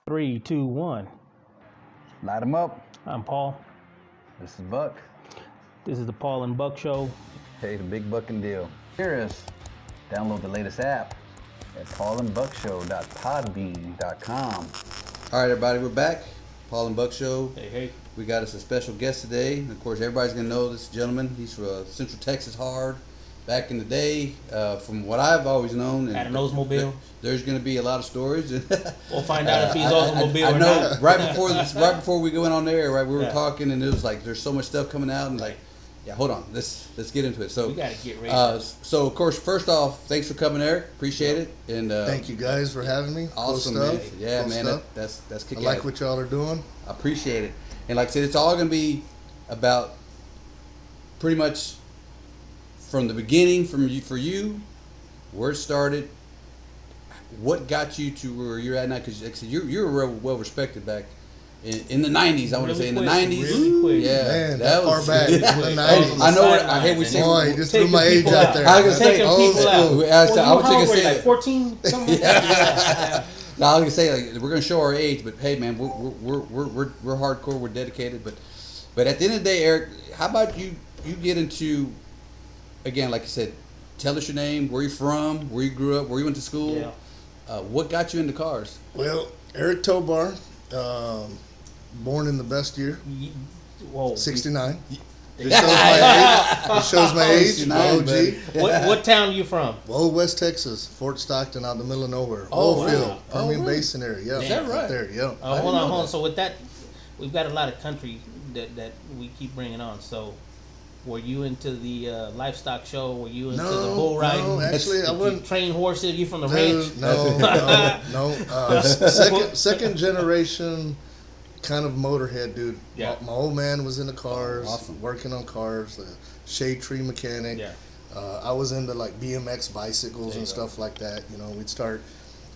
3, 2, 1. Light them up. I'm Paul. This is Buck. This is the Paul and Buck Show. Hey, the big Buckin deal. Hear us. Download the latest app at paulandbuckshow.podbean.com. All right, everybody, we're back. Paul and Buck Show. Hey. We got us a special guest today. And of course, everybody's going to know this gentleman. He's from Central Texas hard. Back in the day, from what I've always known. Had an Oldsmobile. There's going to be a lot of stories. We'll find out if he's Oldsmobile or know, not. right before we went on there, right, we were talking, and it was like, there's so much stuff coming out, and like, yeah, hold on, let's get into it. So we got to get ready. So of course, first off, thanks for coming, Eric. Appreciate it. And thank you guys for having me. Awesome, cool man. stuff. Yeah, cool man, stuff. that's kicking. I like what y'all are doing. I appreciate it. And like I said, it's all going to be about pretty much from the beginning, for you, where it started, what got you to where you're at now. Because like I said, you're real well respected back in the 90s. I want to say in the 90s. Really quick. Yeah, Man, that far back in the 90s. I know. I hate we say. Boy, just threw my age out there. I was gonna say old school. I was gonna say like 14. Something No, I was gonna say, like, we're gonna show our age, but hey, man, we're hardcore, we're dedicated, but at the end of the day, Eric, how about you get into, again, like you said, tell us your name, where you from, where you grew up, where you went to school, what got you into cars? Well, Eric Tobar, born in the best year, Whoa. 69. It shows my age. OG. What town are you from? Old West Texas, Fort Stockton, out in the middle of nowhere. Oh, Oilfield, wow. Permian Basin area. Yeah, Is that right? There, yeah. Hold on. So with that, we've got a lot of country that we keep bringing on. So, were you into the livestock show? Were you into the bull riding? No, actually, I wasn't. Train horses? You from the ranch? No. Second generation kind of motorhead dude. Yeah. My old man was into cars, Awesome. working on cars, the shade tree mechanic. Yeah. I was into like BMX bicycles and stuff like that. You know, we'd start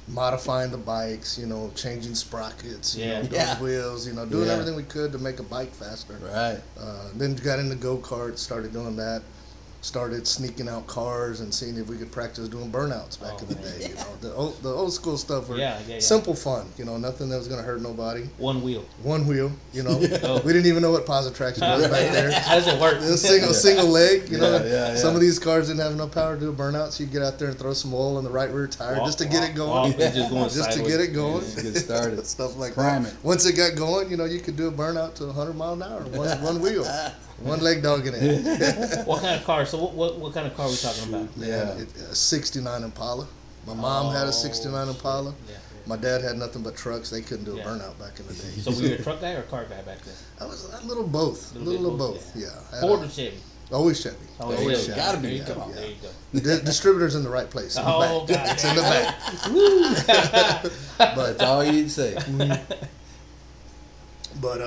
modifying the bikes, you know, changing sprockets, you know, doing wheels, you know, doing everything we could to make a bike faster. Right. Then got into go-karts, started doing that. Started sneaking out cars and seeing if we could practice doing burnouts back in the day. You know, the old school stuff were simple fun. You know, nothing that was going to hurt nobody. One wheel. You know, we didn't even know what positive traction was back there. How does it work? It was single leg. You know, some of these cars didn't have enough power to do a burnout, so you get out there and throw some oil in the right rear tire just to get it going. Just to get it going. Just get started. Stuff like Prime that. it. Once it got going, you know, you could do a burnout to 100 mile an hour, one wheel. One leg dog in it. What kind of car? So what kind of car are we talking about? Yeah, a 69 Impala. My mom had a 69 Impala. Yeah. My dad had nothing but trucks. They couldn't do a burnout back in the day. So were you a truck guy or a car guy back then? I was a little both. A little of both. Yeah. Ford or Chevy? Always Chevy. Always Chevy. Gotta be. Come on. Yeah. There you go. The distributor's in the right place. In the Oh, back. God. It's in the back. But that's all you need to say. But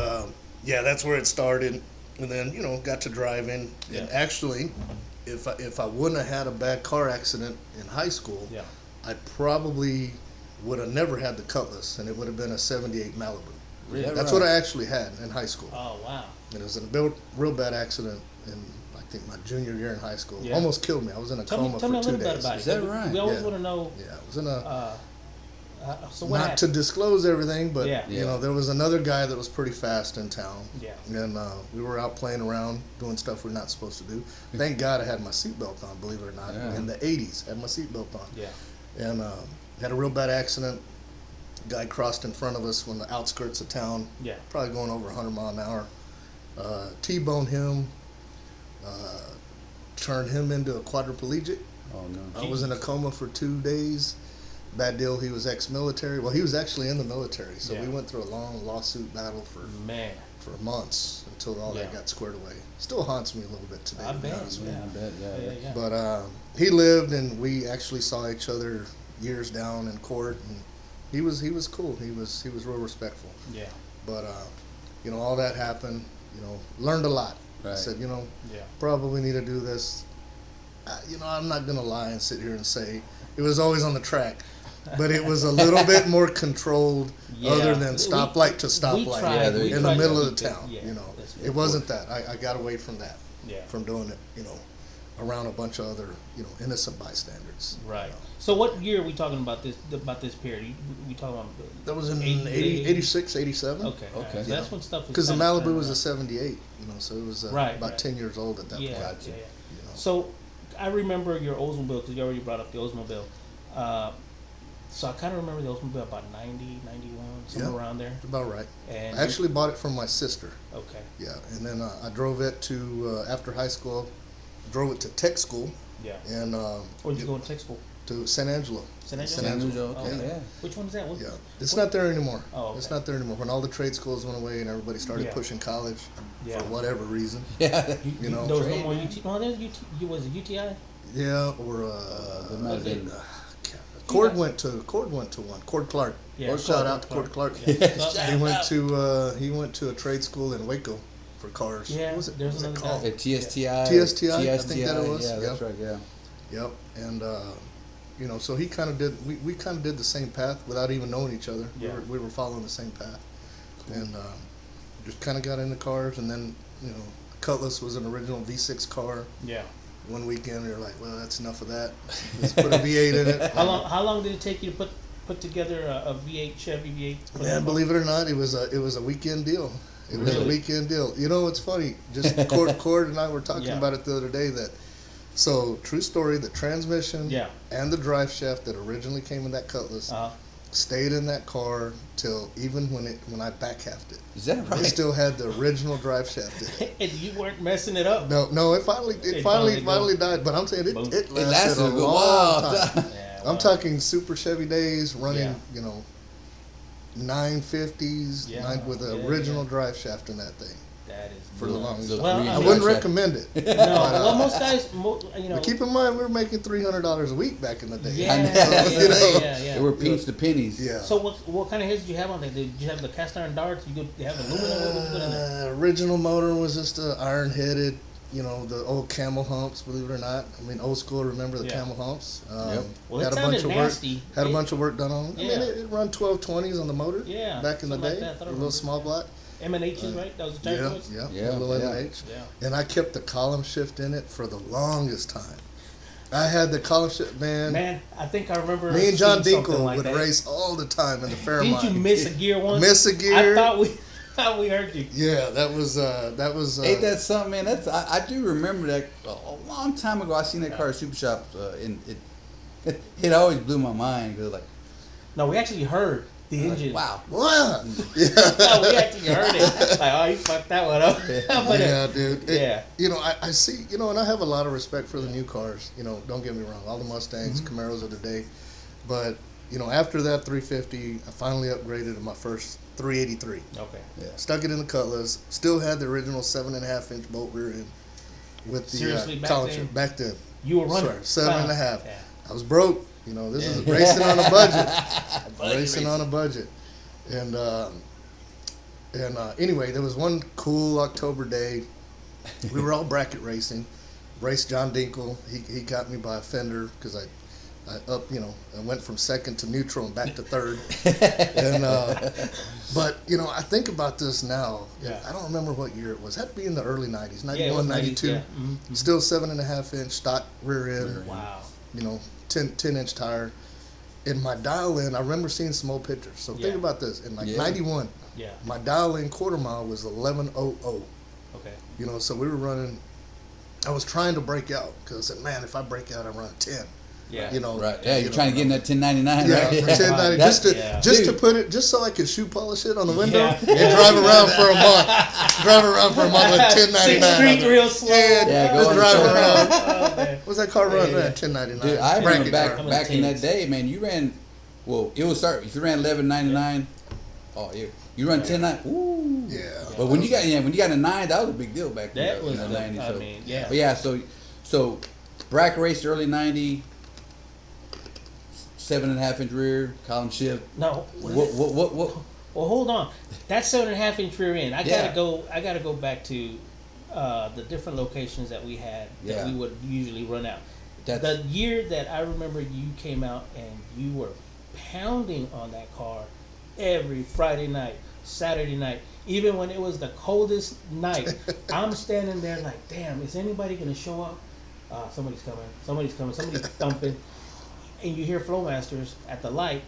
yeah, that's where it started. And then, you know, got to driving. Yeah. And actually, if I wouldn't have had a bad car accident in high school, I probably would have never had the Cutlass, and it would have been a 78 Malibu. Really? That's what I actually had in high school. Oh, wow. And it was a real bad accident in, I think, my junior year in high school. Yeah. Almost killed me. I was in a coma Tell me for a 2 little bit days. about it. Is that right? We always want to know. Yeah, I was in a... So what not happened? to disclose everything, but Yeah. you know, there was another guy that was pretty fast in town. Yeah. And we were out playing around, doing stuff we're not supposed to do. Thank God I had my seatbelt on, believe it or not. Yeah. In the 80s, had my seatbelt on. Yeah. And had a real bad accident. Guy crossed in front of us on the outskirts of town. Yeah. Probably going over 100 mile an hour. T-boned him. Turned him into a quadriplegic. Oh no. I was in a coma for 2 days. Bad deal. He was ex-military. Well, he was actually in the military, so we went through a long lawsuit battle for months until all that got squared away. Still haunts me a little bit today. I bet. Yeah. But he lived, and we actually saw each other years down in court, and he was cool. He was real respectful. Yeah. But you know, all that happened. You know, learned a lot. Right. I said, you know, probably need to do this. You know, I'm not gonna lie and sit here and say it was always on the track. But it was a little bit more controlled, other than stoplight to stoplight in the middle of the town. You know, it wasn't that. I got away from that, from doing it. You know, around a bunch of other, innocent bystanders. Right. So what year are we talking about this period? We talking about That was in 86, 87. Okay. Okay. Right. So that's when stuff was Because the kinda Malibu turning was a around. 78, so it was about 10 years old at that Yeah, point. yeah, yeah. You know. So I remember your Oldsmobile, because you already brought up the Oldsmobile. So I kind of remember the Oldsmobile about 90, 91, somewhere around there. About right. And I actually bought it from my sister. Okay. Yeah, and then I drove it to, after high school, drove it to tech school. Yeah. And Where'd you go to tech school? to San Angelo. San Angelo? San Angelo, okay, Oh, yeah. Which one is that? Yeah, it's not there anymore. Oh, okay. It's not there anymore. When all the trade schools went away and everybody started Yeah. pushing college Yeah. for whatever reason. Yeah. You know, there was no trade, more man. UT. No, there's UT. Was it UTI? Yeah, or There might have been. Cord went to one. Cord Clark. Yeah. Or shout out to Cord Clark. Yeah. He went to a trade school in Waco for cars. Yeah, What was it? there's What was it another called? guy. TSTI. TSTI, I think that it was, Yeah, that's yeah. right. Yeah. Yep. And so he kind of did. We kind of did the same path without even knowing each other. Yeah. We were following the same path, and just kind of got into cars. And then Cutlass was an original V6 car. Yeah. One weekend, we were like, well, that's enough of that. Let's put a V8 in it. How long did it take you to put together a V8 Chevy V8? Man, believe it or not, it was a weekend deal. It was a Really? weekend deal. You know, it's funny. Just Cord and I were talking Yeah. about it the other day. So true story. The transmission Yeah. and the drive shaft that originally came in that Cutlass stayed in that car till even when I back halved it. Is that It right? still had the original drive shaft in it. And you weren't messing it up. No, it finally died. But I'm saying Boom. it lasted, lasted a a good long while. time. Yeah, I'm wow. talking Super Chevy days running, Yeah. 950s Yeah. with the Yeah, original yeah. drive shaft in that thing That is for the nuts. longest So time. Well, three I I mean- wouldn't drive recommend it. No, well, most guys, But keep in mind, we were making $300 a week back in the day. Yeah, I know. yeah, You know? yeah. They were pinch to pennies. Yeah. So what kind of heads did you have on there? Did you have the cast iron darts? You have aluminum? What was put in there? Original motor was just a iron headed, the old camel humps. Believe it or not, I mean old school. Remember the Yeah. camel humps? Yep. Well, it had a sounded bunch of nasty. work. Had a bunch of work done on it. I Yeah. mean, it run 1220s on the motor. Yeah, Back in the something like day, that. I thought I a little remember. small block. M&H's, right? That was the term Yeah, for it? yeah, Yeah, a little yeah. M&H. Yeah. And I kept the column shift in it for the longest time. I had the column shift, man. Man, I think I remember. Me and John seeing something Dinkle like would that. race all the time in the Fairmont. Didn't you miss a gear once? Miss a gear? I thought we heard you. Yeah, that was. Ain't that something, man? I do remember that a long time ago. I seen that car at Super Shop, and it always blew my mind because No, we actually heard the engine. wow. What? Yeah. No, we actually heard it. Like, oh, you fucked that one up. But, Yeah, dude. Yeah. I see, and I have a lot of respect for the new cars. Don't get me wrong. All the Mustangs, Camaros of the day. But, after that 350, I finally upgraded to my first 383. Okay. Stuck it in the Cutlass. Still had the original 7.5-inch bolt rear end with the Seriously, back column then? shift. Back then. You were running. Sorry, 7.5. Yeah. I was broke. This is racing on a budget. Racing on a budget. And anyway, there was one cool October day. We were all bracket racing. Raced John Dinkle. He got me by a fender because I went from second to neutral and back to third. And but I think about this now. Yeah. I don't remember what year it was. It had to be in the early 90s, 91, Yeah, it was 92. 90s, yeah. Mhm. Still 7.5-inch stock rear end. Wow. 10-inch tire. In my dial-in, I remember seeing some old pictures. So think Yeah. about this. In Yeah. 91, Yeah. my dial-in quarter mile was 11:00. Okay. So we were running. I was trying to break out because I said, man, if I break out, I run a 10. Yeah. Right. Yeah, you're trying to get in that 1099, Yeah, right? for 1090, That's- just to dude. put it, just so I could shoe polish it on the window Yeah. and drive around for a month. Drive around for a month with 1099. 6th Street real slow. Yeah, go just on drive the side. around. Oh, man. What's that car run? Yeah. 1099. Dude, I remember Bracket car. back in that tens. day, man. You ran, well, it was start. If you ran 1199, oh, you run 10.9. Ooh. Yeah. But when you got a 9, that was a big deal back then. That was in the the- 90s. I So, mean, yeah. But yeah, so bracket race early 90, 7.5-inch rear, column shift. No. What? Well, hold on. That's 7.5-inch rear end. I Yeah. gotta go back to the different locations that we had that Yeah. we would usually run out. That's- The year that I remember you came out and you were pounding on that car every Friday night, Saturday night, even when it was the coldest night. I'm standing there like, damn, is anybody gonna show up? somebody's coming, somebody's thumping, and you hear Flowmasters at the light,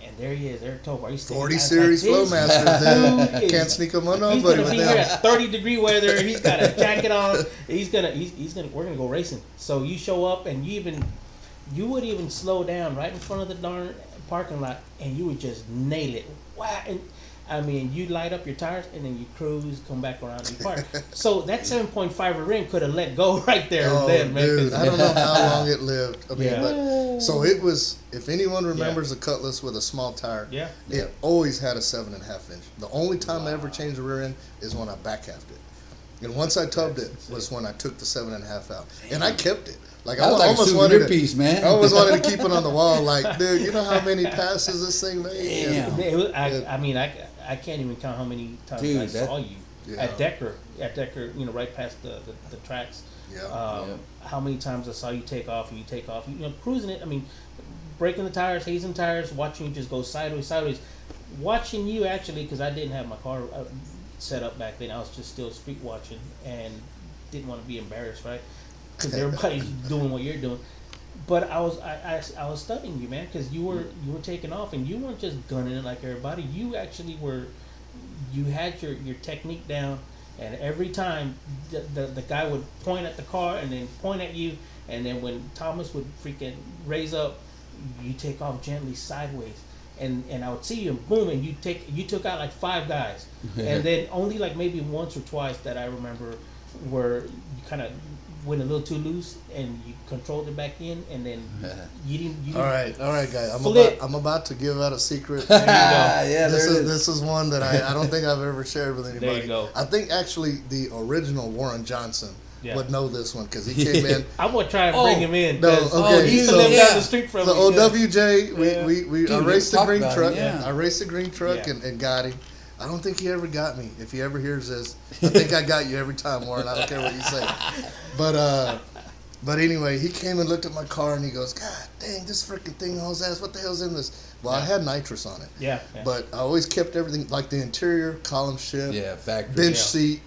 and there he is, Eric Tobar. He's 40 series Flowmasters, dude. Can't sneak him on nobody He's gonna with be them. here at 30-degree weather. He's got a jacket on. We're gonna go racing. So you show up, and you would even slow down right in front of the darn parking lot, and you would just nail it. Wow! And I mean, you light up your tires, and then you cruise, come back around and park. So that 7.5 ring could have let go right there and then, man. Dude, I don't know how long it lived. I mean, Yeah. but so it was. If anyone remembers a Cutlass with a small tire, Yeah. it always had a 7.5 inch. The only time I ever changed the rear end is when I back halved it, and once I tubbed it was when I took the 7.5 out, and I kept it. Like I That was like a almost souvenir wanted to, piece, man. I always wanted to keep it on the wall. Like, dude, you know how many passes this thing made? Damn. I mean, I can't even count how many times Dude, I saw you Yeah. at Decker, right past the tracks. Yeah. How many times I saw you take off and you take off, cruising it. I mean, breaking the tires, hazing tires, watching you just go sideways. Watching you actually, because I didn't have my car set up back then. I was just still street watching and didn't want to be embarrassed, right? Because everybody's doing what you're doing. But I was studying you, man, because you were taking off, and you weren't just gunning it like everybody. You actually you had your technique down, and every time the guy would point at the car and then point at you, and then when Thomas would freaking raise up, you take off gently sideways, and I would see you, and boom, and you took out like 5 guys, and then only like maybe once or twice that I remember where you kind of went a little too loose and you controlled it back in, and then you didn't. All right, guys. Flip. I'm about to give out a secret. There you go. Yeah, This is one that I don't think I've ever shared with anybody. There you go. I think actually the original Warren Johnson Yeah. would know this one because he came in. I'm gonna try and bring him in. No, 'cause okay, he used to so- live down Yeah. the street from The me. OWJ, Yeah. I Dude, raced the talk green about it, truck. yeah. I raced the green truck Yeah. and got him. I don't think he ever got me. If he ever hears this, I think I got you every time, Warren. I don't care what you say. But anyway, he came and looked at my car and he goes, "God dang, this freaking thing hauls ass. What the hell's in this?" Well, I had nitrous on it. Yeah. But I always kept everything, like the interior, column shift, Yeah, factory. bench Yeah. seat,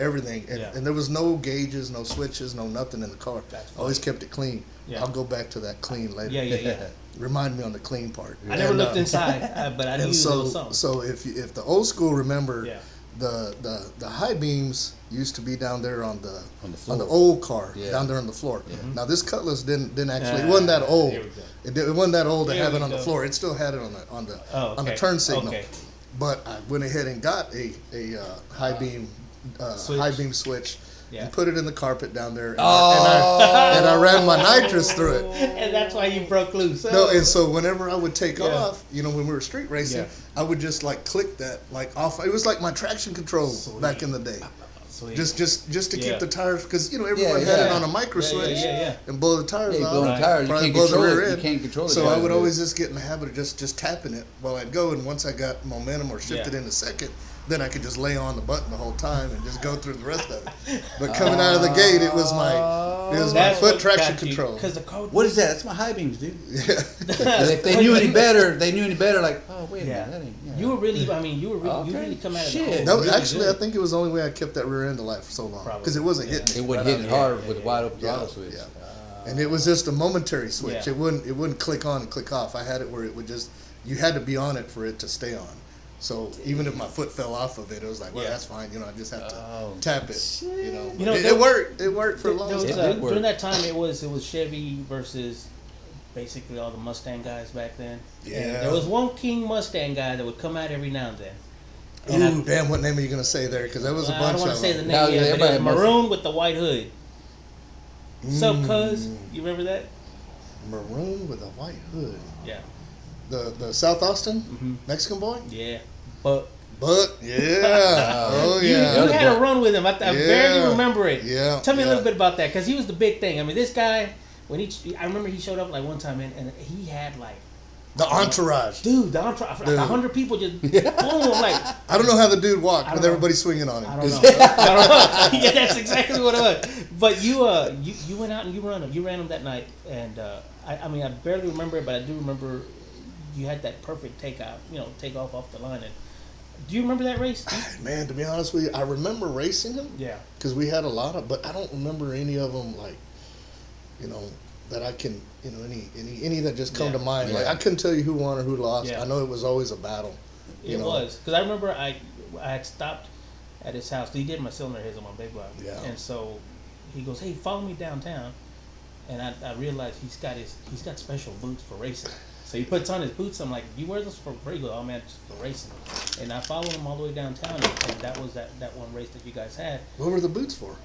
everything. And, Yeah. and there was no gauges, no switches, no nothing in the car. That's I always kept it clean. Yeah. I'll go back to that clean later. Yeah. Remind me on the clean part. I never And, looked inside, but I knew And there was so, something. so if the old school remember, Yeah. the high beams used to be down there on the floor. old car, Yeah. down there on the floor. Yeah. Now this Cutlass didn't actually, it wasn't that old. Here we go. It wasn't that old to Here have we it on the go. floor. It still had it on the Oh, on the okay. turn signal. Okay. But I went ahead and got a high beam Switch. high beam switch Yeah. and put it in the carpet down there. And, Oh. and I ran my nitrous through it. And that's why you broke loose. No, and so whenever I would take Yeah. off, when we were street racing, Yeah. I would just like click that like off. It was like my traction control back in the day. Sweet. Just to Yeah. keep the tires, because everyone had yeah. it on a micro switch yeah. and blow the tires Yeah, you off. blow the tires, you probably can't blow the control rear it. You end. can't control the So I tires would with always just get in the habit of just tapping it while I'd go, and once I got momentum or shifted Yeah. into second, then I could just lay on the button the whole time and just go through the rest of it. But coming out of the gate, it was my That's foot what traction got you, control. Because the code. What is that? That's my high beams, dude. Yeah. And if they knew any better, like, oh wait a Yeah. minute, that ain't. Yeah. You were really. I mean, you Okay. really come out of Shit. the code No, really actually, good. I think it was the only way I kept that rear end alive for so long Probably. because it wasn't hitting. It me wasn't right hitting out hard yeah, with yeah, a wide open yeah, throttle switch. yeah. And it was just a momentary switch. Yeah. It wouldn't click on and click off. I had it where it would just, you had to be on it for it to stay on. So even if my foot fell off of it, it was like, well, Yeah. that's fine. I just have to Oh, tap it. You know, It there- worked. It worked for a long There was, It time. did work. during that time, it was Chevy versus basically all the Mustang guys back then. And Yeah. there was one King Mustang guy that would come out every now and then. And Ooh, damn! What name are you gonna say there? Because there was a I bunch don't want of to say the them. name No, yet, yeah, but it everybody was must- maroon with the white hood. So, Mm. cuz, you remember that? Maroon with a white hood. Yeah. The South Austin Mhm. Mexican boy. Yeah. But But yeah, oh you yeah. had a run with him. I barely Yeah. remember it. Yeah, Tell me a yeah. little bit about that, because he was the big thing. I mean, this guy, I remember he showed up like one time, and he had like, The entourage. dude, the entourage, like Dude. 100 people just boom, like, I don't know how the dude walked I with don't know. everybody swinging on I him. don't know. I don't know. Yeah, that's exactly what it was. But you went out and you ran him. You ran him that night, and I mean, I barely remember it, but I do remember you had that perfect take off the line. And do you remember that race? Man, to be honest with you, I remember racing him Yeah. because we had a lot of, but I don't remember any of them like that I can, any that just come Yeah. to mind. Yeah. Like I couldn't tell you who won or who lost. Yeah. I know it was always a battle. It was because I remember I had stopped at his house. He did my cylinder heads on my big block, Yeah. and so he goes, "Hey, follow me downtown," and I realized he's got special boots for racing. So he puts on his boots. I'm like, "You wear this for?" He goes, "Oh man, just for racing." And I followed him all the way downtown, and that was that one race that you guys had. What were the boots for?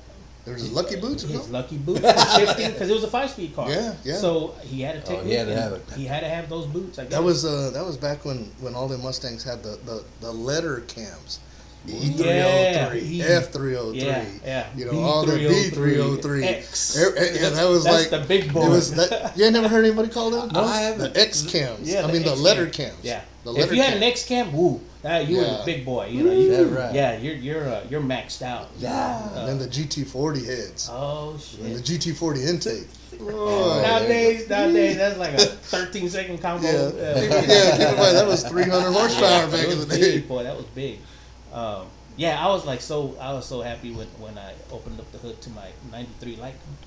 There was his lucky boots or His something? lucky boots for shifting because it was a 5-speed car. Yeah, yeah. So he had to take. he had to have it. He had to have those boots. I guess. That was back when all the Mustangs had the letter cams. Yeah, E303, F303, yeah. all the B303. X. Yeah, that was That's like the big boy. It was you ain't never heard anybody call them? I haven't. The X cams. Yeah, I mean the X letter cam. cams. Yeah. The If letter you had an cam. X cam, woo, you were Yeah. the big boy. That's right. Yeah, you're maxed out. And then the GT40 heads. Oh shit. And the GT40 intake. Boy. Nowadays, that's like a 13-second combo. Yeah. Keep in mind that was 300 horsepower back It in was the day. big, boy. That was big. Yeah, I was so happy when I opened up the hood to my '93 Lightning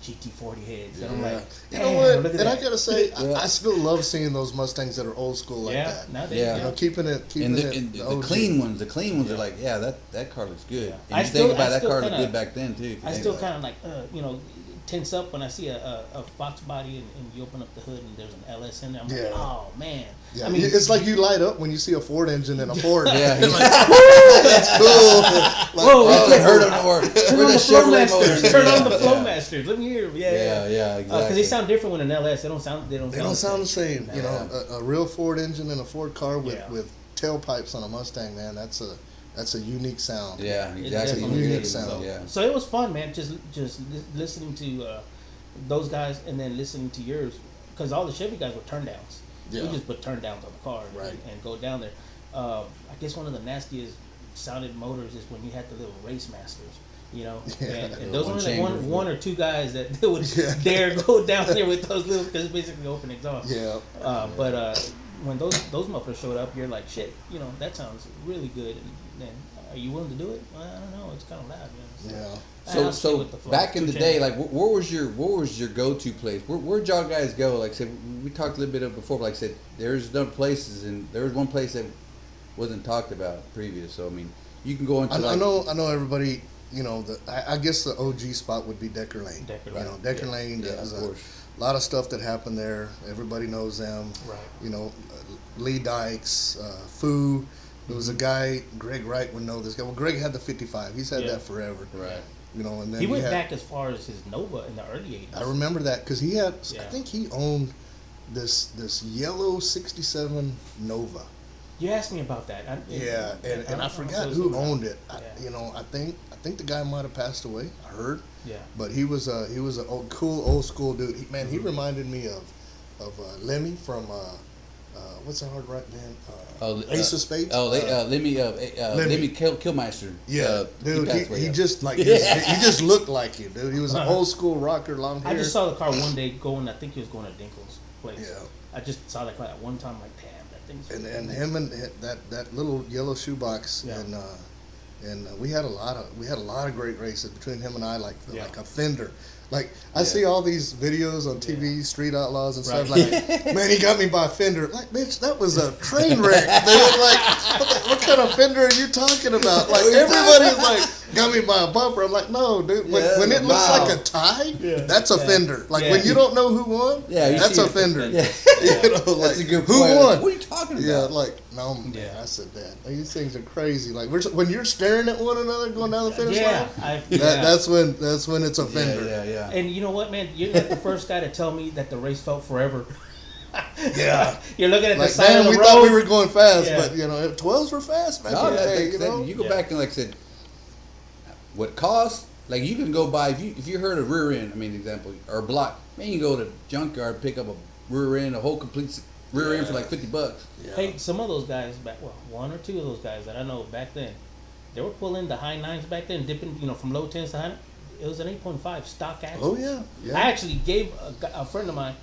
GT40 heads, and I'm like, You damn, know what? look at And I that. gotta say, Yeah. I still love seeing those Mustangs that are old school like Yeah, that. nowadays, Yeah. You know, keeping it And the the OG. clean ones are like, that car looks good. Yeah. And I you still- think about I that still car looked kinda- good back then too. if you I think still about kind of like, tense up when I see a Fox body and you open up the hood and there's an LS in there. I'm like, Yeah. oh man. Yeah, I mean, it's like you light up when you see a Ford engine and a Ford. Yeah. You're like, woo, that's cool. Like, Whoa, it. wait, I heard them more. turn Where on the the Chevrolet Flowmasters. motors. Turn on the Yeah. Flowmasters. Let me hear. Yeah. Yeah, Because exactly. they sound different when an LS. They don't sound They don't sound the same. You know, Yeah. a real Ford engine and a Ford car with, Yeah. with tailpipes on a Mustang, man, that's a unique sound. Yeah, It's exactly. definitely unique Good. sound. Yeah. So it was fun, man. Just listening to those guys and then listening to yours, because all the Chevy guys were turn downs. Yeah. We just put turn downs on the car and go down there. I guess one of the nastiest sounded motors is when you had the little race masters. And those one were like chamber. one or two guys that would Yeah. dare go down there with those little, because it's basically open exhaust. Yeah. But when those mufflers showed up, you're like, shit, that sounds really good. And are you willing to do it? Well, I don't know. It's kind of loud. Yeah. I'll stay So with the flow. back in the Two day, chambers. like what was your go-to place? Where'd y'all guys go? Like I said, we talked a little bit of before. But like I said, there's other places, and there was one place that wasn't talked about previous. So I mean, you can go into. I know everybody. I guess the OG spot would be Decker Lane. Decker You Lane. know, Decker Lane. Yeah, There's of a course. lot of stuff that happened there. Everybody knows them. Right. Lee Dykes, Foo. There was a guy, Greg Wright would know this guy. Well, Greg had the 55. He's had Yeah. that forever. Right. And then He went had, back as far as his Nova in the early 80s. I remember that because he had. Yeah. I think he owned this yellow '67 Nova. You asked me about that. Yeah, and I don't know forgot if who was- owned it. Yeah. I think the guy might have passed away. I heard, Yeah. but he was a cool old school dude. He reminded me of Lemmy from what's that hard right band? Ace of Spades. Lemmy Killmeister. Yeah, dude, passed away, he yeah. just like he just looked like you, dude. He was an old school rocker, long hair. I just saw the car one day going. I think he was going to Dinkle's place. Yeah. I just saw that car at one time. Like, damn, that thing's. and him and that little yellow shoebox Yeah. and we had a lot of great races between him and I, like Yeah. a fender. Like I Yeah. see all these videos on TV, Street Outlaws and stuff. Right. Like, man, he got me by a fender. Like, bitch, that was a train wreck. They were like, what kind of fender are you talking about? Like, everybody's like, got me by a bumper. I'm like, no, dude. Yeah, When it looks wow. like a tie, Yeah. that's a Yeah. fender. Like Yeah. when you don't know who won, Yeah, you that's see a it. fender. Yeah. You know, like, That's a good who point. won? What are you talking about? Yeah, like no, man. Yeah. I said that. Like, these things are crazy. Like when you're staring at one another going down the finish Yeah, line, yeah. that's when it's a fender. Yeah. And you know what, man? You're not the first guy to tell me that the race felt forever. Yeah. You're looking at Like, the side damn, of the we road. thought we were going fast, Yeah. but 12s were fast back No, in the day. you go Yeah. back and like I said, what cost? Like you can go buy if you heard a rear end. I mean, example or a block. Man, you go to junkyard pick up a rear end, a whole complete rear end for like $50. Yeah. Hey, some of those guys one or two of those guys that I know back then, they were pulling the high nines back then, dipping, from low tens to high. It was an 8.5 stock axle. Oh yeah. I actually gave a friend of mine.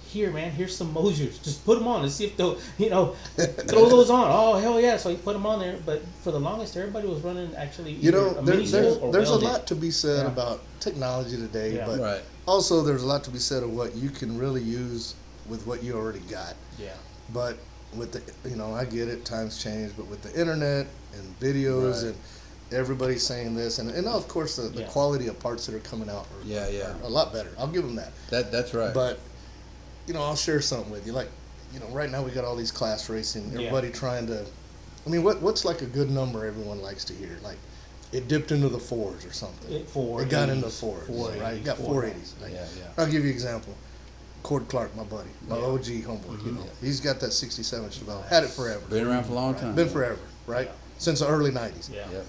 here, man, here's some Mosers. Just put them on and see if they'll, throw those on. Oh, hell yeah. So he put them on there. But for the longest, everybody was running actually a mini spool or there's a welded. lot to be said about technology today, Yeah. but Right. also there's a lot to be said of what you can really use with what you already got. Yeah. But with the, I get it, times change, but with the internet and videos Right. and everybody saying this, and of course the Yeah. quality of parts that are coming out are a lot better. I'll give them that. That's right. But, I'll share something with you. Like, right now we got all these class racing, everybody trying to, what's like a good number everyone likes to hear? Like, it dipped into the fours or something. It got into fours, right? You got 480s. Like, yeah. I'll give you an example. Cord Clark, my buddy, my OG homeboy, he's got that 67 Chevelle. Had it forever. Been around for a long time. Been forever, right? Yeah. Since the early 90s. Yeah. Yep.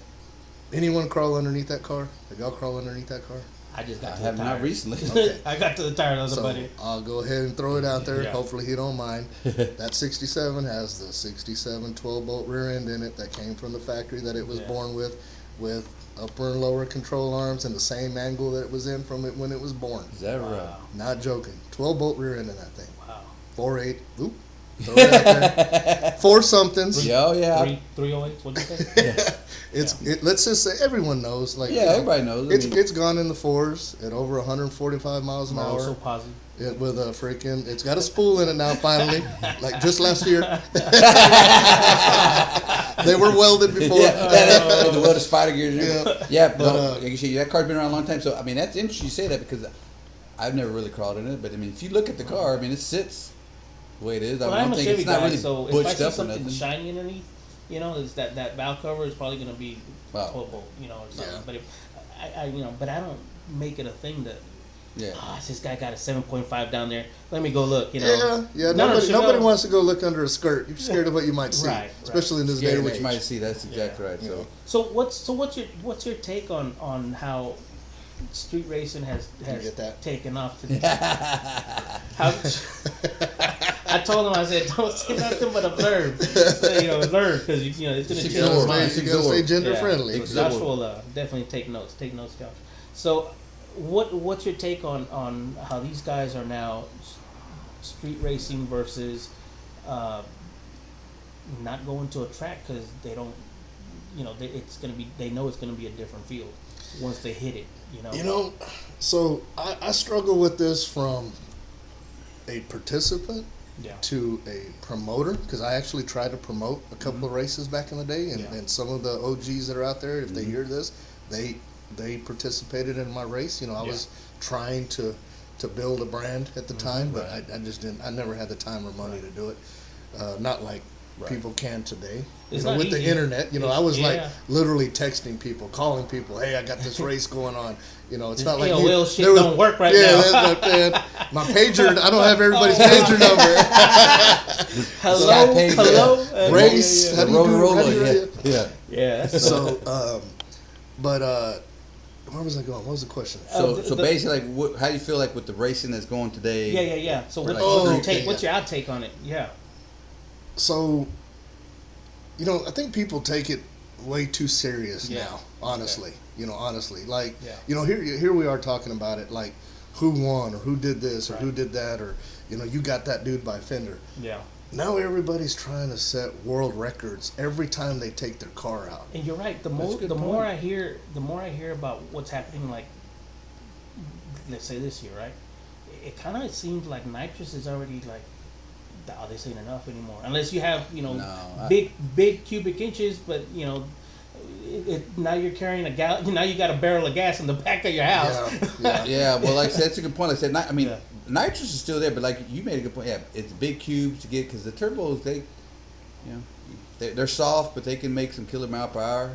Anyone crawl underneath that car? Have y'all crawl underneath that car? I just got I to have the not tires. recently. Okay. I got to the tires, So buddy. I'll go ahead and throw it out there. Yeah. Hopefully he don't mind. That 67 has the 67 12-bolt rear end in it that came from the factory that it was born with upper and lower control arms and the same angle that it was in from it when it was born. Is that right? Wow. Not joking. 12-bolt rear end in that thing. Wow. 4.8. Oop. Throw it out there. 4 somethings. Yeah, oh, yeah. 308. What'd you say? Let's just say everyone knows. Like, Yeah, everybody knows. It's gone in the 4s at over 145 miles an I'm hour. so positive. With a freaking, it's got a spool in it now. Finally, like just last year, they were welded before. The welded spider gears. Yeah. But like you say, that car's been around a long time. So I mean, that's interesting you say that because I've never really crawled in it. But I mean, if you look at the car, I mean, it sits the way it is. Well, I I'm don't a think Chevy it's not guy, really so if I butched see up or something nothing. shiny underneath, is that valve cover is probably going to be Wow. 12 bolt, or something. Yeah. But if but I don't make it a thing that Yeah. this guy got a 7.5 down there. Let me go look. Yeah. No, Nobody wants to go look under a skirt. You're scared of what you might see, Right. especially in this day Scared and what age. you might see. That's exactly right. So So what's your take on how street racing has get that? taken off today? How, I told him, I said, don't say nothing but observe. Observe because it's going to change your Absorb. mind. You gotta stay gender Yeah. friendly. So Josh will definitely take notes. Take notes, Josh. So, what's your take on how these guys are now street racing versus not going to a track because they don't, they know it's gonna be a different field once they hit it. So I struggle with this from a participant Yeah. to a promoter because I actually tried to promote a couple of races back in the day, and some of the OGs that are out there, if they hear this, they participated in my race. I was trying to build a brand at the time, but I just didn't. I never had the time or money to do it. Not like people can today. It's not with the easy. internet, I was like Yeah. literally texting people, calling people. Hey, I got this race going on. It's not like AOL shit there was- don't work right yeah, now. that's like that. My pager, I don't have everybody's pager number. Hello. Race. Yeah. How do you do? roller, How do you yeah. Yeah. That's So, but where was I going? What was the question? So the- basically, like, how do you feel like with the racing that's going today? Yeah. So what's Oh, your okay, take? What's your outtake on it? Yeah. So, I think people take it way too serious Yeah. now. Honestly, honestly, like, Yeah. here we are talking about it, like, who won or who did this or who did that, or you got that dude by fender. Yeah. Now everybody's trying to set world records every time they take their car out. And you're right. The a more good more point. I hear about what's happening, like let's say this year, right? It kind of seems like nitrous is already like, oh, this ain't enough anymore. Unless you have big cubic inches, but now you're carrying a gallon. Now you got a barrel of gas in the back of your house. Yeah, well, like I said, that's a good point. Like I said, Yeah. nitrous is still there, but like you made a good point. Yeah, it's big cubes to get because the turbos they're soft, but they can make some killer mile per hour.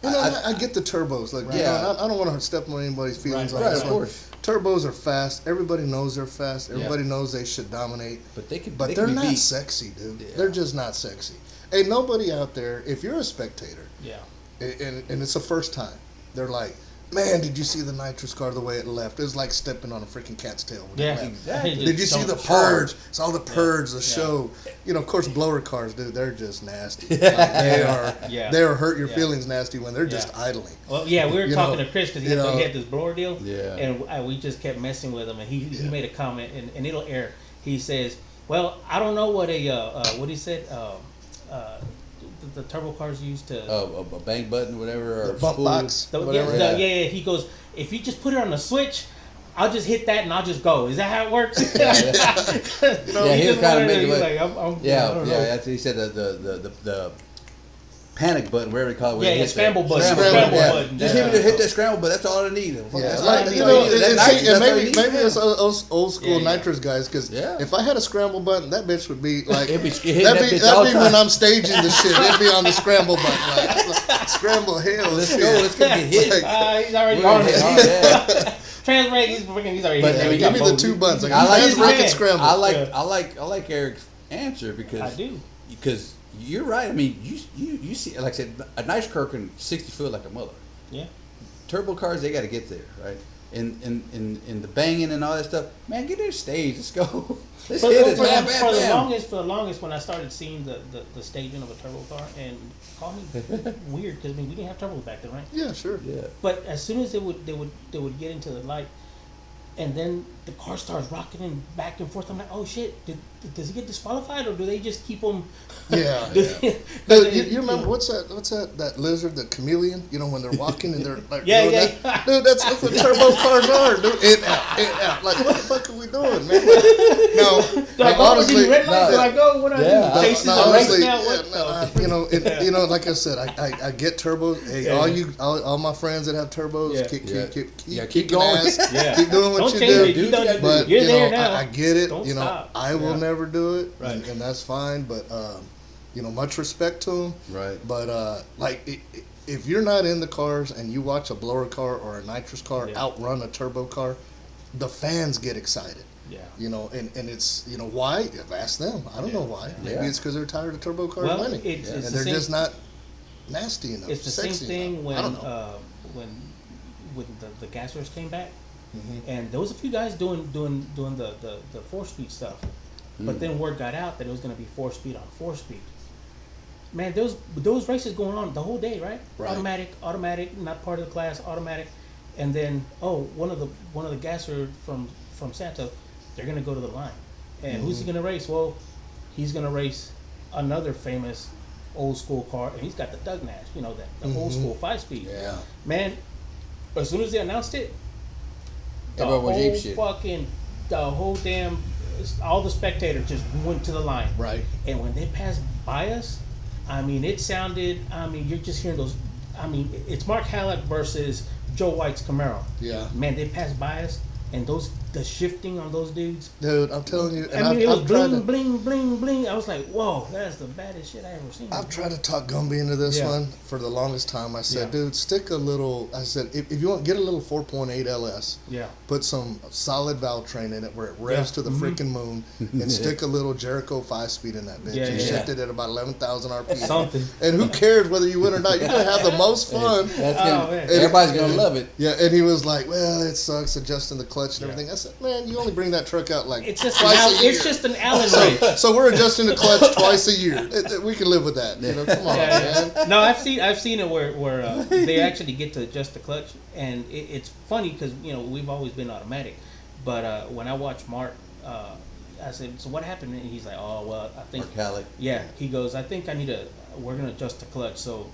But I get the turbos. Like, I don't want to step on anybody's feelings on right, this of one. course. Turbos are fast. Everybody knows they're fast. Everybody knows they should dominate. But they can. But they they're can be not beat. sexy, dude. Yeah. They're just not sexy. Hey, nobody out there, if you're a spectator, Yeah. and it's the first time, they're like, man, did you see the nitrous car the way it left? It was like stepping on a freaking cat's tail. When it Yeah. left. Exactly. Did you see the purge? It's all the purge, the show. Of course, blower cars, dude, they're just nasty. Like, they are hurt your feelings nasty when they're just idling. Well, yeah, we were You talking know, to Chris because he you had this blower deal. Yeah. And we just kept messing with him, and he made a comment, and it'll air. He says, "Well, I don't know what what he said. The turbo cars used to A bank button, whatever, or The bump spool. box, whatever. yeah. He goes, if you just put it on the switch, I'll just hit that and I'll just go. Is that how it works? You know, Yeah, he he'll just kind of wanted make to- it he's look. like, I don't know. That's what he said. The panic button, whatever you call it. where Yeah, you yeah, hit scramble that- button. Scramble Button. Just hit that scramble button. That's all I need. Yeah, That's like, all you I know, need. That and, nice, see, and that's all you maybe need, maybe yeah. it's old school Yeah, yeah. nitrous guys, because Yeah. if I had a scramble button, that bitch would be like It'd be hitting that'd that be, bitch all that'd the be when time. I'm staging the shit. It'd be on the scramble button, like scramble hell. Let's shit. go. Let's go get hit. Like, He's already We're gonna on hit it. hard, yeah. Transbrake, he's already But, hit I it. mean, He got give me the both. two buttons. Like, I like hands his break man. and scramble. I like Eric's answer because I do. Because you're right. I mean, you see, like I said, a nice car can 60 foot like a mother. Yeah. Turbo cars, they got to get there, right? And the banging and all that stuff. Man, get there stage. Let's go. Let's For, hit it. for, Bam, for bam, the bam. longest, when I started seeing the staging of a turbo car, and call me weird because I mean we didn't have turbos back then, right? Yeah, sure. Yeah. But as soon as they would get into the light, and then the car starts rocking and back and forth, I'm like, oh shit, does he get disqualified or do they just keep him? Yeah. Yeah. Dude, you remember what's that lizard, the chameleon? You know, when they're walking and they're like, Yeah, doing yeah. that? Dude, that's what turbo cars are. Dude, in out. Like, what the fuck are we doing, man? No, Do I go honestly, red light? Do I go? What do I Yeah. do? Chases no, a race honestly, now? What? you know, like I said, I get turbos. Hey, Yeah. all my friends that have turbos, Yeah. Yeah, keep keep going. ass, Yeah. keep doing what Don't you change do. it. You don't- But You're you there know, now. I get it. Don't You know, stop. I will Yeah. never do it, Right. and that's fine. But you know, much respect to them. Right. But if you're not in the cars and you watch a blower car or a nitrous car Yeah. outrun a turbo car, the fans get excited. Yeah. You know, and it's, you know, why? Ask them. I don't know why. Maybe Yeah. it's because they're tired of turbo cars Well, winning, it's and the they're same- just not nasty enough. It's the same sexy thing enough. when I don't know. when the gassers came back, Mhm. and there was a few guys doing the 4-speed stuff, but then word got out that it was going to be 4-speed on 4-speed. Man, those races going on the whole day, right? Right. Automatic, not part of the class, automatic, and then one of the gasser from Santa, they're going to go to the line, and who's he going to race? Well, he's going to race another famous old school car, and he's got the Doug Nash, you know, the old school 5-speed. Yeah. Man, as soon as they announced it, the Everyone was whole apeshit. fucking, the whole damn, all the spectators just went to the line. Right. And when they passed by us, I mean, it sounded, I mean, you're just hearing those, I mean, it's Mark Halleck versus Joe White's Camaro. Yeah. Man, they passed by us, and the shifting on those dudes. Dude, I'm telling you, and I mean, it was I've tried bling, to. bling, bling, bling. I was like, whoa, that's the baddest shit I ever seen. I've tried to talk Gumby into this Yeah. one for the longest time. I said, Yeah. dude, stick a little. I said, if you want, get a little 4.8 LS. Yeah. Put some solid valve train in it where it revs Yeah. to the freaking moon, and stick a little Jericho 5-speed in that bitch, Yeah, and yeah. shift it at about 11,000 RPM. Something. And who cares whether you win or not? You're gonna have the most fun. That's Oh, gonna, man. everybody's gonna love it. Yeah, and he was like, "Well, it sucks adjusting the clutch and Yeah. everything." I said, "Man, you only bring that truck out like It's just twice a year." it's just an Allen race. So we're adjusting the clutch twice a year. We can live with that. You know, come on, man. No, I've seen it where they actually get to adjust the clutch, and it's funny because you know we've always been automatic, but when I watch Mark, I said, so what happened? And he's like, oh well, I think Mark Halleck. yeah. He goes, I think we're gonna adjust the clutch. So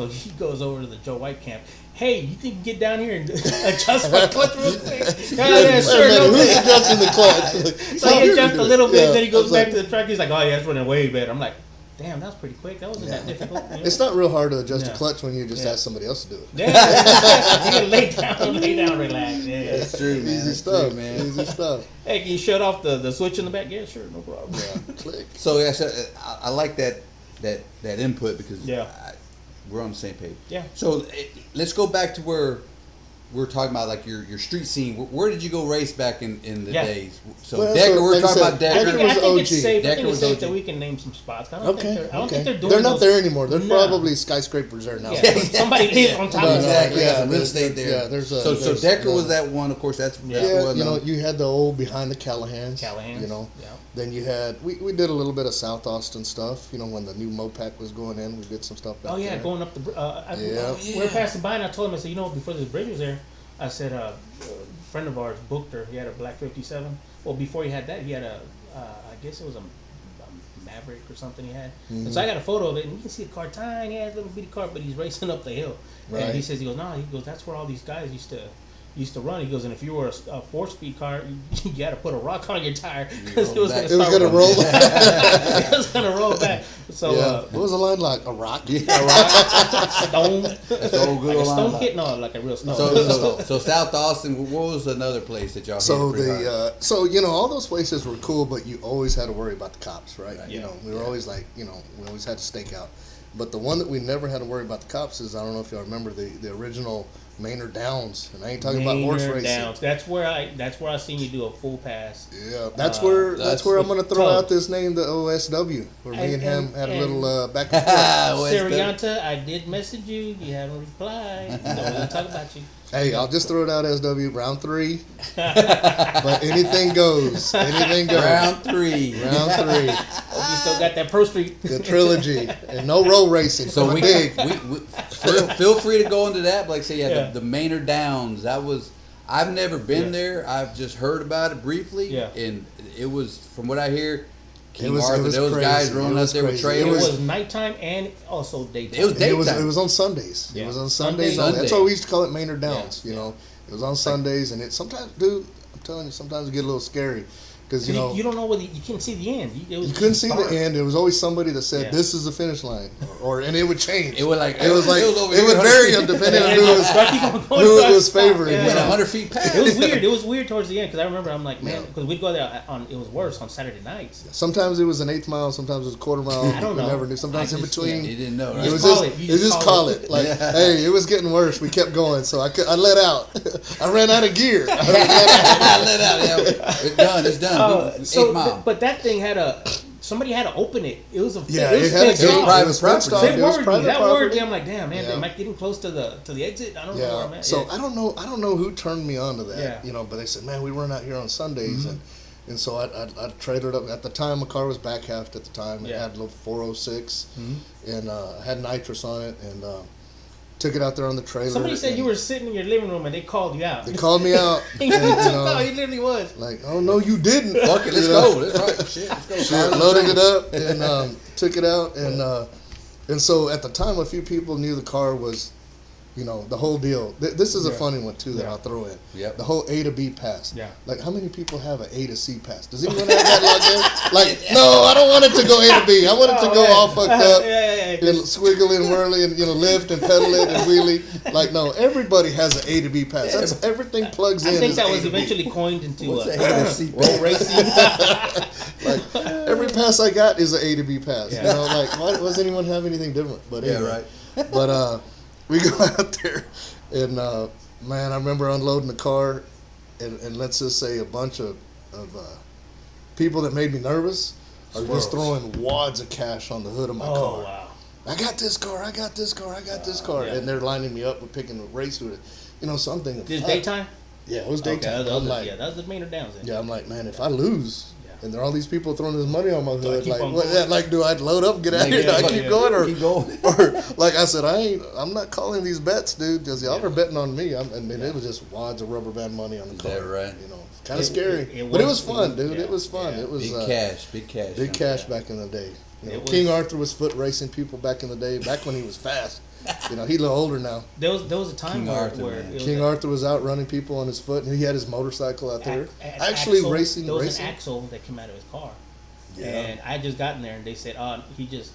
he goes over to the Joe White camp. Hey, you think you can get down here and adjust my clutch real quick? Yeah, Wait a sure. minute, No, who's big. adjusting the clutch? So he adjusts a little bit, Yeah, then he I goes was back like, to the truck. He's like, oh yeah, it's running way better. I'm like, damn, that was pretty quick. That wasn't that difficult. You know? It's not real hard to adjust Yeah. the clutch when you just Yeah. ask somebody else to do it. Yeah, you can lay down, relax. Yeah. That's true, man. Easy That's stuff, true, man. Easy stuff. Hey, can you shut off the switch in the back? Yeah, sure, no problem. Yeah, click. So yeah, so, I like that input because Yeah. we're on the same page. Yeah. So let's go back to where we're talking about like your street scene. Where did you go race back in the Yeah. days? So Well, Decker, so, we're like I talking said, about I Decker. Decker think, was I think it's OG. safe. I Decker think was it's safe OG. that we can name some spots. I don't Okay, think I don't okay. think they're doing They're not those- there anymore. There's No. probably skyscrapers there now. Yeah, somebody lives on top But, of it. Exactly, yeah, got some real there's- estate there. yeah, there's a- so there's- Decker was yeah. that one. Of course, that's Yeah. the Yeah, one. you know, you had the old behind the Callahans. Callahans, You know, yeah. then you had we did a little bit of South Austin stuff. You know, when the new Mopac was going in, we did some stuff back Oh yeah, there. going up the. Yeah. We were passing by, and I told him, I said, you know, before this bridge was there, I said, a friend of ours booked her. He had a black '57. Well, before he had that, he had a I guess it was a Maverick or something he had. And so I got a photo of it, and you can see the car tiny ass little bitty car, but he's racing up the hill. Right. And he says, that's where all these guys used to run. He goes, and if you were a 4-speed car, you got to put a rock on your tire because it was going to roll. It was going to roll back. So what was the line like? A rock? A rock, stone. That's the old good Like a old stone line. kit? No, like a real stone. So South Austin, what was another place that y'all So hit pretty hard? so all those places were cool, but you always had to worry about the cops, right? Right. You know, we were always like, we always had to stake out. But the one that we never had to worry about the cops is, I don't know if y'all remember the original Maynard Downs, and I ain't talking about horse racing. Downs. That's where I seen you do a full pass. Yeah, that's where I'm gonna throw out this name, the OSW, where me and him had a little back and forth. Sirianta, I did message you. You haven't replied. So we're gonna talk about you. Hey, I'll just throw it out, SW, round 3. But anything goes. Anything goes. Round 3. Round 3. You still got that Pro Street. The trilogy. And no road racing. So we feel free to go into that. Like say, Yeah. the Maynard Downs. I've never been there. I've just heard about it briefly. Yeah. And it was, from what I hear, King It was Arthur, those crazy. guys It rolling was out there with crazy. It trailers. was nighttime and also daytime. It was And it daytime. was on Sundays. Yeah. It was on Sundays. Sunday. That's why we used to call it Maynard Downs. Yeah. You know, it was on Sundays, and it sometimes, dude, I'm telling you, sometimes it get a little scary because you don't know whether you couldn't see the end. you couldn't see dark. the end. There was always somebody that said, Yeah. "This is the finish line," and it would change. It was like it was over it here, would vary depending on who it was favoring. Yeah. It went You know? 100 feet past. It was weird. It was weird towards the end because I remember I'm like, man, because we'd go there on. It was worse on Saturday nights. Sometimes it was an eighth mile. Sometimes it was a quarter mile. I don't We know. never knew. Sometimes I in just- between. You didn't know, right? It was call just, it. You you just just call call it. it. Like, hey, it was getting worse. We kept going, so I let out. I ran out of gear. I let out. Yeah, it's done. It's done. 8 mile. But that thing had somebody had to open it. It was a Yeah, it was it had a fenced gate. off. private It was fenced off. property. They It was worried me. private That worried property. me. I'm like, damn, man, Yeah. am I getting close to the exit? I don't know where I'm Yeah. at. So Yeah. I don't know who turned me on to that. Yeah. You know, but they said, man, we run out here on Sundays, and so I traded up. At the time, my car was back halved. At the time, it Yeah. had a little 406, and had nitrous on it, and took it out there on the trailer. Somebody said and you were sitting in your living room and they called you out. They called me out. He and, he literally was. like, oh no, you didn't. Fuck it, let's You know? go. That's right. Shit, let's go. Shit, loaded it up and took it out, and so at the time, a few people knew the car was, the whole deal. This is a funny one too that Yeah. I'll throw in. Yep. The whole A to B pass. Yeah. Like, how many people have an A to C pass? Does anyone have that logged in? Like, no, I don't want it to go A to B. I want it to go all fucked up. Yeah. And squiggly and whirly and lift and pedal it and wheelie. Like, no, everybody has an A to B pass. That's everything plugs in. I think is that A was to B. eventually coined into What's a A to C road racing. Like, every pass I got is an A to B pass. Yeah. Like, why does anyone have anything different? But Yeah, anyway. right. But we go out there, and man, I remember unloading the car, and let's just say a bunch of people that made me nervous are just throwing wads of cash on the hood of my Oh car. wow. I got this car. I got this car. I got this car, yeah. and they're lining me up with picking a race with it. So I'm thinking, This fuck. daytime? Yeah, it was Okay, daytime. that I'm was, like, that was the Maynard Downs. Then. yeah, I'm like, man, if I lose, Yeah. and there are all these people throwing this money on my Do I hood, keep like, on what? going? Yeah, like, do I load up, get out of here? Do I yeah, keep yeah. going, or Keep going. or like I said, I'm not calling these bets, dude, because y'all are betting on me. It was just wads of rubber band money on the Is car. that right? Kind of scary, it but it was- was fun, dude. yeah, It was fun. yeah. It was Big cash. Big cash. big cash back in the day. It was- King Arthur was foot racing people back in the day, back when he was fast. He's a little older now. There was a time King where, Arthur, where man. it was King a- Arthur was out running people on his foot, and he had his motorcycle out there, an actually axle. racing. There was an axle that came out of his car, Yeah. and I just got in there, and they said, "Oh, he just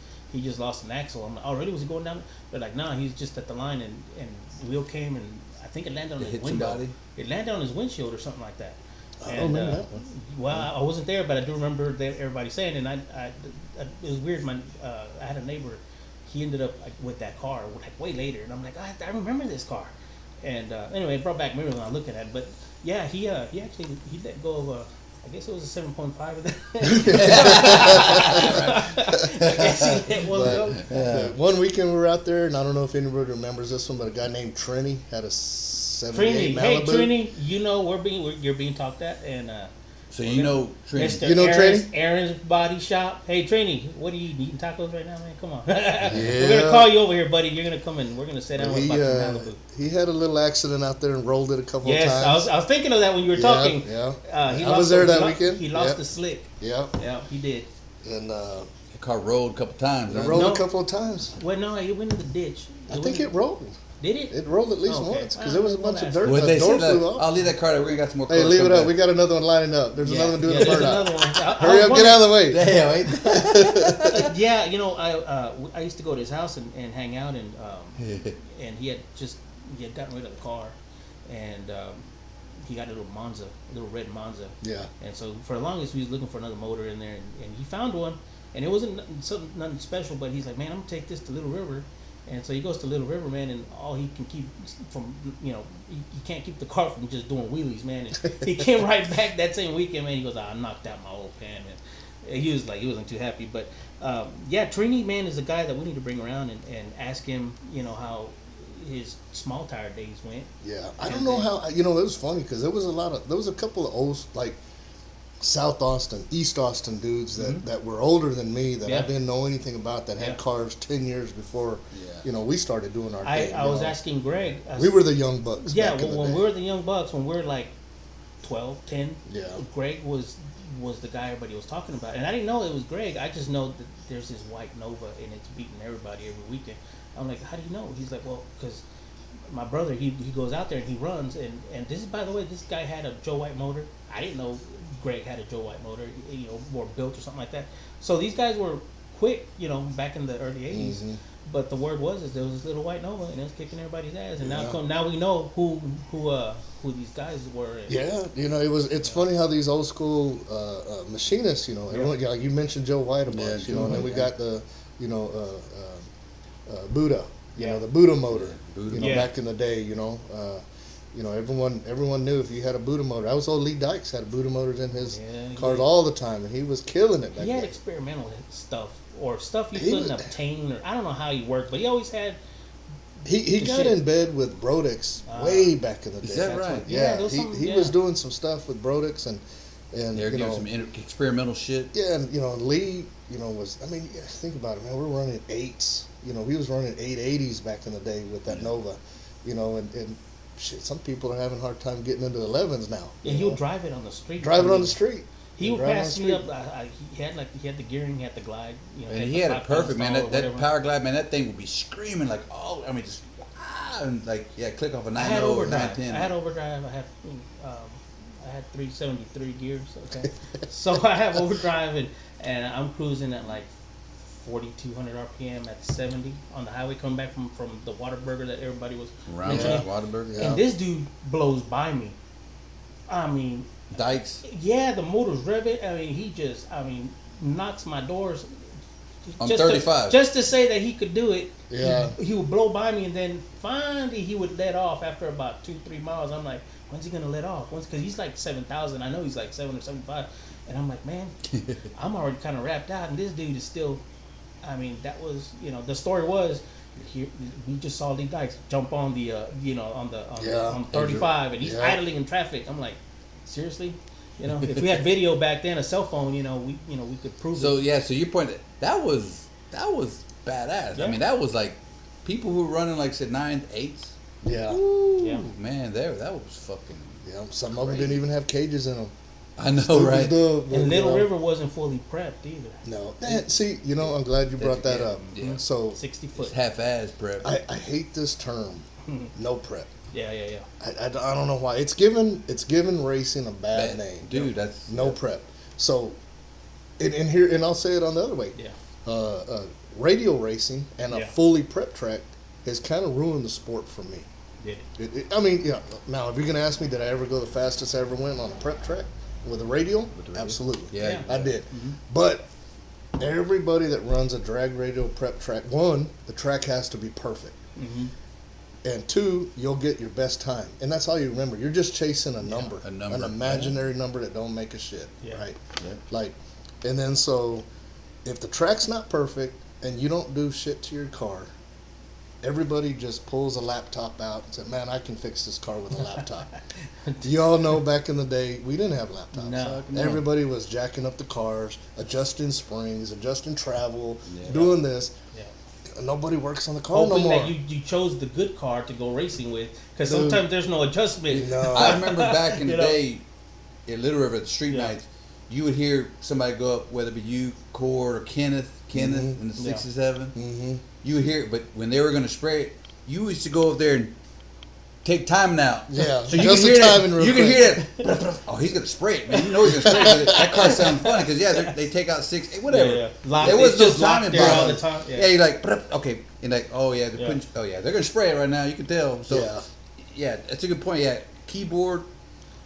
lost an axle." I'm like, "Oh, really? Was he going down?" They're like, "No, he's just at the line, and the wheel came, and I think it landed on It his hit window. somebody? It landed on his windshield or something like that." I don't remember that one. Well, I wasn't there, but I do remember everybody saying, and I it was weird. I had a neighbor. He ended up with that car way later, and I'm like, I remember this car. And anyway, it brought back memories when I looked at it. But yeah, he actually let go of I guess it was a 7.5 of that. I guess he let one go. One weekend we were out there, and I don't know if anybody remembers this one, but a guy named Trini had a 78 Trini, hey Malibu. Trini, you're being talked at, and So you know Trini. Mr. You know Aaron's, Trini? Aaron's Body Shop. Hey Trini, what are you eating tacos right now, man? Come on. Yeah. We're gonna call you over here, buddy. You're gonna come in. We're gonna sit down with Buckin Malibu. He had a little accident out there and rolled it a couple of Yes, times. I was thinking of that when you were talking. Yeah. I was there that weekend. He lost the slick. Yeah. Yeah, he did. And The car rolled a couple times. it Huh? rolled No. a couple of times. Well, no, he went in the ditch. I think it rolled. Did it? It rolled at least Okay. once because there was a bunch of dirt. What and they the door said, flew off. I'll leave that car there. We got some more cars. Hey, leave it coming up. We back. got another one lining up. There's another one doing a there's burnout. another one. Hurry up, get out of the way. Damn, Yeah, you know, I used to go to his house and hang out, and and he had gotten rid of the car, and he got a little red Monza. Yeah. And so for the longest, he was looking for another motor in there, and he found one, and it wasn't nothing special, but he's like, man, I'm gonna take this to Little River. And so he goes to Little River, man, and all he can keep from, you can't keep the car from just doing wheelies, man. And he came right back that same weekend, man. He goes, I knocked out my old pan, and he wasn't too happy. But yeah, Trini, man, is a guy that we need to bring around and ask him, how his small tire days went. Yeah. I don't know how. It was funny because there was a couple of old like South Austin, East Austin dudes that were older than me that I didn't know anything about that had cars 10 years before, we started doing our thing. I was asking Greg. We were the young bucks. Yeah, back in the when day. we were the young bucks, when we were like 12, 10, Greg was the guy everybody was talking about. And I didn't know it was Greg. I just know that there's this white Nova and it's beating everybody every weekend. I'm like, how do you know? He's like, well, because my brother, he goes out there and he runs. And this is, by the way, this guy had a Joe White motor. I didn't know Greg had a Joe White motor, more built or something like that. So these guys were quick, back in the early 80s. Mm-hmm. But the word was there was this little white Nova and it was kicking everybody's ass. And now we know who these guys were. And, it's funny how these old school machinists, everyone, like you mentioned Joe White a bunch, and then we got the, Buddha, the Buddha motor, back in the day, everyone knew if you had a Buddha motor. I was old Lee Dykes had Buddha motors in his cars all the time, and he was killing it back He had then. experimental stuff or stuff you couldn't obtain, or I don't know how he worked, but he always had. He got in bed with Brodix way back in the day. Is that right? Yeah, he was doing some stuff with Brodix and they're doing some experimental shit. Yeah, and Lee, was, think about it, man. We're running 8s. He was running 880s back in the day with that Nova, and shit, some people are having a hard time getting into 11s now. Yeah, he would drive it on the street. Drive it on the street. He would pass me up. He had the gearing, he had the glide. And he had it perfect, man. That power glide, man. That thing would be screaming like, just and like click off a 9.0 or 910. I had overdrive. I had 373 gears. Okay, so I have overdrive and I'm cruising at like 4,200 RPM at 70 on the highway coming back from the Whataburger that everybody was mentioning. Whataburger. And this dude blows by me. Dykes. Yeah, the motor's revving. He knocks my doors. On 35. Just to say that he could do it. Yeah. He would blow by me, and then finally he would let off after about 2-3 miles. I'm like, when's he gonna let off? Because he's like 7,000. I know he's like 7 or 7.5. And I'm like, man, I'm already kind of wrapped out, and this dude is still. That was the story was. We just saw Lee Dykes jump on the on 35, and he's idling in traffic. I'm like, seriously, if we had video back then, a cell phone, we could prove it. So you pointed that was badass. Yeah. That was like people who were running like said 9, 8s. Yeah. Ooh, Yeah. Man, that was fucking. Yeah. Some of them didn't even have cages in them. I know, right? And Little River wasn't fully prepped either. No. See, I'm glad you brought that up. Yeah. So 60 foot. It's half-ass prep. I hate this term, no prep. Yeah. I don't know why. It's given racing a bad name. Dude, that's no prep. So, and I'll say it on the other way. Yeah. Radio racing and a fully prep track has kind of ruined the sport for me. Did it? Now, if you're going to ask me, did I ever go the fastest I ever went on a prep track with a radial? Absolutely. Yeah. I did. But everybody that runs a drag radial prep track, one, the track has to be perfect. And two, you'll get your best time. And that's all you remember. You're just chasing a number. A number. An imaginary number that don't make a shit. Yeah. Right? Yeah. And then so if the track's not perfect and you don't do shit to your car, everybody just pulls a laptop out and said, "Man, I can fix this car with a laptop." You all know back in the day we didn't have laptops. No. Everybody was jacking up the cars, adjusting springs, adjusting travel, Yeah. doing this. Yeah. Nobody works on the car Hoping no more. that you chose the good car to go racing with, because Dude. sometimes there's no adjustment. No. I remember back in the You know? day, in Little River at the street Yeah. nights, you would hear somebody go up, whether it be you, Cord, or Kenneth in the 67. Mm-hmm. You would hear it, but when they were going to spray it, you used to go up there and take time now. Yeah, So you just can the hear timing that. real You can quick. hear that. Oh, he's going to spray it, man. You know he's going to spray it. That car sounds funny because they take out 6, whatever. Yeah. Locked, There was it's no just locked timing there box. all the time. Yeah, you're like, okay, and like, oh yeah, Yeah. they're going to spray it right now. You can tell. So yeah, that's a good point. Yeah, keyboard.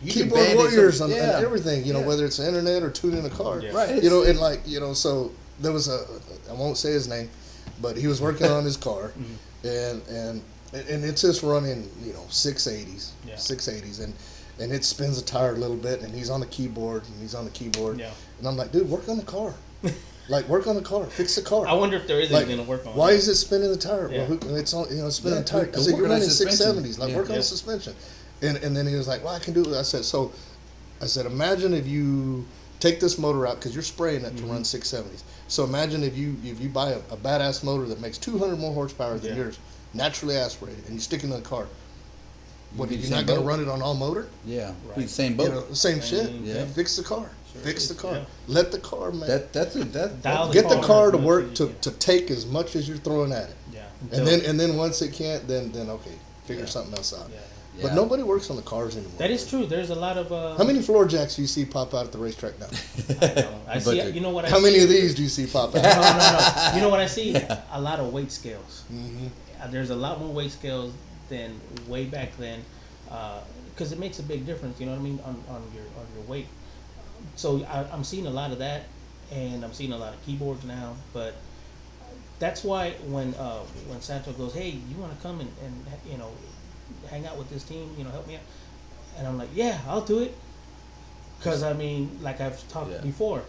You can Keyboard bandage warriors something. and everything, Yeah. whether it's the internet or tuning a car. Yeah. Right. You know, and like, so there was I won't say his name, but he was working on his car, and it's just running, 680s, Yeah. 680s, and it spins a tire a little bit, and he's on the keyboard, Yeah. and I'm like, dude, work on the car, like work on the car, fix the car. I wonder if there is Like, anything to work on. why is it spinning the tire? Yeah. Well, it's on, spinning Yeah, the tire. I go said, work you're on that running suspension. 670s, like Yeah. work on Yeah. the suspension. And then he was like, well, I can do it. I said, imagine if you take this motor out, because you're spraying it to run 670s. So imagine if you buy a badass motor that makes 200 more horsepower than Yeah. yours, naturally aspirated, and you stick it in the car. What, be you're the not same going to boat. run it on all motor? Yeah, Right. we the same boat. Same shit. Yeah. Fix the car. Fix the is, car. yeah. Let the car, man. Dial Get the car to as work much as to, you can. to take as much as you're throwing at it. Yeah. And then once it can't, then okay, figure something else out. Yeah. But Yeah. nobody works on the cars anymore. That is true. There's a lot of. How many floor jacks do you see pop out at the racetrack now? I know. I see. But You know what I How see? many of these do you see pop out? No. You know what I see? A lot of weight scales. Mhm. There's a lot more weight scales than way back then, because it makes a big difference. You know what I mean on your weight. So I'm seeing a lot of that, and I'm seeing a lot of keyboards now. But that's why when Santo goes, hey, you want to come and hang out with this team, help me out, and I'm like, yeah, I'll do it. Because I mean, like I've talked before,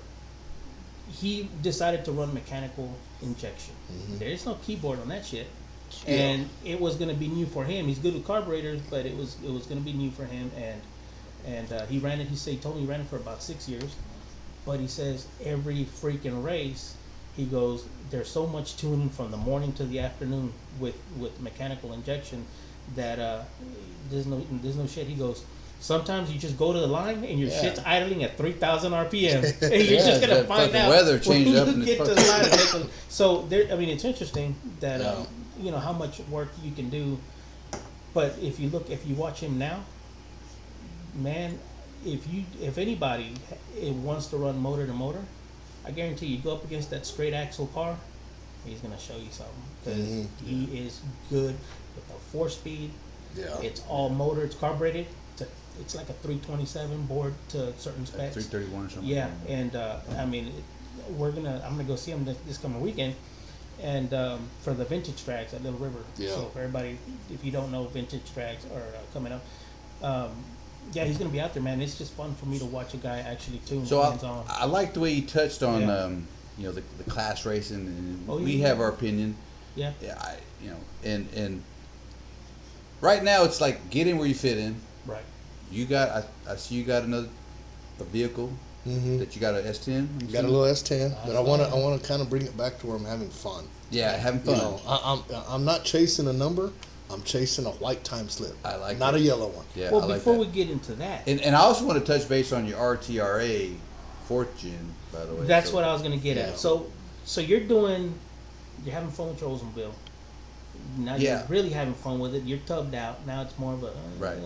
he decided to run mechanical injection. There's no keyboard on that shit, and it was going to be new for him. He's good with carburetors, but it was going to be new for him, and he ran it. He told me he ran it for about 6 years, but he says every freaking race, he goes, there's so much tuning from the morning to the afternoon with mechanical injection that there's no shit. He goes, sometimes you just go to the line and your shit's idling at 3,000 RPM, and you're just gonna that find fucking out weather when changed you up and get it's to the line. And make them- so there, I mean, it's interesting that Yeah. how much work you can do, but if you watch him now, man, if anybody wants to run motor to motor, I guarantee you go up against that straight axle car, he's gonna show you something, because he is good with the 4-speed. Yeah. It's all motor. It's carbureted. It's like a 327 board to certain specs. 331 or something. Yeah, and I mean, I'm gonna go see him this coming weekend, and for the vintage tracks at Little River. Yeah. So for everybody, if you don't know, vintage tracks are coming up. Yeah, he's gonna be out there, man. It's just fun for me to watch a guy actually tune So hands on. I like the way you touched on Yeah. the class racing, and Oh, we yeah. have our opinion. Yeah. Yeah, and right now it's like get in where you fit in. Right. You got I see you got a vehicle that you got a S10. I'm Got a assuming? little S10, but I want to kind of bring it back to where I'm having fun. Yeah, having fun. You know, I'm not chasing a number. I'm chasing a white time slip. I like not that. a yellow one. Yeah, Well, I like before that. we get into that, And I also want to touch base on your RTRA Fortune, by the way. that's So- what I was gonna get Yeah. at. So you're having fun with your Oldsmobile. Now Yeah. you're really having fun with it. You're tubbed out. Now it's more of a Right.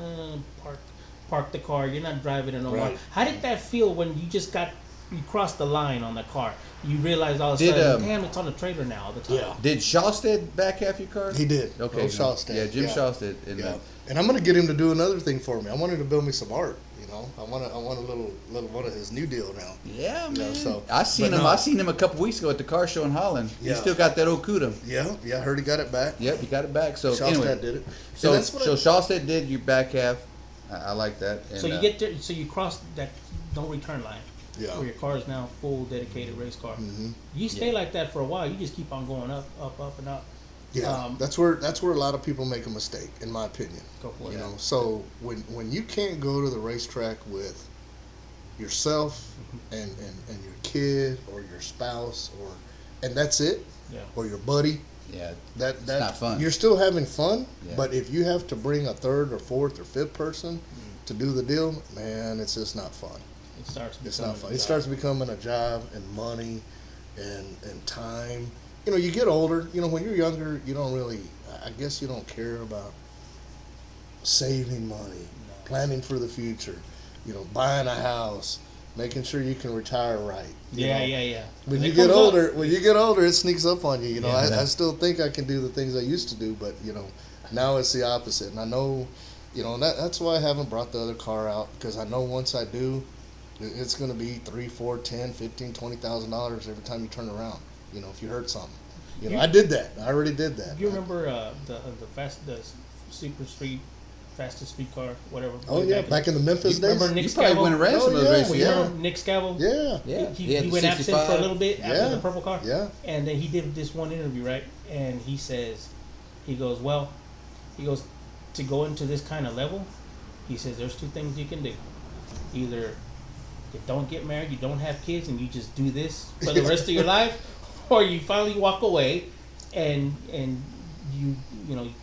park the car. You're not driving it no more. Right. How did that feel when you crossed the line on the car? You realized all of a Did, sudden, damn, it's on the trailer now all the time. Yeah. Did Shawstead back half your car? He did. Okay. Oh, Shawstead. Yeah, Jim Yeah. Shawstead. And, Yeah. And I'm gonna get him to do another thing for me. I want him to build me some art. I want a little one of his new deal now. yeah, man. so- I seen but him. no. I seen him a couple weeks ago at the car show in Holland. Yeah. He still got that old Cuda. Yeah, I heard he got it back. Yep, he got it back. So Shawstead anyway, did it. so And that's what so Shawstead did your back half. I like that. And, So you get there. So you cross that no return line. Yeah. Where your car is now full dedicated race car. Mhm. You stay like that for a while. You just keep on going up, and up. Yeah, that's where a lot of people make a mistake, in my opinion. Go for it. You know, so when you can't go to the racetrack with yourself and your kid or your spouse and that's it, or your buddy, it's not fun. You're still having fun, Yeah. but if you have to bring a third or fourth or fifth person to do the deal, man, it's just not fun. It's not fun. It starts becoming a job and money and time. You know, you get older. You know, when you're younger, you don't really. I guess you don't care about saving money, planning for the future. You know, buying a house, making sure you can retire right. Yeah. When you get older, it sneaks up on you. You know, I still think I can do the things I used to do, but you know, now it's the opposite. And I know, you know, and that's why I haven't brought the other car out, because I know once I do, it's going to be $3, $4, $10, $15, $20,000 every time you turn around. You know, if you hurt something. You know, I did that. I already did that. You remember the super street, fastest street car, whatever? Oh yeah, back in the Memphis days. Remember Nick You probably Scavo? went around some of those races. You remember Nick Scavo? Yeah. He went absent for a little bit after the purple car. Yeah. And then he did this one interview, right? And he goes, to go into this kind of level, he says, there's two things you can do. Either you don't get married, you don't have kids, and you just do this for the rest of your life, or you finally walk away and you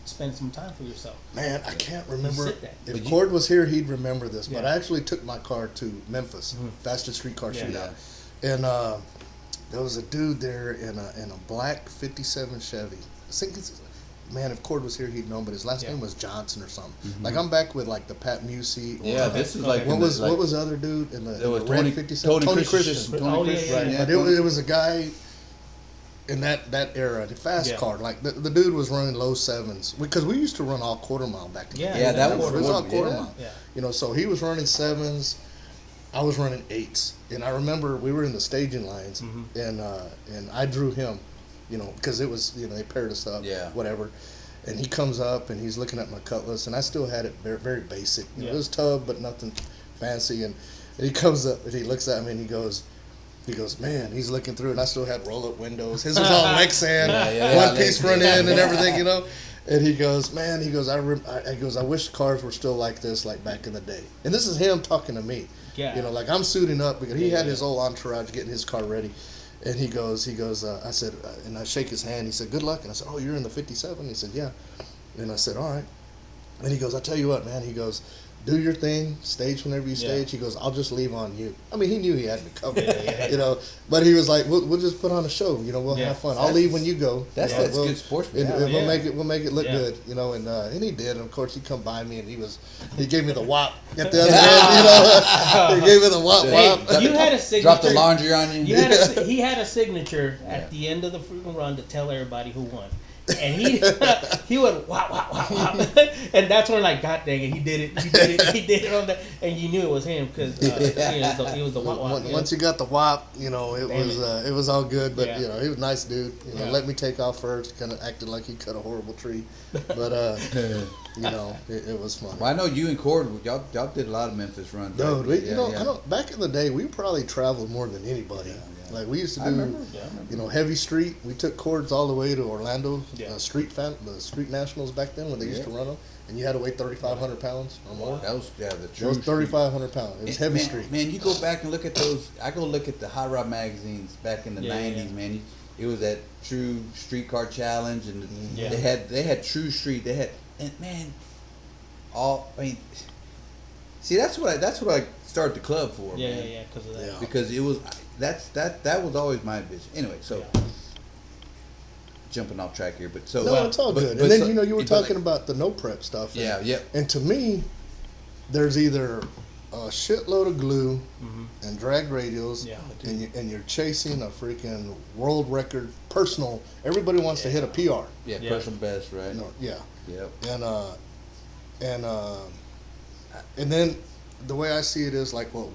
spend some time for yourself. Man, I can't remember. If But Cord was here, he'd remember this. But Yeah. I actually took my car to Memphis, fastest street car shootout, and there was a dude there in a black '57 Chevy. I think man, if Cord was here, he'd know. But his last name was Johnson or something. Like I'm back with like the Pat Musey. This is like what was the other dude in the was red Tony- 57? Tony Christian. Tony Christian. Right, Yeah, but it was a guy in that era, the fast car. Like the dude was running low sevens, because we used to run all quarter mile back then. that It was was all quarter yeah. mile. Yeah. You know, so he was running sevens, I was running eights, and I remember we were in the staging lines, and I drew him, you know, because it was, you know, they paired us up, whatever. And he comes up and he's looking at my Cutlass, and I still had it very, very basic. You know, it was tub, but nothing fancy. And he comes up and he looks at me and he goes, man, he's looking through, and I still had roll-up windows. His was all Lexan, one-piece front end and everything, you know. And he goes, man, I wish cars were still like this, like back in the day. And this is him talking to me. Yeah. You know, like I'm suiting up because he had his whole entourage getting his car ready. And he goes, I said, and I shake his hand. He said, good luck. And I said, oh, you're in the 57? He said, yeah. And I said, all right. And he goes, I tell you what, man. He goes, do your thing, stage whenever you stage. He goes, I'll just leave on you. I mean, he knew he had me covered, you know. But he was like, we'll just put on a show, you know. We'll have fun. I'll leave when you go. That's good sportsmanship. And we'll make it look good, you know. And he did. And of course, he come by me and he gave me the whop at the other end, you know. He gave me the wop. Hey, you had a signature. Dropped the laundry on you. He had a signature at the end of the freaking run to tell everybody who won. And he went wow, and that's when, like, God dang it, he did it on that, and you knew it was him because it was the wop. Once you got the wop, you know, it was all good. But you know, he was a nice dude. You know, let me take off first. Kind of acted like he cut a horrible tree, but you know, it was fun. Well, I know you and Cord, y'all did a lot of Memphis runs. Dude, I don't. Back in the day, we probably traveled more than anybody. Like we used to do, you know, heavy street. We took Cords all the way to Orlando, the street nationals back then when they used to run them, and you had to weigh 3,500 pounds or more. That was the It was 3,500 pounds. It was heavy street. Man, you go back and look at those. I go look at the Hot Rod magazines back in the '90s, man. It was that True Streetcar Challenge, and they had True Street. They had, and man, see, that's what I started the club for. Yeah, because of that. Yeah. Because it was that was always my vision. Anyway, so jumping off track here, but so no, it's all good. And then you know, you were talking about the no prep stuff. And to me, there's either a shitload of glue and drag radials, and you're chasing a freaking world record personal. Everybody wants to hit a PR. Personal best, right? No, Yep. And then the way I see it is like what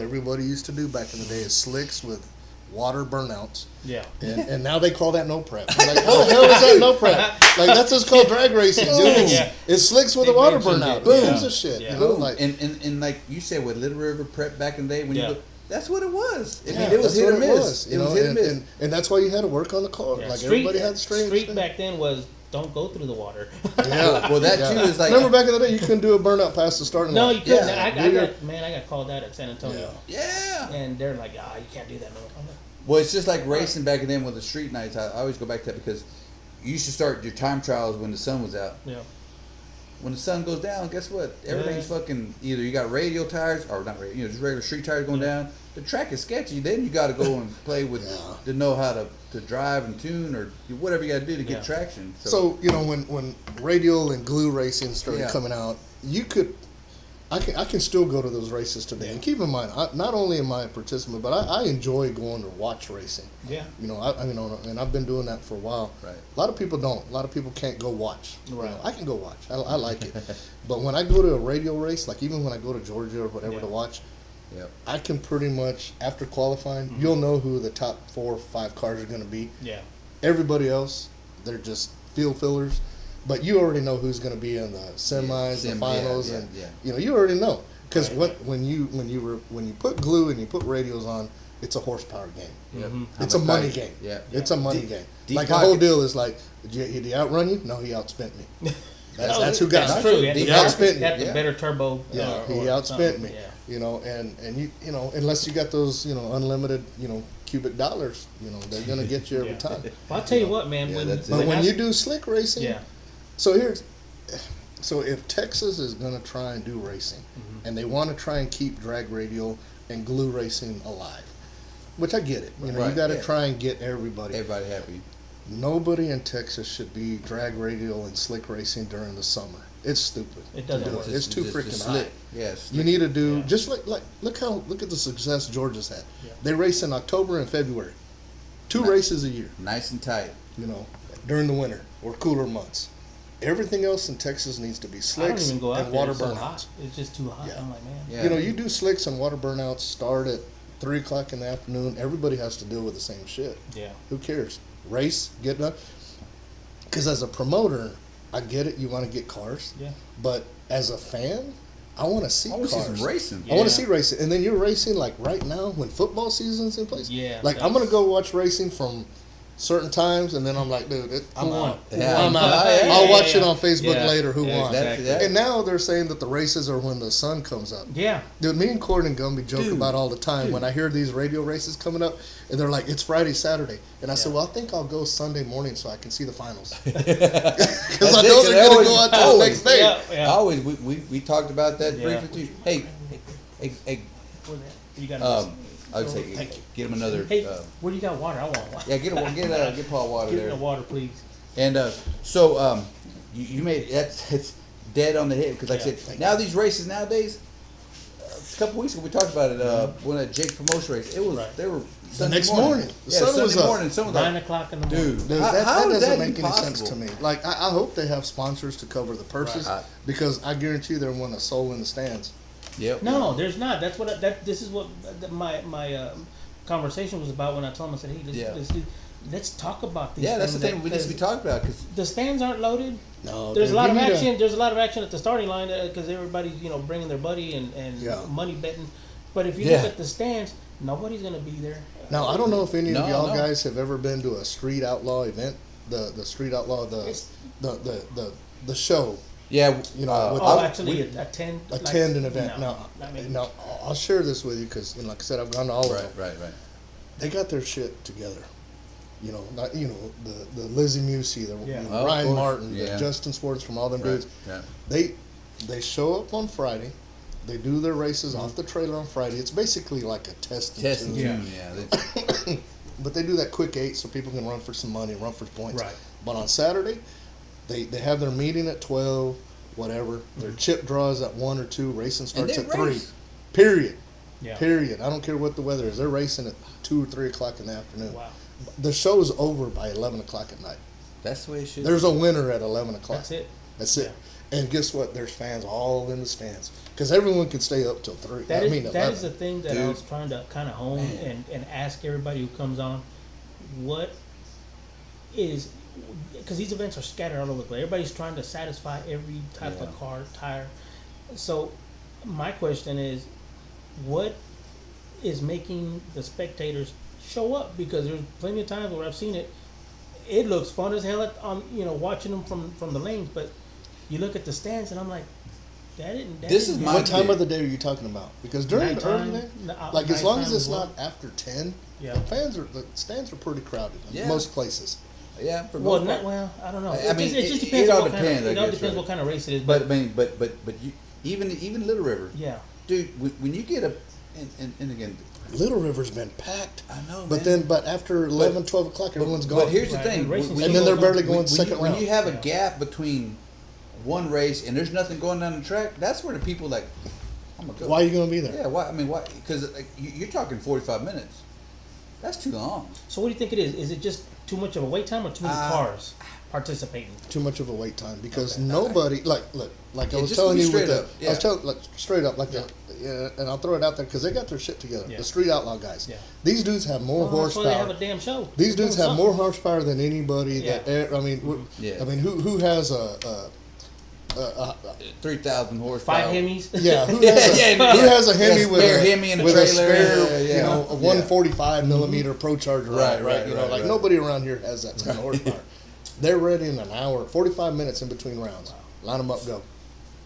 everybody used to do back in the day is slicks with water burnouts. Yeah. And now they call that no prep. I'm like, how the hell is that no prep? Like, that's just called drag racing, dude. It's slicks with a water burnout. Who gives a shit? You know, like and like you said with Little River prep back in the day, when you look, That's what it was. I Yeah, mean, it was that's hit or what it miss. was, It was hit or miss. and that's why you had to work on the car. Yeah, Like everybody had the street back then was don't go through the water. Yeah. Well, that too is like. Remember back in the day, you couldn't do a burnout past the starting No, line. you couldn't. Yeah, I got called out at San Antonio. Yeah. And they're like, you can't do that. No. I'm like, Well, it's just like racing back then with the street nights. I always go back to that because you used to start your time trials when the sun was out. yeah. When the sun goes down, guess what? Everything's fucking either you got radial tires or not radial, just regular street tires going down. The track is sketchy. Then you got to go and play with to know how to drive and tune or whatever you got to do to get traction. So when radial and glue racing started coming out, I can still go to those races today. And keep in mind, not only am I a participant, but I enjoy going to watch racing. Yeah. And I've been doing that for a while. Right. A lot of people don't. A lot of people can't go watch. Right. I can go watch. I like it. But when I go to a radial race, like even when I go to Georgia or whatever to watch, I can pretty much, after qualifying, you'll know who the top 4 or 5 cars are going to be. Yeah. Everybody else, they're just field fillers. But you already know who's going to be in the semis, the finals, and you already know because when you put glue and you put radials on, it's a horsepower game. Yep. It's a money game. Yeah, it's a money game. Deep like pockets. the whole deal is like, did he outrun you? No, he outspent me. That's who got That's me. true. He outspent me. Got the better turbo. Yeah, he or outspent something. me. Yeah. And you unless you got those unlimited cubic dollars, they're gonna get you every time. Well, I'll tell you what, man. When you do slick racing, yeah. So if Texas is going to try and do racing, and they want to try and keep drag radial and glue racing alive, which I get it. You got to try and get everybody happy. Nobody in Texas should be drag radial and slick racing during the summer. It's stupid. It doesn't work. It's too freaking high. Yes. You need to do just like look at the success Georgia's had. Yeah. They race in October and February, 2 races a year. Nice and tight. During the winter or cooler months. Everything else in Texas needs to be I don't slicks even go out and there. water It's so burnouts. hot. It's just too hot. Yeah. I'm like, man. Yeah. You do slicks and water burnouts start at 3 o'clock in the afternoon. Everybody has to deal with the same shit. Yeah. Who cares? Race, get done. Because as a promoter, I get it. You want to get cars. Yeah. But as a fan, I want to see cars. See some racing. I want to see racing. And then you're racing like right now when football season's in place. Yeah. Like I'm going to go watch racing from certain times, and then I'm like, dude, I'm out. Yeah. I'm out. Yeah, I'll yeah, watch yeah. it on Facebook Yeah. later. Who Yeah, won? exactly. And now they're saying that the races are when the sun comes up. Yeah. Dude, me and Courtney Gumby joke about all the time when I hear these radio races coming up, and they're like, it's Friday, Saturday. And I said, well, I think I'll go Sunday morning so I can see the finals. Because I know they're going to go out there the next day. Yeah. Yeah. Always, we talked about that briefly too. Hey, You got I would say get him another. Hey, where do you got water? I want water. Yeah, get Paul water Get there. me the water, please. And you made it's dead on the head because, like I said, now these races nowadays. A couple weeks ago we talked about it when a Jake promotion race. It was they were The next morning. The sun was up. morning. Sun was 9 like, o'clock in the morning. dude, Dude, how that is doesn't that make any sense possible? to me. Like, I hope they have sponsors to cover the purses Right. because I guarantee they're one that's sold in the stands. Yep. No, there's not. That's what. This is what my conversation was about when I told him. I said, hey, let's talk about these. Yeah, that's the things thing we need to be talking about because the stands aren't loaded. No, There's dude, a lot you of need action. There's a lot of action at the starting line because everybody's bringing their buddy and money betting. But if you look at the stands, nobody's gonna be there. Now, I don't know if any of y'all No. guys have ever been to a street outlaw event. The street outlaw, the show. yeah, Actually, attend Attend an event. No, No, I'll share this with you because, like I said, I've gone to all of them. right. They got their shit together. Not the Lizzie Musey, the Yeah. Ryan Of course. Martin, Yeah. the Justin Swartz from all them Right. dudes. Yeah. They show up on Friday. They do their races off the trailer on Friday. It's basically like a testing Testing tune. tune, yeah. But they do that quick 8 so people can run for some money, run for points. Right. But on Saturday, they have their meeting at 12, whatever. Their chip draws at 1 or 2. Racing starts they at 3. race. Period. Yeah. Period. I don't care what the weather is. They're racing at 2 or 3 o'clock in the afternoon. Wow. The show is over by 11 o'clock at night. That's the way it should. There's a winner at 11 o'clock. That's it. That's it. And guess what? There's fans all in the stands because everyone can stay up till 3. That is 11. the thing that I was trying to kind of hone and ask everybody who comes on, what is, because these events are scattered all over the place. Everybody's trying to satisfy every type of car, tire. So my question is, what is making the spectators show up, because there's plenty of times where I've seen it. It looks fun as hell watching them from the lanes, but you look at the stands and I'm like, This is my What time of the day are you talking about? Because during the early day, like as long as it's not after 10, Yeah. the stands are pretty crowded in most places. Yeah, for Well, most part. I don't know. I mean, it just it depends all on what depends, kind of, I it all guess, depends right. what kind of race it is. But I mean, but you, even Little River, yeah, dude, when you get and again, Little River's been packed. I know, But man. but after 11, 12 o'clock, everyone's gone. But here's the Right, thing, and racing and then they're barely going when second when round. you have a Yeah. gap between one race and there's nothing going down the track, that's where the people like, I'm gonna go. Why are you going to be there? Yeah, why? I mean, why? Because like, you're talking 45 minutes. That's too long. So what do you think it is? Is it just too much of a wait time, or too many cars participating? Too much of a wait time because Okay. nobody like I Yeah, was just telling to be you with straight the up, yeah. I was telling like straight up like and I'll throw it out there because they got their shit together. Yeah. The Street Outlaw guys. Yeah. These dudes have more Well, that's why they have horsepower. a damn show. These They're dudes doing have more something. horsepower than anybody Yeah. that I mean Yeah. I mean who has a 3,000 horsepower. 5 Hemis. yeah, who Yeah, has yeah, a, yeah. who has a Hemi Yeah, with spare a Hemi and a with trailer, spare, yeah. you know, a 145 millimeter Pro Charger, Right, right? You know, right, like right. nobody around here has that kind of horsepower. They're ready in an hour, 45 minutes in between rounds. Line them up, go.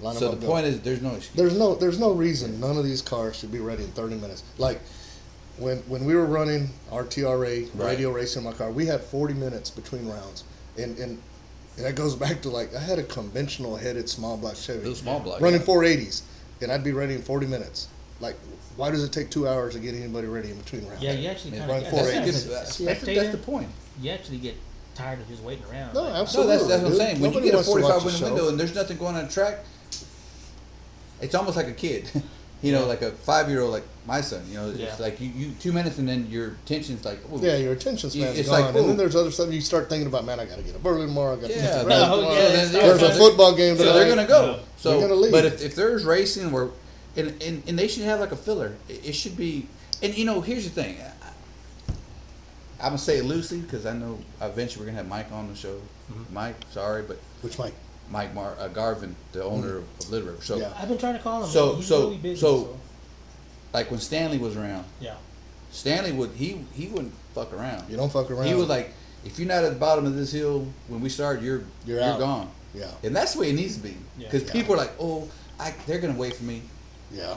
Line So them up, the go. point is, there's no excuse. There's no reason none of these cars should be ready in 30 minutes. Like when we were running our TRA radio racing in my car, we had 40 minutes between rounds, and that goes back to like I had a conventional headed small block Chevy, Those small block, running yeah. 480s, and I'd be ready in 40 minutes. Like, why does it take 2 hours to get anybody ready in between rounds? Yeah, you actually Yeah. kind Run of. 480s. That's the point. You actually get tired of just waiting around. No, Like, No, absolutely. that's what I'm dude. saying. When Nobody you get a wants to watch 45 the minute show. window and there's nothing going on the track, it's almost like a kid. You know, like a 5-year-old, like my son. You know, it's Yeah. like you 2 minutes and then your attention's like, ooh. Yeah, your attention span's It's gone, like, and then boom. there's other stuff you start thinking about. Man, I got to get up early tomorrow. I got to Yeah, get to no, practice oh, tomorrow. yeah, then- There's a football game So tonight. they're gonna go. Yeah. So, They're gonna leave. but if there's racing where, and they should have like a filler. It should be. And you know, here's the thing. I'm gonna say it loosely because I know eventually we're gonna have Mike on the show. Mm-hmm. Mike, sorry, but Which Mike? Mike Garvin, the owner of Little River. So, Yeah. I've been trying to call him. So- He's so- really busy. so- like when Stanley was around, Yeah. Stanley he wouldn't fuck around. You don't fuck around. He was like, if you're not at the bottom of this hill when we start, you're out. gone. Yeah, And that's the way it needs to be. Yeah. Because Yeah. people are like, oh, they're gonna wait for me. yeah.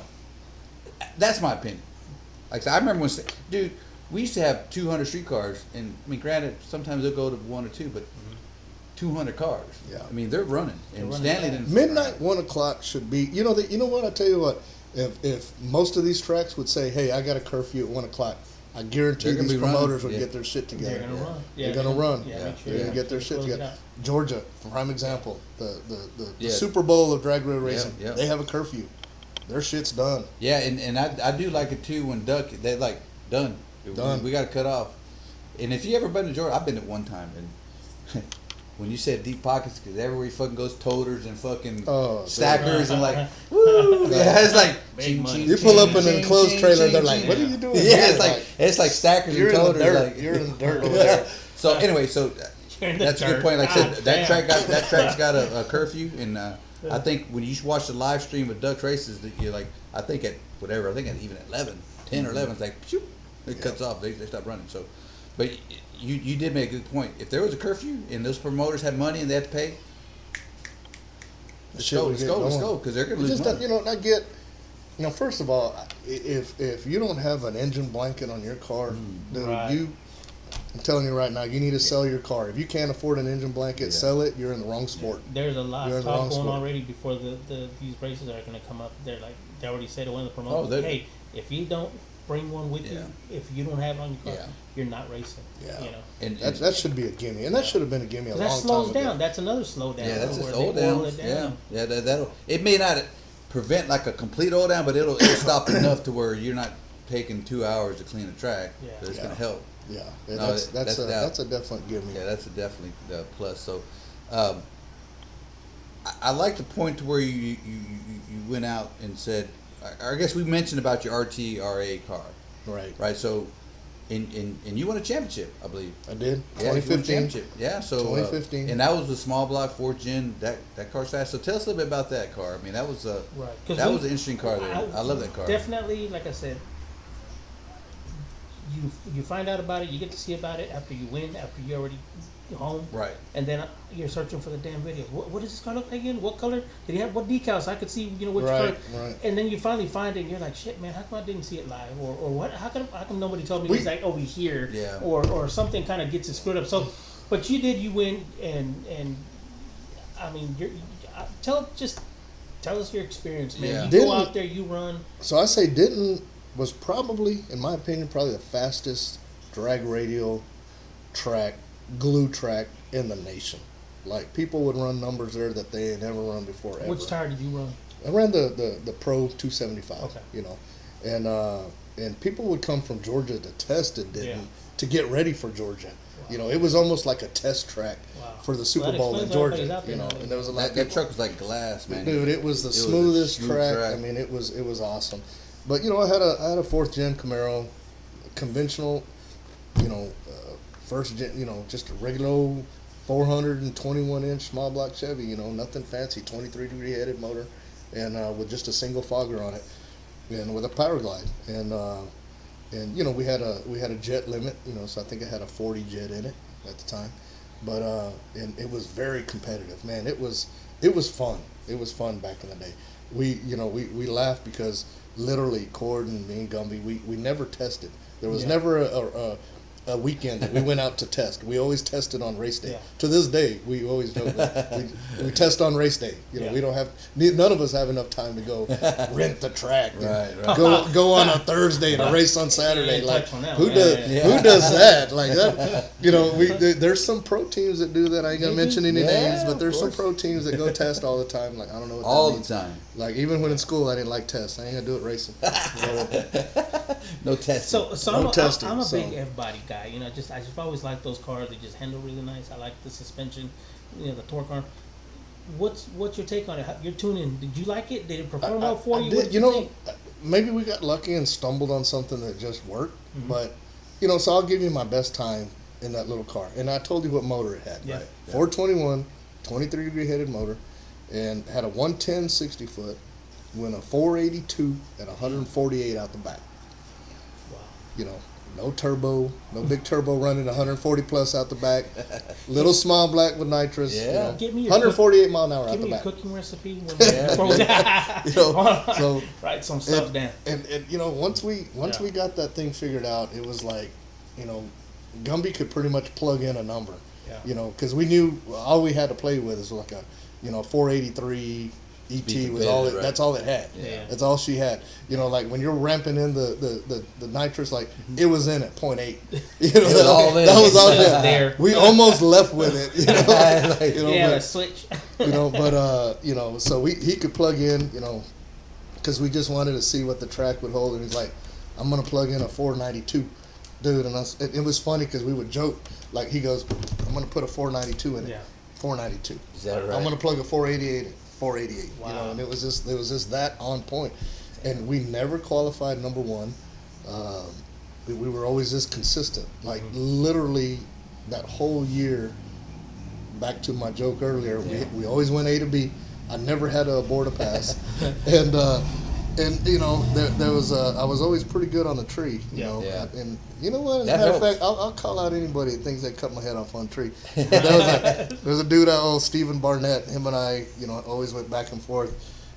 That's my opinion. Like I said, I remember when, dude, we used to have 200 streetcars, and I mean, granted, sometimes they'll go to 1 or 2, but 200 cars. Yeah. I mean, they're running, and running Stanley fast. didn't. Midnight, 1 o'clock should be. You know what? I tell you what. If most of these tracks would say, "Hey, I got a curfew at 1 o'clock," I guarantee They're gonna these be running, promoters would yeah. get their shit together. They're gonna run. They're gonna run. Yeah, Yeah. make sure They're gonna yeah, get their they shit close it together. out. Georgia, prime example. The Yeah. Super Bowl of drag rail racing. yeah. They have a curfew. Their shit's done. Yeah, and I do like it too when Duck they like done. Done. We got to cut off. And if you ever been to Georgia, I've been at one time, and when you said deep pockets, because everywhere you fucking goes, toters and fucking Oh, stackers and like, woo, yeah, it's like Big money. You pull up in an ching, enclosed ching, trailer, ching, they're like, ching. "What are you doing?" Yeah, here?" it's like stackers You're and in the toters. dirt. Like, You're in the dirt over there. So anyway, so You're in the that's a dirt. good point. Like I said, God that track's got a curfew, and I think when you watch the live stream of Duck's races, that you're like, I think at 11, 10 or 11, it's like, shoot, it cuts off. They stop running. So, but you did make a good point. If there was a curfew and those promoters had money and they had to pay, let's Shit go, would let's get go, let's going. go, because they're gonna It's lose just money. that, I get. First of all, if you don't have an engine blanket on your car, dude, Right. I'm telling you right now, you need to sell your car. If you can't afford an engine blanket, Yeah. sell it. You're in the wrong sport. There's a lot You're of in the wrong talk going sport. already before these races are going to come up. They're like, they already said to one of the Oh, promoters, they're- hey, if you don't bring one with Yeah. you, if you don't have it on your car, Yeah. you're not racing. Yeah. You know, And That should be a gimme, and that should have been a gimme a 'Cause long that slows time ago. down. That's another slowdown. yeah, that's where just they oil oil down. it down. Yeah, that'll. It may not prevent like a complete oil down, but it'll stop enough to where you're not taking 2 hours to clean a track. Yeah. So it's Yeah. gonna help. Yeah, No, that's that's a doubt. that's a definite gimme. Yeah, that's a definitely plus. So, I like the point to where you went out and said, I guess we mentioned about your RTRA car, Right, right? So, and you won a championship, I believe. I did. Yeah, you won a 2015. championship. Yeah, so 2015. and that was the small block 4th gen. That car's fast. So tell us a little bit about that car. I mean, that was Right. 'Cause that we- was an interesting car there. I love that car. Definitely, like I said, you find out about it, you get to see about it after you win, after you're already home, Right. and then you're searching for the damn video. What does this car look like again? What color did he have? What decals? I could see, which color. Right. And then you finally find it, and you're like, shit, man, how come I didn't see it live, or what? How come nobody told me it was like over here, Yeah. or something kind of gets it screwed up. So, but you win, and I mean, tell us your experience, man. Yeah. You Didn't- go out there, you run. So I say Denton was probably, in my opinion, probably the fastest drag radial track, glue track in the nation. Like, people would run numbers there that they had never run before ever. Which tire did you run? I ran the Pro 275. Okay. And people would come from Georgia to test it, Yeah. to get ready for Georgia. It was almost like a test track Wow. for the Super Well, that Bowl in explains why everybody's Georgia. out there now. And there was a lot. That truck was like glass, man. Dude, it was the It was a smoothest smooth track. track. I mean, it was awesome. But I had a fourth gen Camaro, conventional, first gen, just a regular old 421 inch small block Chevy. Nothing fancy, 23-degree headed motor, and with just a single fogger on it, and with a power glide, and we had a jet limit, so I think I had a 40 jet in it at the time, but and it was very competitive, man. It was fun. It was fun back in the day. We laughed because literally Cord and me and Gumby, we never tested. There was never a weekend that we went out to test. We always tested on race day. Yeah. To this day, we always joke that we test on race day. We don't have, none of us have enough time to go rent the track. And Right. Go on a Thursday to race on Saturday. Yeah, Like, touch on that who one. does Yeah. who does that? Like that. There's some pro teams that do that. I ain't gonna mention any names, Yeah, but there's of some course. pro teams that go test all the time. Like, I don't know what All that the means. time. Like, even when in school, I didn't like tests. I ain't gonna do it racing. No testing. So No testing, I'm a so. big F-body guy. I just always like those cars. They just handle really nice. I like the suspension, the torque arm. What's your take on it? Your tuning, did you like it? Did it perform well for you? I What did. did you think? Maybe we got lucky and stumbled on something that just worked. Mm-hmm. But so I'll give you my best time in that little car. And I told you what motor it had. Yeah. Right. 421, 23-degree headed motor, and had a 110 60 foot, went a 482 at 148 out the back. Wow. No turbo, no big turbo running 140 plus out the back. Little small black with nitrous. Yeah. Give me your 148 mile an hour out Give the me your back. cooking recipe. Yeah. So Write some stuff down. and once we got that thing figured out, it was like, Gumby could pretty much plug in a number. Yeah. Because we knew all we had to play with is like a 483 ET was all it. Right. That's all it had. Yeah. That's all she had. Like when you're ramping in the nitrous, like it was in at 0.8. was all in. That was all It was there. there. We almost left with it. Yeah, but, switch. so he could plug in, because we just wanted to see what the track would hold, and he's like, I'm gonna plug in a 492, dude, and it was funny because we would joke, like he goes, I'm gonna put a 492 in it, Yeah. 492. Is that right? I'm gonna plug a 488 in, 488. Wow. And it was just that on point, and we never qualified number one. We were always just consistent, like literally that whole year. Back to my joke earlier, we always went A to B. I never had to abort a pass, and there was I was always pretty good on the tree, Yeah. and you know what? As a That matter of helps. fact, I'll call out anybody that thinks they cut my head off on a tree. But there's a dude Stephen Barnett. Him and I, always went back and forth.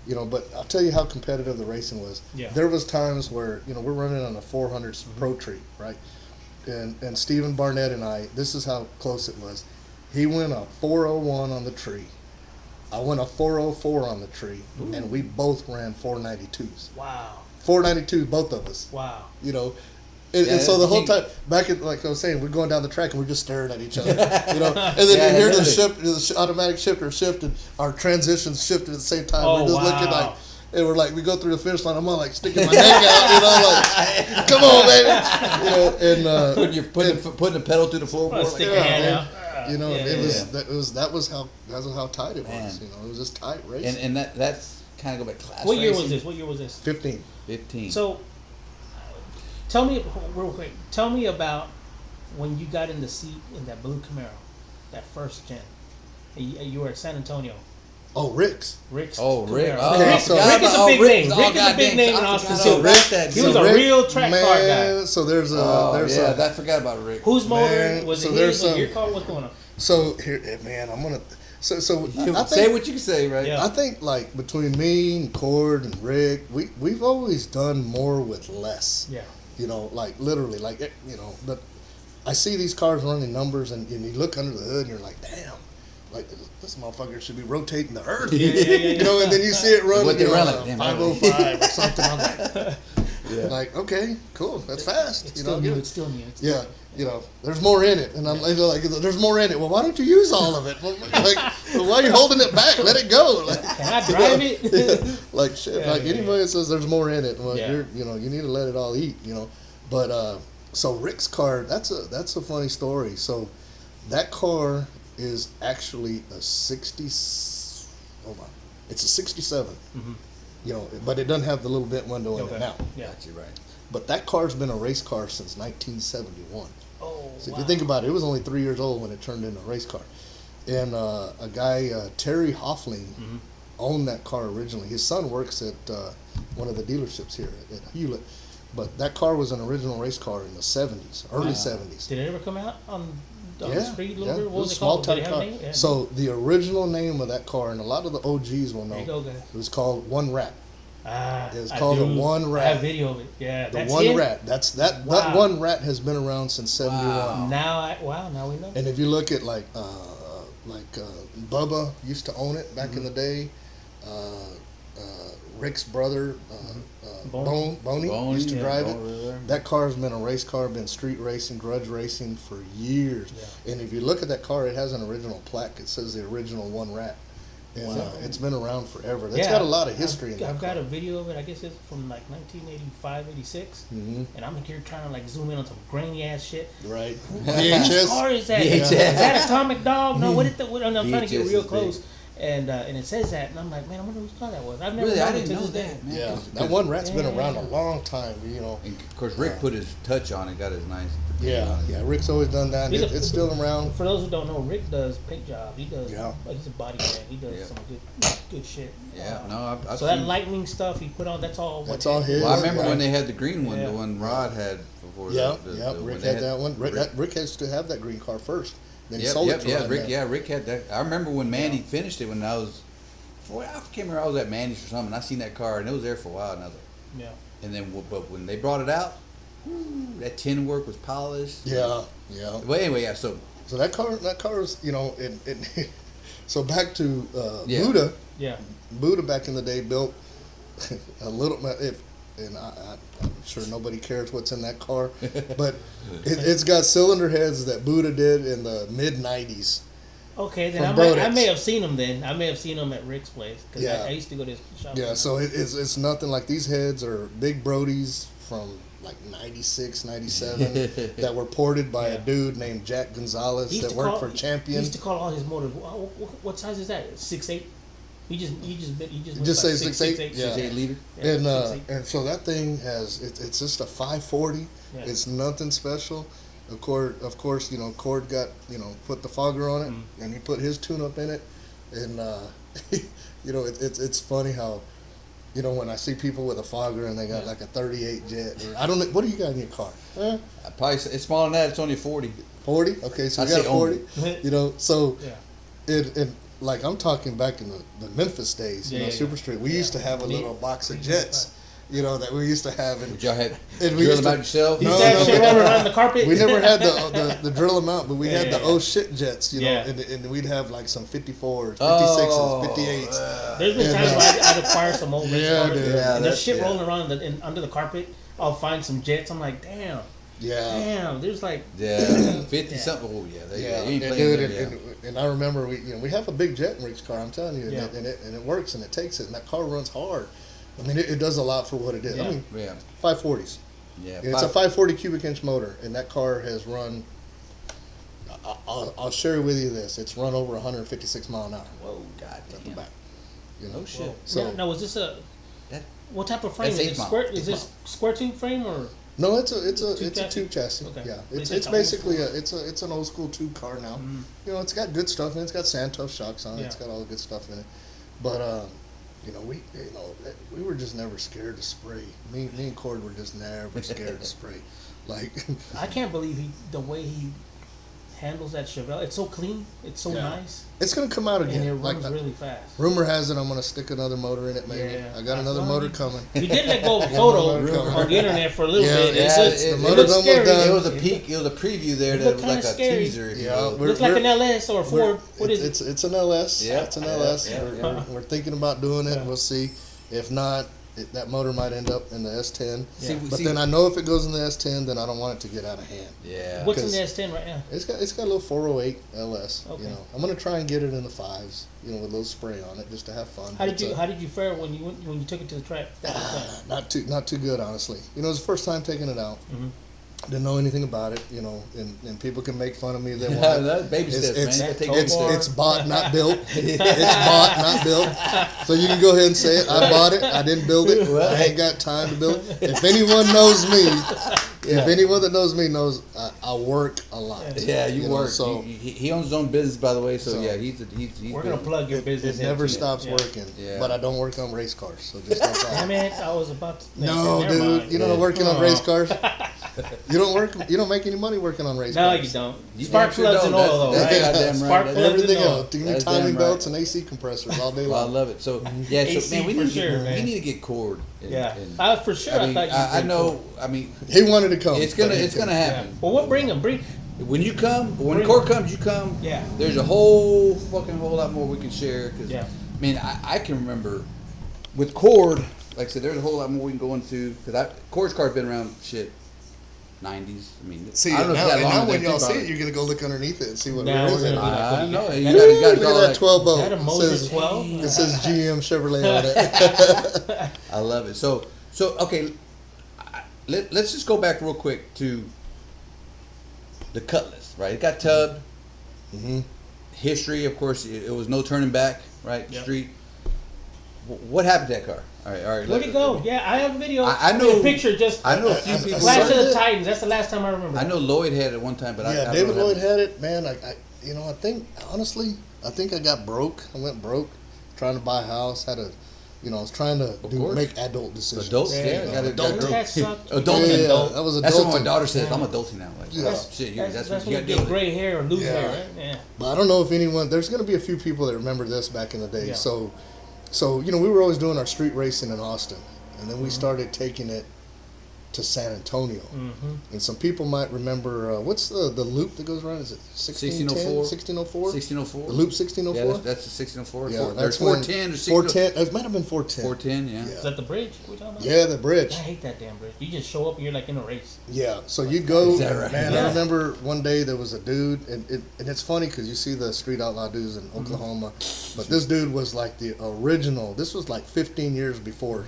But I'll tell you how competitive the racing was. Yeah. There was times where we're running on a 400 Pro tree, right? And Stephen Barnett and I, this is how close it was. He went a 401 on the tree. I went a 404 on the tree, and we both ran 492s. Wow. 492s, both of us. Wow. And so the whole he- time, back at, like I was saying, we're going down the track and we're just staring at each other, and then Yeah, you hear really. the automatic shifter shifted, our transitions shifted at the same time. Oh, We're just looking wow. like, and we're like, we go through the finish line. I'm all like sticking my neck out, like, come on, baby, and putting the pedal through the floorboard. Stick Like, your yeah, hand man. out. That was how tight it was. Man. It was just tight racing. and that's kind of go back class. What year was racing. this? What year was this? 15. 15. So, tell me real quick. Tell me about when you got in the seat in that blue Camaro, that first gen. You were at San Antonio. Oh, Rick's. Rick's. Oh, Rick. Camaro. Oh, Rick's, I Rick is a forgot big about name. Rick. Rick is a big name in Austin too. He was a real track car guy. So there's a I forgot about Rick. Whose motor Man, was so it? there's His or some- your car? What's going on? so here, man, I'm gonna. So I Say think, what you can say, right? Yeah. I think like between me and Cord and Rick, we've always done more with less. Yeah. You know, like literally, like you know, but I see these cars running numbers, and you look under the hood, and you're like, damn, like this motherfucker should be rotating the earth. Yeah. You know, and then you see it run, What they you know, run on like, a damn, 505 or something. I'm like, Yeah. like, okay, cool, that's fast. It's You still know, new. good. It's still new. It's Yeah, you know, there's more in it, and I'm like, there's more in it. Well, why don't you use all of it? Well, like, well, why are you holding it back? Let it go. Like, Can I drive it? like shit. Yeah, like yeah, anybody that says there's more in it, well, Yeah. you need to let it all eat. You know, but so Rick's car, that's a funny story. So that car is actually a 60. Hold on, it's a 67. Mhm. You know, but it doesn't have the little vent window in Okay. it now. Yeah. Got you right. But that car's been a race car since 1971. Oh. So wow. if you think about it, it was only 3 years old when it turned into a race car. And a guy, Terry Hoffling, Mhm. owned that car originally. His son works at one of the dealerships here at Hewlett. But that car was an original race car in the 70s, early 70s. Did it ever come out on the Yeah, street a yeah. little bit? It What was was it a small called? Did type it have a car. name? Yeah. So the original name of that car, and a lot of the OGs will know, There you go, guys. it was called One Rat. It's I called do. a One I Rat. have video of it. Yeah. The That's One it? Rat. That Wow. One Rat has been around since 71. Wow. Now we know. And if you look at like Bubba used to own it back in the day. Rick's brother, Boney. Boney used to yeah, drive Boney, it. really. That car's been a race car, been street racing, grudge racing for years. Yeah. And if you look at that car, it has an original plaque. It says the original One Rat. And Wow. It's been around forever. It's Yeah, got a lot of history in that I've got car. a video of it. I guess it's from like 1985, 86. Mm-hmm. And I'm here trying to like zoom in on some grainy ass shit. Right. Whose car is that? VHS. Is that Atomic Dog? No, what is that? I'm trying to VHS get real is close. And it says that, and I'm like, man, I wonder whose car that was. I've never Really, known I it didn't to know this day. that, man. Yeah. 'Cause- That One Rat's been Yeah. around a long time, you know. And of course, Rick put his touch on it, got his nice. Yeah. Yeah. Rick's always done that. He's a- It's still around. For those who don't know, Rick does paint job. He does. Yeah. He's a body man. He does Yeah. some good shit. Yeah, no, I've So that seen. lightning stuff he put on, that's all. That's all his. Well, I remember Yeah. when they had the green one, Yeah. the one Rod had before. Yeah, the, yeah. when Rick they had that one. Rick, Rick has to have that green car first. Then he Yep, sold yep, it to yeah, Rod Rick. then. Yeah, Rick had that. I remember when Mandy finished it when I was. Boy, I can't remember. I was at Mandy's or something. I seen that car and it was there for a while. And I was like, Yeah. and then, but when they brought it out, that tin work was polished. Yeah, yeah. Well, anyway, yeah. So So that car is, you know, so back to Yeah. Buddha. Yeah. Buddha back in the day built a little. And I'm sure nobody cares what's in that car, but it's got cylinder heads that Buddha did in the mid '90s. Okay, then From I Brodex. may have seen him then. I may have seen him at Rick's place. Cause Yeah. I used to go to his shop. Yeah, so it's nothing like these heads are big Brodies from like 96, 97 that were ported by a dude named Jack Gonzalez He used that to worked call- for He Champion. used to call all his motors. What size is that? 6'8". He just Just say like 6'8"? Yeah. 6 8 liter. Yeah, And 6'8". and so that thing has it's just a 540. Yeah. It's nothing special. Of course, you know, Cord got, you know, put the fogger on it, and he put his tune up in it, and you know, it's funny how, you know, when I see people with a fogger and they got like a 38 jet, or I don't know, what do you got in your car? Huh? Probably it's smaller than that. It's only 40. 40? Okay, so I'd you got say 40. only. You know, so Yeah. it like I'm talking back in the Memphis days, you Yeah, know, yeah, Super yeah. Street. We used to have a little box of jets, you know, that we used to have, and Would y'all had And we drill used them to- out yourself? You No, used to have no, shit we rolling never- around the carpet. we never had the drill them out, but we Yeah, had the yeah, oh shit jets, you know, Yeah. and we'd have like some 54s, 56s, Oh, 58s. There's been And, times where I'd acquire some old race Yeah, cars, dude. Yeah, and there's that's- shit yeah. rolling around under the carpet. I'll find some jets. I'm like, damn, Yeah. There's like, Yeah, 50 Yeah. something. Oh yeah, there you Yeah, go. You ain't and, playing dude, there, yeah. and I remember we have a big jet in Rick's car. I'm telling you, Yeah. and it works and it takes it, and that car runs hard. I mean, it does a lot for what it is. Yeah. I mean, Yeah, 540s. yeah. And it's a 540 cubic inch motor, and that car has run. I'll share with you this. It's run over 156 mile an hour Whoa, god at the damn. back. You know, No shit. So now was this a That- what type of frame That's is it? 8 mile. Square? 8 Is this square tube frame or? no, it's a Tube chassis? tube chassis. Okay. Yeah, But it's it's it's like a old basically it's an old school tube car now. You know, it's got good stuff in it. It's got Santos shocks on it. Yeah. It's got all the good stuff in it. But we were just never scared to spray. Me and Cord were just never scared to spray. Like, I can't believe the way he handles that Chevelle. It's so clean. It's so nice. it's gonna come out again. And it runs like, really fast. rumor has it I'm gonna stick another motor in it. Maybe I got another motor coming. You did let go of a photo on the internet for a little bit. The motor looks done scary. was done. It was a peak. It was a preview there that was like a scary. teaser. If you Yeah, will. we're- Looks like an LS or a Ford. What is it? It's an LS. Yeah, It's an LS. yeah. We're thinking about doing it. Yeah. We'll see. If not, that motor might end up in the S10. Yeah. But then I know if it goes in the S10, then I don't want it to get out of hand. Yeah. What's in Because- the S10 right now? It's got a little 408 LS. Okay. You know, I'm gonna try and get it in the 5s. You know, with a little spray on it, just to have fun. How did you fare when you took it to the track? Not too good, honestly. You know, it was the first time taking it out. Mhm. Didn't know anything about it. You know, and people can make fun of me if they Yeah, want. that's baby It's, steps, it's, man. That Take toe baby bar. steps. it's bought, not built. It's bought, not built. So you can go ahead and say it. I bought it. I didn't build it. Well, I ain't got time to build it. If anyone knows me, if anyone that knows me knows I work a lot. Yeah, you know, work. So He owns his own business, by the way. So, So- yeah, he's We're gonna busy. plug your business. it never into stops Yeah. working. Yeah. But I don't work on race cars. So just that's all. Damn it! I was about to. No, never dude, mind. you're not working on Oh. race cars. You don't work. You don't make any money working on race No, cars. you don't. You Spark damn sure plugs don't. and oil, though, That's right? goddamn right. Spark That's plugs Everything and oil. else. Give me That's timing damn right. belts and AC compressors all day Well, I long. love it. So yeah, so AC man, we for need to sure, get, man. we need to get Cord. Yeah, for sure. I mean, I thought you. I did know. too. I mean, He wanted to come. it's but gonna he it's gonna couldn't. Yeah. happen. Well, what bring him? When you come, when Bring Cord it. comes, you come. Yeah. There's a whole lot more we can share. Cause, Yeah. I mean, I can remember with Cord. Like I said, there's a whole lot more we can go into because Cord's car's been around shit. 90s. I mean, See, I don't know now, if that and long now as when they y'all think see about it, you're gonna go look underneath it and see what Now it we're is. gonna in do it. that. I know. That- You Woo, got look all at that like, 12 bolt. That a It Moses says, 12? it says GM Chevrolet on it. I love it. So okay, let's just go back real quick to the Cutlass, right? It got tubbed. Mhm. History, of course, it was no turning back, right? Yep. Street. What happened to that car? All right. Where'd it go? Yeah, I have a video. I mean, know- a picture. Just I know a few people. Clash of saw the it. Titans. That's the last time I remember. I know Lloyd had it one time, but I Yeah, don't David have Lloyd it. had it, man. I think honestly, I think I got broke. I went broke trying to buy a house. I was trying to course. make adult decisions. Adults, Yeah, yeah, you got know, it. adult- got it. That sucked. Adulting. Yeah, adult. that was That's what my adulting. daughter says. I'm adulting now. Like, Yeah. shit, That's what when you you got to get deal with. gray hair or lose Yeah. hair, right? Yeah. But I don't know if anyone. There's going to be a few people that remember this back in the day. Yeah. So we were always doing our street racing in Austin, and then we started taking it to San Antonio. Mm-hmm. And some people might remember what's the loop that goes around? Is it 1604? 1604. 1604. The loop 1604. Yeah, that's the 1604. Yeah, There's that's when 410 or 410. It might have been 410. 410, yeah. Is that the bridge we're talking about? Yeah, the bridge. I hate that damn bridge. You just show up and you're like in a race. Yeah, so you go, Is that right? man. Yeah. I remember one day there was a dude, and it's funny because you see the street outlaw dudes in Oklahoma, but this dude was like the original. This was like 15 years before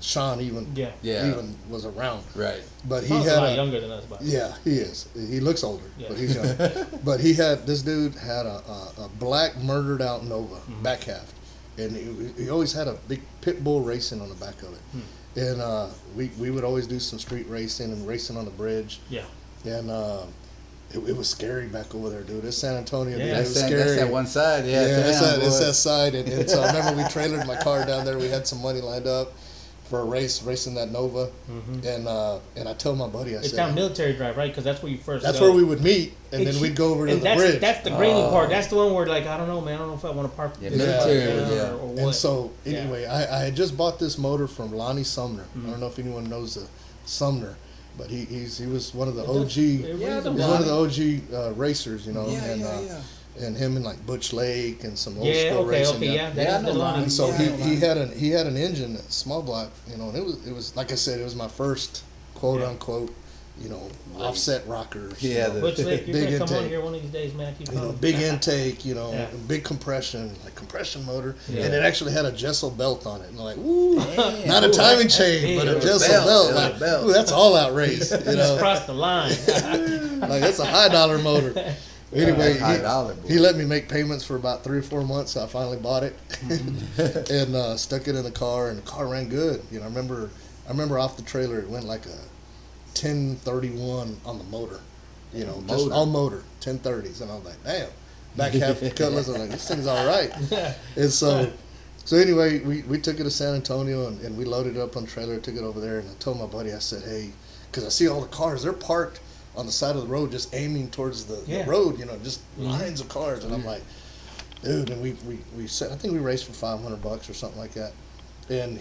Sean even Yeah. was around. Right. But he Sean's had a lot younger than us, but yeah, he is. He looks older, Yeah. but he's young. But this dude had a black murdered out Nova back half, and he always had a big pit bull racing on the back of it. And we would always do some street racing and racing on the bridge. yeah. And it was scary back over there, dude. It's San Antonio, dude. Yeah. It That's was that, scary. that's that one side, yeah. It's damn, that boy. side. And so I remember we trailered my car down there. We had some money lined up for a racing that Nova. And I told my buddy, I It's said, down Military Drive, right? Because that's where you first that's go. where we would meet, and It's- then we'd go over to and the that's, bridge. That's the grainy part. That's the one where, like, I don't know, man. I don't know if I want to park. Yeah, this military, part yeah. or what. And so, anyway, Yeah. I had just bought this motor from Lonnie Sumner. I don't know if anyone knows the Sumner, but he was one of the OG. Yeah, the He's one of the OG racers, you know, Yeah, and and him and like Butch Lake and some old Yeah, school okay, racing. okay, yeah. Yeah, I That's know the line. Lonnie. And so Yeah, he had an engine, a small block, you know, and it was like I said, it was my first quote Yeah. unquote, you know, offset rockers. Yeah, you know, the- Butch Lake, you're big going to come on intake. here one of these days, man. I keep you know, calling. big intake, you know, Yeah. big compression, like compression motor, Yeah. and it actually had a Jessel belt on it. And I'm like, ooh, Damn. not a Ooh, timing that's chain, big. but a It was Jessel belt, belt. it was Like, a belt. ooh, that's all out race, you Just know. crossed the line. Like that's a high dollar motor. Anyway, That's high dollar, boy. he let me make payments for about 3 or 4 months. So I finally bought it and stuck it in the car, and the car ran good. You know, I remember off the trailer it went like a 1031 on the motor. You know, just Motor. all motor 1030s, and I was like, damn. Back half the Cutlass, I was like, this thing's all right. And so So anyway, we took it to San Antonio and we loaded it up on the trailer, took it over there, and I told my buddy, I said, hey, because I see all the cars, they're parked on the side of the road just aiming towards the road, just lines of cars. And I'm like, dude, and we said, I think we raced for $500 or something like that. And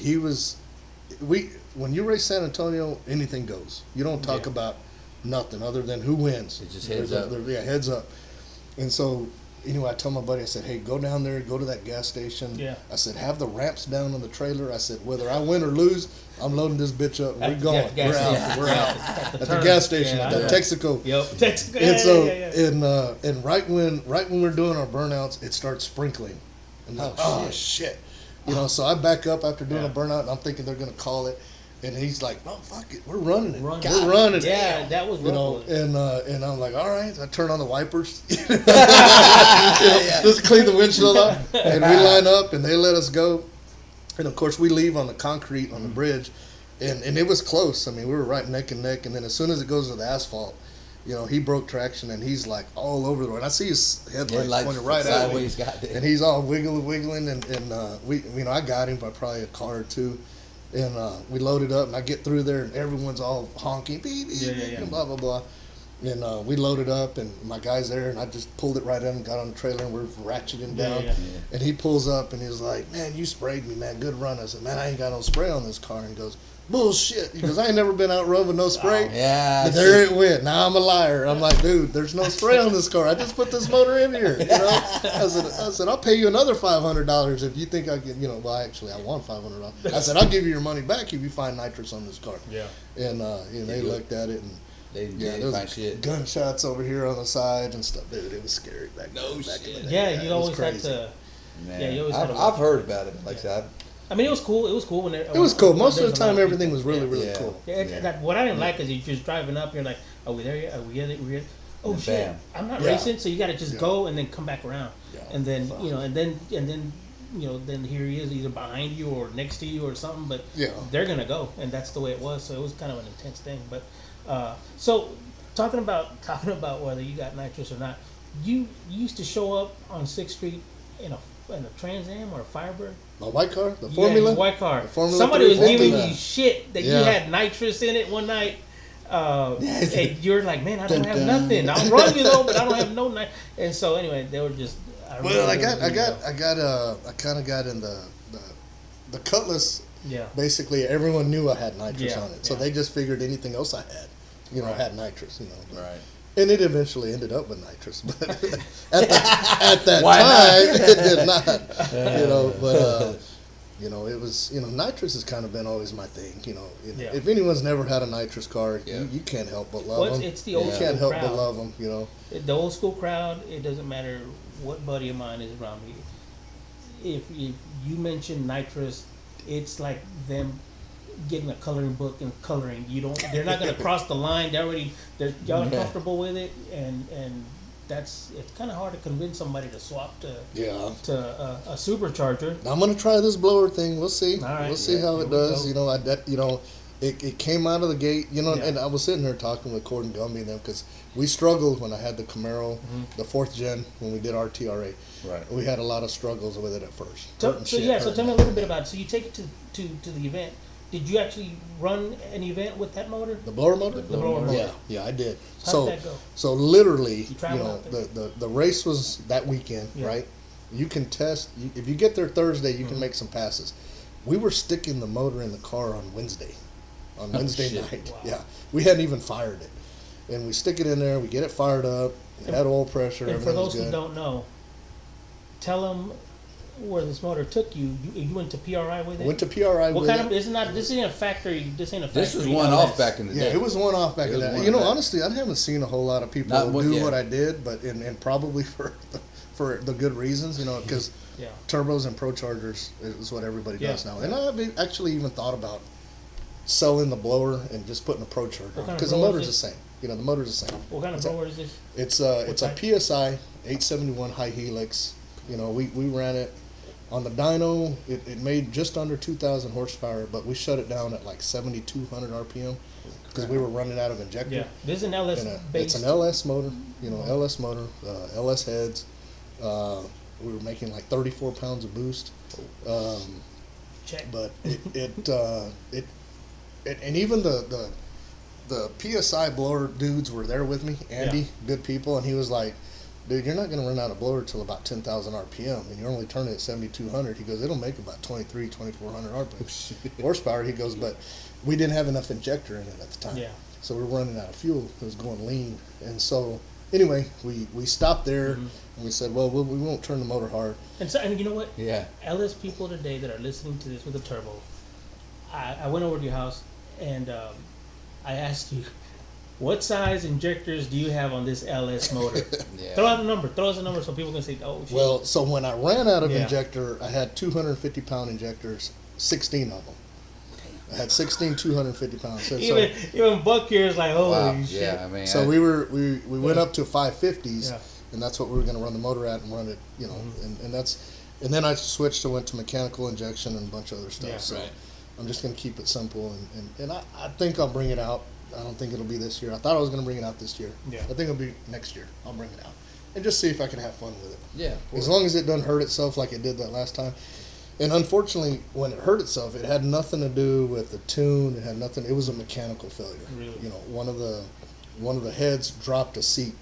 when you race San Antonio, anything goes. You don't talk about nothing other than who wins. It just heads up. Heads up. And so, anyway, I told my buddy, I said, hey, go down there, go to that gas station. Yeah. I said, have the ramps down on the trailer. I said, whether I win or lose, I'm loading this bitch up. We're going. We're out. We're out. At the gas station, at Texaco. Yep. Texaco. And so, and right when we're doing our burnouts, it starts sprinkling. I'm like, oh shit. So I back up after doing a burnout, and I'm thinking they're going to call it. And he's like, "No, fuck it, we're running it. We're running it." Yeah, that was and I'm like, "All right." So I turn on the wipers, just clean the windshield up, and we line up, and they let us go. And of course, we leave on the concrete on the bridge, and it was close. I mean, we were right neck and neck. And then as soon as it goes to the asphalt, he broke traction, and he's like all over the road. And I see his headlights pointed right at me, and he's all wiggling, and we, I got him by probably a car or two. And we loaded up, and I get through there, and everyone's all honking, beep, beep, beep, blah, blah, blah. And we loaded up, and my guy's there, and I just pulled it right in and got on the trailer, and we're ratcheting down. And he pulls up, and he's like, man, you sprayed me, man, good run. I said, man, I ain't got no spray on this car. And he goes, bullshit. He goes, I ain't never been out run with no spray. But there it went. Now I'm a liar. I'm like, dude, there's no spray on this car. I just put this motor in here. I said, I'll pay you another $500 if you think I can, well, actually, I want $500. I said, I'll give you your money back if you find nitrous on this car. Yeah. And they looked at it, and there was shit. Gunshots over here on the side and stuff. Dude, it was scary back then. You always had to. Man. Yeah, you always had to. I've heard about it. Like I said, I mean, it was cool. It was cool when it was cool. Most of the time, everything was really, really cool. What I didn't like is you're just driving up. You're like, "Are we there yet? Are we here? Oh and shit! Bam. I'm not racing." So you got to just go and then come back around, and then then here he is, either behind you or next to you or something. But they're gonna go, and that's the way it was. So it was kind of an intense thing. But so talking about whether you got nitrous or not, you used to show up on 6th Street in a Trans Am or a Firebird. My white car, the Formula. Yeah, white car. Formula Somebody was giving you shit that you had nitrous in it one night. And you're like, man, I don't have nothing. I'll run you though, but I don't have no nitrous. And so anyway, they were just. I kind of got in the Cutlass. Yeah. Basically, everyone knew I had nitrous on it, so they just figured anything else I had, had nitrous. Right. And it eventually ended up with nitrous, but at that time it did not. But it was nitrous has kind of been always my thing. If anyone's never had a nitrous car, you can't help but love them. It's the old school crowd. You can't help crowd. but love them. The old school crowd. It doesn't matter what buddy of mine is around me. If you mention nitrous, it's like them getting a coloring book and coloring. They're not going to cross the line. Y'all are comfortable with it, and it's kind of hard to convince somebody to swap to a supercharger. I'm going to try this blower thing. We'll see. All right. We'll see how it does. It came out of the gate, and I was sitting there talking with Cord and Gumby and them because we struggled when I had the Camaro, the 4th gen, when we did our TRA. Right. We had a lot of struggles with it at first. So tell me a little bit about it. So you take it to the event. Did you actually run an event with that motor? The blower motor? The blower motor. Yeah, I did. How did that go? So literally, the race was that weekend, right? You can test. If you get there Thursday, you can make some passes. We were sticking the motor in the car on Wednesday. On Wednesday night. Wow. Yeah. We hadn't even fired it. And we stick it in there, we get it fired up, it had oil pressure, and everything was good. For those who don't know, tell them where this motor took you. You went to PRI with it? I went to PRI with it. This ain't a factory. This was one off back in the day. Yeah, it was one off back in the day. Honestly, I haven't seen a whole lot of people do what I did, but and probably for the good reasons, because turbos and pro chargers is what everybody does now. And I've actually even thought about selling the blower and just putting a pro charger on because the motor's the same. The motor's the same. What kind of blower is this? It's a PSI 871 high helix. We ran it on the dyno. It made just under 2,000 horsepower, but we shut it down at like 7,200 RPM because we were running out of injector. Yeah, this is an LS based. It's an LS motor. LS motor, LS heads. we were making like 34 pounds of boost. Check. But and even the PSI blower dudes were there with me. Andy, good people, and he was like, dude, you're not going to run out of blower till about 10,000 RPM, and you're only turning at 7,200. He goes, it'll make about 2,400 RPM horsepower. He goes, but we didn't have enough injector in it at the time. Yeah. So we were running out of fuel. It was going lean. And so, anyway, we stopped there, and we said, well, we won't turn the motor hard. And so, and you know what? Yeah. LS people today that are listening to this with a turbo, I went over to your house, and I asked you, what size injectors do you have on this LS motor? Yeah. Throw out a number. Throw us a number so people can say, oh, shit. Well, so when I ran out of Yeah. injector, I had 250-pound injectors, 16 of them. I had 16 250-pounds. Even Buck here is like, holy Wow. shit. Yeah, I mean. So we went up to 550s, Yeah. and that's what we were going to run the motor at and run it, you know, and then I switched to went to mechanical injection and a bunch of other stuff. Yeah, so right. I'm just going to keep it simple, and I think I'll bring it out. I don't think it'll be this year. I thought I was going to bring it out this year. Yeah. I think it'll be next year. I'll bring it out and just see if I can have fun with it. Yeah. As long as it doesn't hurt itself like it did that last time. And unfortunately, when it hurt itself, it had nothing to do with the tune. It had nothing. It was a mechanical failure. Really? You know, one of the heads dropped a seat,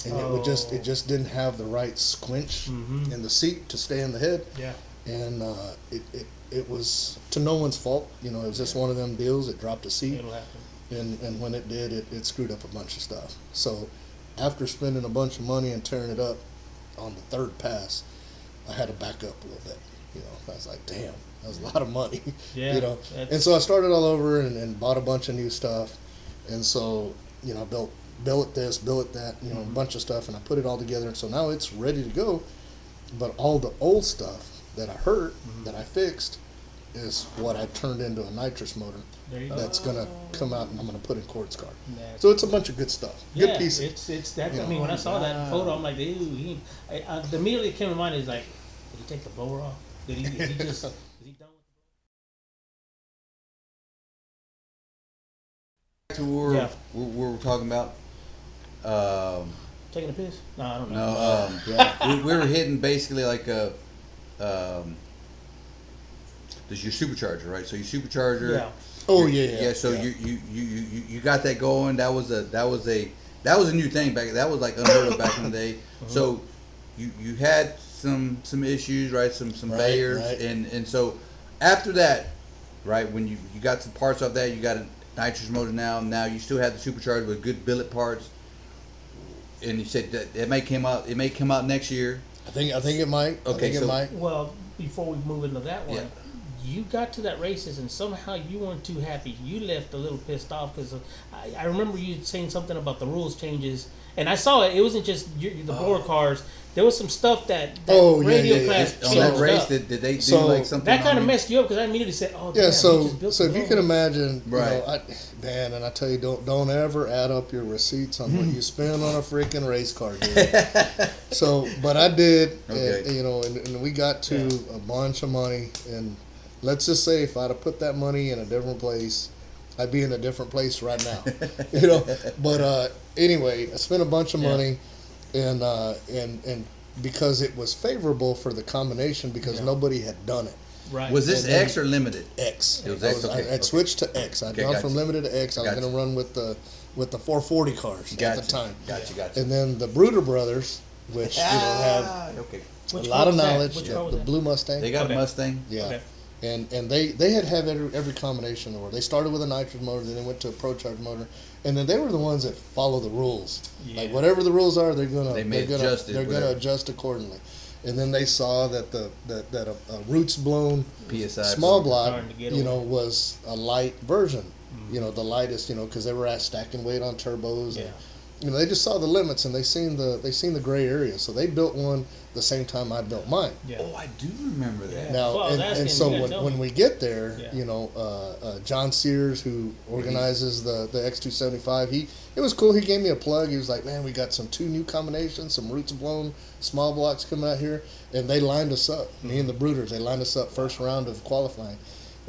and it just didn't have the right squinch in the seat to stay in the head. Yeah. And it was to no one's fault. You know, it was just one of them deals. It dropped a seat. It'll happen. And when it did, it screwed up a bunch of stuff. So after spending a bunch of money and tearing it up on the third pass, I had to back up a little bit. You know, I was like, damn, that was a lot of money. Yeah, You know, that's- and so I started all over and bought a bunch of new stuff. And so, you know, billet this, billet that, you know, a bunch of stuff, and I put it all together. And so now it's ready to go. But all the old stuff that I hurt, that I fixed, is what I turned into a nitrous motor. There you go. That's gonna come out, and I'm gonna put in quartz guard. That's- So it's a bunch of good stuff. Good Yeah, pieces. it's that. You I mean, know. when I saw that photo, I'm like, ew. The immediately came to mind is like, did he take the blower off? Is he just? Is he done with To where Yeah. we're talking about. taking a piss? No, I don't know. No, Yeah. we were hitting basically like a. There's your supercharger, right? So your supercharger. Yeah. Oh yeah. Yeah. So you got that going. That was a new thing back. That was like unheard of back in the day. So you had some issues, right? Some Right, failures, right. and so after that, right? When you got some parts off that, you got a nitrous motor now. Now you still have the supercharger with good billet parts. And you said that it may come out. It may come out next year. I think it might. Okay, I think so- it might. Well, before we move into that one, Yeah. you got to that races and somehow you weren't too happy. You left a little pissed off because I remember you saying something about the rules changes, and I saw it. It wasn't just the blower cars. There was some stuff that Oh, yeah, radio yeah, yeah. class On changed that race, up. did they do So, like something? That kind on of you? messed you up because I immediately said, "Oh, Yeah. damn, So he just built so the if you blower." can imagine, Right. you know, man, and I tell you, don't ever add up your receipts on what you spend on a freaking race car, dude. So, but I did, Okay. and, you know, and we got to a bunch of money, and let's just say if I'd have put that money in a different place, I'd be in a different place right now, you know. But anyway, I spent a bunch of money, and because it was favorable for the combination because nobody had done it. Right. Was this And then- X or limited? X. It was X, okay, I'd okay. switched to X. I'd Okay, gone gotcha. from limited to X. I was Gotcha. going to run with the 440 cars Gotcha. at the time. Gotcha. And then the Bruder brothers, which you know have Okay. Which a car lot of was that? knowledge. Which The, car was the that? blue Mustang. They got Okay. a Mustang. Yeah. Okay. And they had every combination in the world. They started with a nitrous motor, then they went to a ProCharge motor, and then they were the ones that follow the rules. Yeah. Like whatever the rules are, they're gonna They may adjust it, they're gonna whatever. adjust accordingly. And then they saw that that a roots blown PSI. small block, Starting to get you know, away. was a light version. You know, the lightest, you know, because they were at stacking weight on turbos. Yeah. And, you know, they just saw the limits and they seen the gray area. So they built one the same time I built mine. Yeah. Oh, I do remember that. Yeah. Now, Well, I was and asking, so you gotta tell when me. we get there, Yeah. you know, John Sears, who organizes the X275, it was cool. He gave me a plug. He was like, man, we got two new combinations, some roots blown small blocks coming out here. And they lined us up, me and the Brooders. They lined us up first round of qualifying.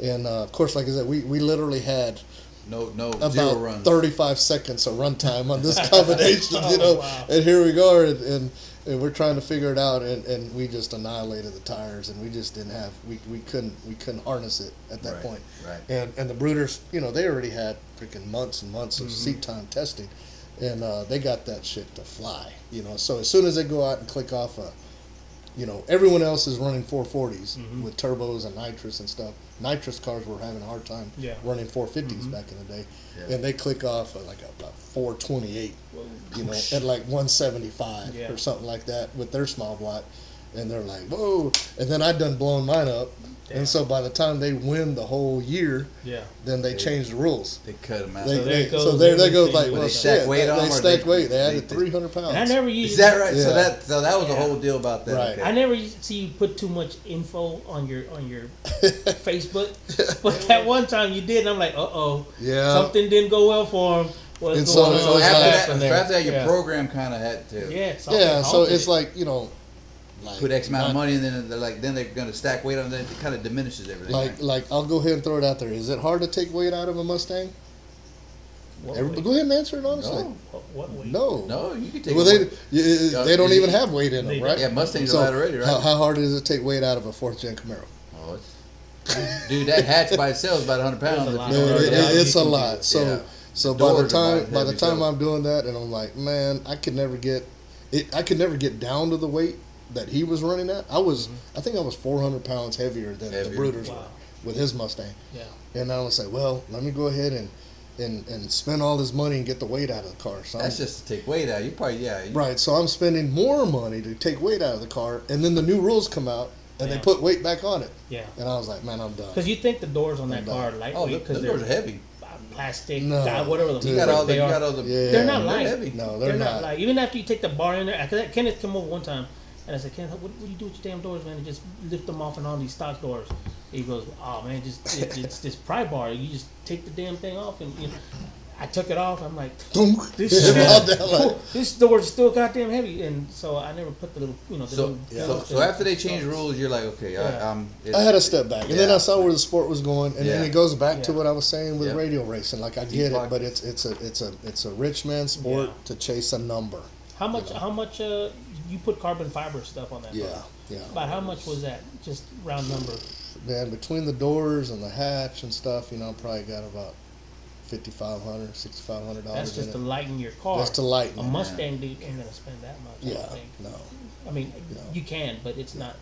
And, of course, like I said, we literally had No, zero about runs. 35 seconds of runtime on this combination, you know. Oh, wow. And here we go, and and we're trying to figure it out, and we just annihilated the tires, and we just didn't have we couldn't harness it at that point. Right. And the Brooders, they already had freaking months and months of seat time testing, and they got that shit to fly. So as soon as they go out and click off everyone else is running 440s with turbos and nitrous and stuff. Nitrous cars were having a hard time running 450s back in the day, and they click off at like about 428, at like 175 or something like that with their small block, and they're like, whoa! And then I'd done blown mine up. Damn. And so by the time they win the whole year, then they changed the rules. They cut them out. So there they go. Like, well, they shit. stack weight on they them, stacked weight. They added 300 pounds. And I never used. Is that right? Yeah. So that was the whole deal about that. Right. Okay. I never see you put too much info on your Facebook, but that one time you did, and I'm like, something didn't go well for him. What's And going so on? after there. that, your program kind of had to So it's like like put X amount of money, and then they're going to stack weight on it. It kind of diminishes everything. Like I'll go ahead and throw it out there. Is it hard to take weight out of a Mustang? Go ahead and answer it honestly. What weight? No, you can take. Well, they don't even have weight in them, right? Yeah, Mustangs So are light already, right? How hard is it to take weight out of a 4th gen Camaro? Oh, dude, that hatch by itself is about 100 pounds. It's a lot. So by the time heavy, I'm doing that, and I'm like, man, I could never get down to the weight that he was running at. I think I was 400 pounds heavier than the Brooders were with his Mustang. Yeah. And I was like, well, let me go ahead and spend all this money and get the weight out of the car. So that's just to take weight out. You probably right. So I'm spending more money to take weight out of the car, and then the new rules come out and they put weight back on it. Yeah. And I was like, man, I'm done. Because you think the doors on that car are lightweight because the doors are heavy. Plastic, No. whatever the You got all the. They're not light. Heavy. No, They're not light. Even after you take the bar in there, because Kenneth came over one time, and I said, Kenneth, what do you do with your damn doors, man? And just lift them off and on these stock doors. He goes, oh man, it's this pry bar. You just take the damn thing off, and I took it off. I'm like, this door is still goddamn heavy, and so I never put the little, So after they changed rules, you're like, okay, I had to step back, and then I saw where the sport was going, and then it goes back to what I was saying with radio racing. Like I get it, but it's a rich man sport to chase a number. How much you put carbon fiber stuff on that? Yeah. About how much was that? Just round number. Man, between the doors and the hatch and stuff, I probably got about $5,500, $6,500. That's just to lighten your car. Just to lighten a Mustang dude ain't gonna spend that much. I don't think. No. I mean, you can, but it's not.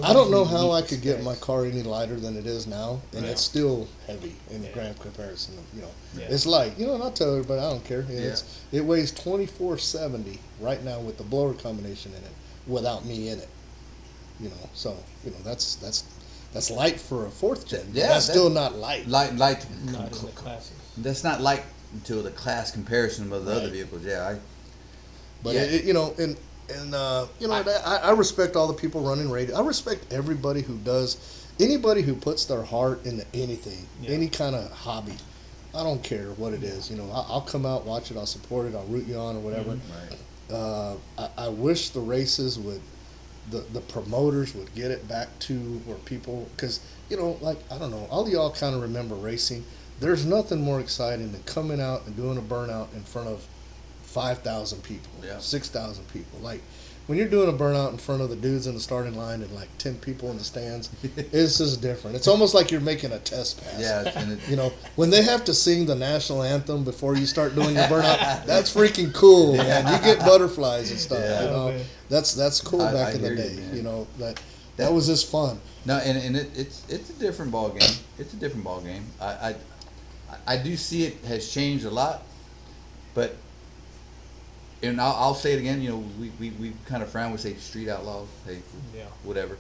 I don't know how I could get my car any lighter than it is now, and it's still heavy in the grand comparison. It's light. Not tell everybody, I don't care. It weighs 2470 right now with the blower combination in it, without me in it. That's light for a 4th gen. Yeah, that's still not light. Light. Not in the classes. That's not light until the class comparison with the other vehicles. Yeah. I respect all the people running radio. I respect everybody who anybody who puts their heart into anything, any kind of hobby. I don't care what it is. I'll come out, watch it, I'll support it, I'll root you on or whatever. Right. I wish the races would, the promoters would get it back to where people, because I don't know, all y'all kind of remember racing. There's nothing more exciting than coming out and doing a burnout in front of 5,000 people, 6,000 people. Like when you're doing a burnout in front of the dudes in the starting line and like 10 people in the stands, it's just different. It's almost like you're making a test pass. Yeah, when they have to sing the national anthem before you start doing your burnout, that's freaking cool, man. You get butterflies and stuff. That's cool back in the day. That was just fun. No, and it's a different ball game. It's a different ball game. I do see it has changed a lot, but. And I'll say it again, we kind of frown, we say street outlaws, hey, whatever.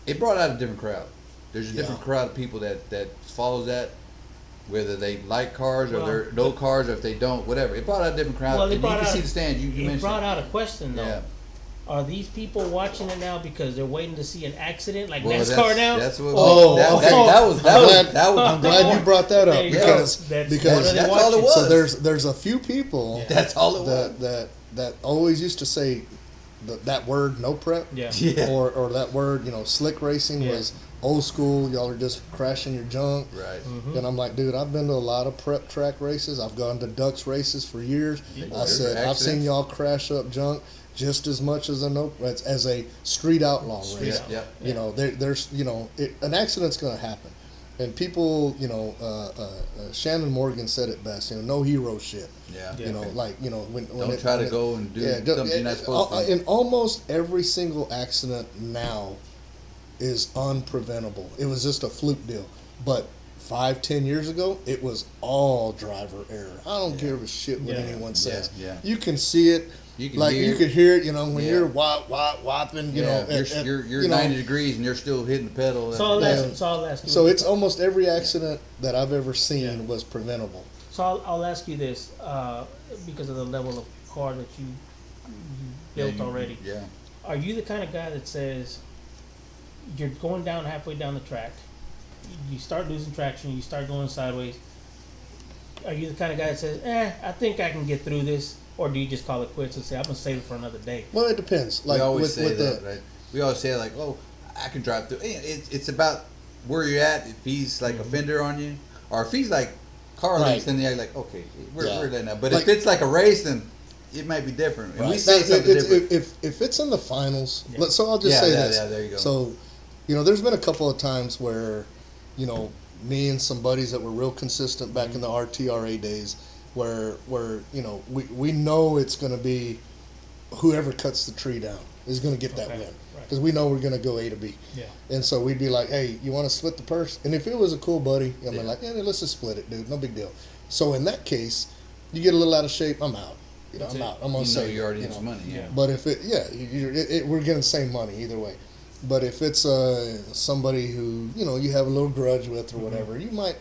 It brought out a different crowd. There's a different crowd of people that follows that, whether they like cars or they're no cars, or if they don't, whatever. It brought out a different crowd. Well, you can see the stands. You mentioned it brought out a question, though. Yeah. Are these people watching it now because they're waiting to see an accident like NASCAR now? That's what. I'm glad you brought that up because that's all it was. So there's a few people. That's all it was. That always used to say that word no prep. Or that word slick racing was old school. Y'all are just crashing your junk. Right. Mm-hmm. And I'm like, dude, I've been to a lot of prep track races. I've gone to Ducks races for years. I said I've seen y'all crash up junk. just as much as as a street outlaw race. outlaw. Yeah. You know, there's an accident's going to happen, and people, Shannon Morgan said it best. No hero shit. Yeah. You know, like when Don't try to go and do something you're not supposed to. And almost every single accident now is unpreventable. It was just a fluke deal, but 5-10 years ago, it was all driver error. I don't give a shit what anyone says. Yeah. You can see it. You can like hear you could hear it. When Yeah. you're whopping. You're 90 degrees and you're still hitting the pedal. So I'll ask you. So it's almost every accident that I've ever seen was preventable. So I'll ask you this, because of the level of car that you built already. Yeah. Are you the kind of guy that says you're going down halfway down the track, you start losing traction, you start going sideways? Are you the kind of guy that says, I think I can get through this? Or do you just call it quits and say, I'm going to save it for another day? Well, it depends. Like we always say with that, right? We always say like, oh, I can drive through. It's about where you're at. If he's like a fender on you, or if he's like car length, then you're like, okay, we're there now. But if it's like a race, then it might be different. And we say something different. If it's in the finals, so I'll just say this. Yeah, there you go. So, there's been a couple of times where, me and some buddies that were real consistent back in the RTRA days, where we know it's going to be whoever cuts the tree down is going to get that win, because we know we're going to go A to B. Yeah. And so we'd be like, hey, you want to split the purse? And if it was a cool buddy, like, let's just split it, dude. No big deal. So in that case, you get a little out of shape, I'm out. I'm out. I'm gonna say you already have some money. Yeah. But if we're getting the same money either way. But if it's somebody who you have a little grudge with or whatever, you might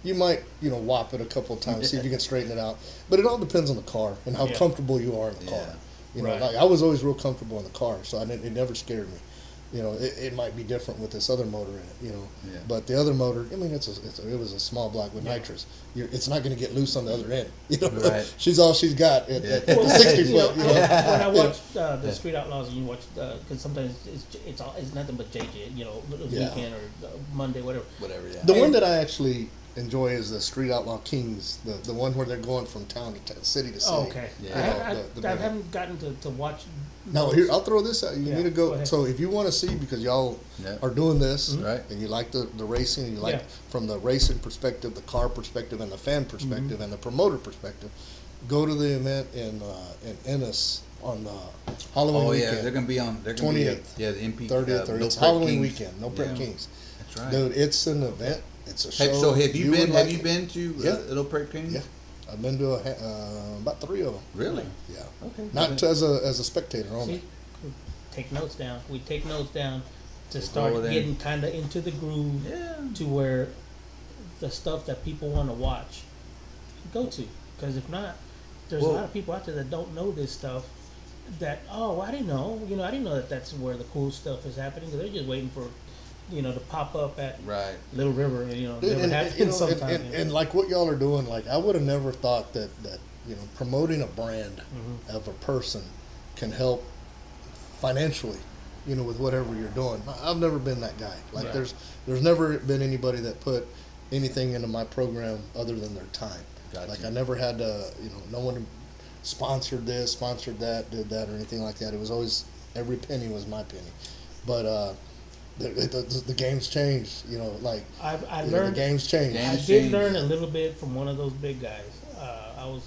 whop it a couple of times, see if you can straighten it out. But it all depends on the car and how comfortable you are in the car. Like I was always real comfortable in the car, so it never scared me. It might be different with this other motor in it. But the other motor, it was a small block with nitrous. It's not going to get loose on the other end. Right. She's all she's got at the 60 foot. When I watch the Street Outlaws, and you watch because sometimes it's nothing but JJ. Weekend or Monday, whatever. Whatever. Yeah. The one that I actually enjoy is the Street Outlaw Kings, the one where they're going from town to city to city. Oh, okay. Yeah. I haven't gotten to watch. No, here I'll throw this out. You need to go go. ahead. So if you want to see, because y'all are doing this, Right. and you like the racing, and you like from the racing perspective, the car perspective, and the fan perspective, and the promoter perspective, go to the event in Ennis on Halloween weekend. They're gonna be on. They're 28th, the MP 30th, No it's Prep Halloween Kings. weekend. No Prep Yeah. Kings. That's right. Dude, it's an event. It's a show. So have you been? would Have like you it. been to Little Prep Kings? Yeah, I've been to about 3 of them. Really? Yeah. Okay. Not as a spectator only. See, take notes down. We take notes down to Just start go there. getting kind of into the groove to where the stuff that people want to watch go to. Because if not, there's a lot of people out there that don't know this stuff. That I didn't know. I didn't know that that's where the cool stuff is happening. Because they're just waiting for to pop up at Little River. Never happens sometimes. And like what y'all are doing, like I would have never thought that promoting a brand of a person can help financially, with whatever you're doing. I've never been that guy. Like there's never been anybody that put anything into my program other than their time. Gotcha. Like I never had to, no one sponsored this, sponsored that, did that, or anything like that. It was always every penny was my penny. But the game's changed. I learned. The game's changed. I did learn a little bit from one of those big guys. I was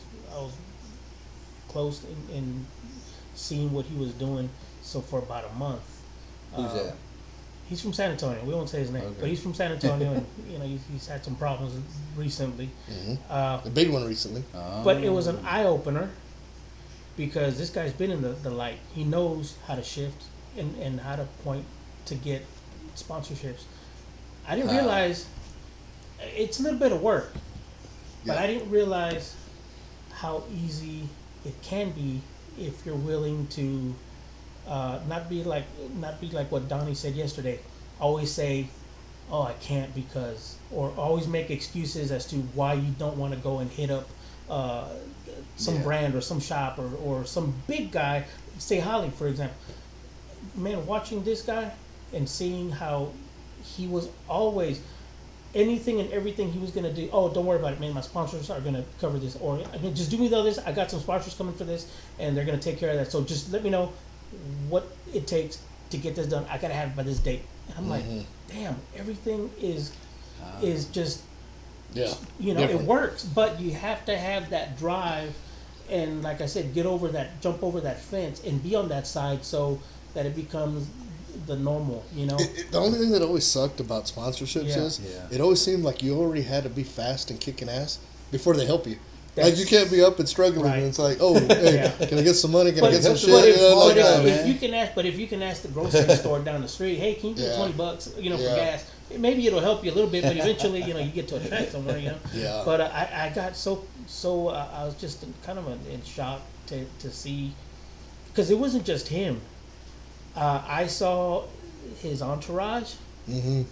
close in seeing what he was doing. So for about a month. Who's that? He's from San Antonio. We won't say his name, but he's from San Antonio, and he's had some problems recently. The big one recently. But it was an eye opener because this guy's been in the light. He knows how to shift and how to point to get sponsorships. I didn't realize it's a little bit of work, but I didn't realize how easy it can be if you're willing to not be like what Donnie said yesterday. Always say, "Oh, I can't because," or always make excuses as to why you don't want to go and hit up some brand or some shop or some big guy. Say Holly, for example. Man, watching this guy and seeing how he was always anything and everything he was gonna do. Oh, don't worry about it, man. My sponsors are gonna cover this, or I mean, just do me the others. I got some sponsors coming for this, and they're gonna take care of that. So just let me know what it takes to get this done. I gotta have it by this date. And I'm like, damn, everything is just you know, different. it works, but you have to have that drive, and like I said, jump over that fence, and be on that side so that it becomes the normal, you know. The only thing that always sucked about sponsorships Yeah. is Yeah. it always seemed like you already had to be fast and kicking ass before they help you. Like That's- you can't be up and struggling, Right. and it's like, oh, hey, Yeah. can I get some money? Can I But, get some but shit? if, You know, but like, if, that, if man. you can ask, the grocery store down the street, hey, can you give me Yeah. $20, you know, for Yeah. gas? Maybe it'll help you a little bit, but eventually, you know, you get to a track somewhere, you know. Yeah. But I got so I was just kind of in shock to see, because it wasn't just him. I saw his entourage. Mhm.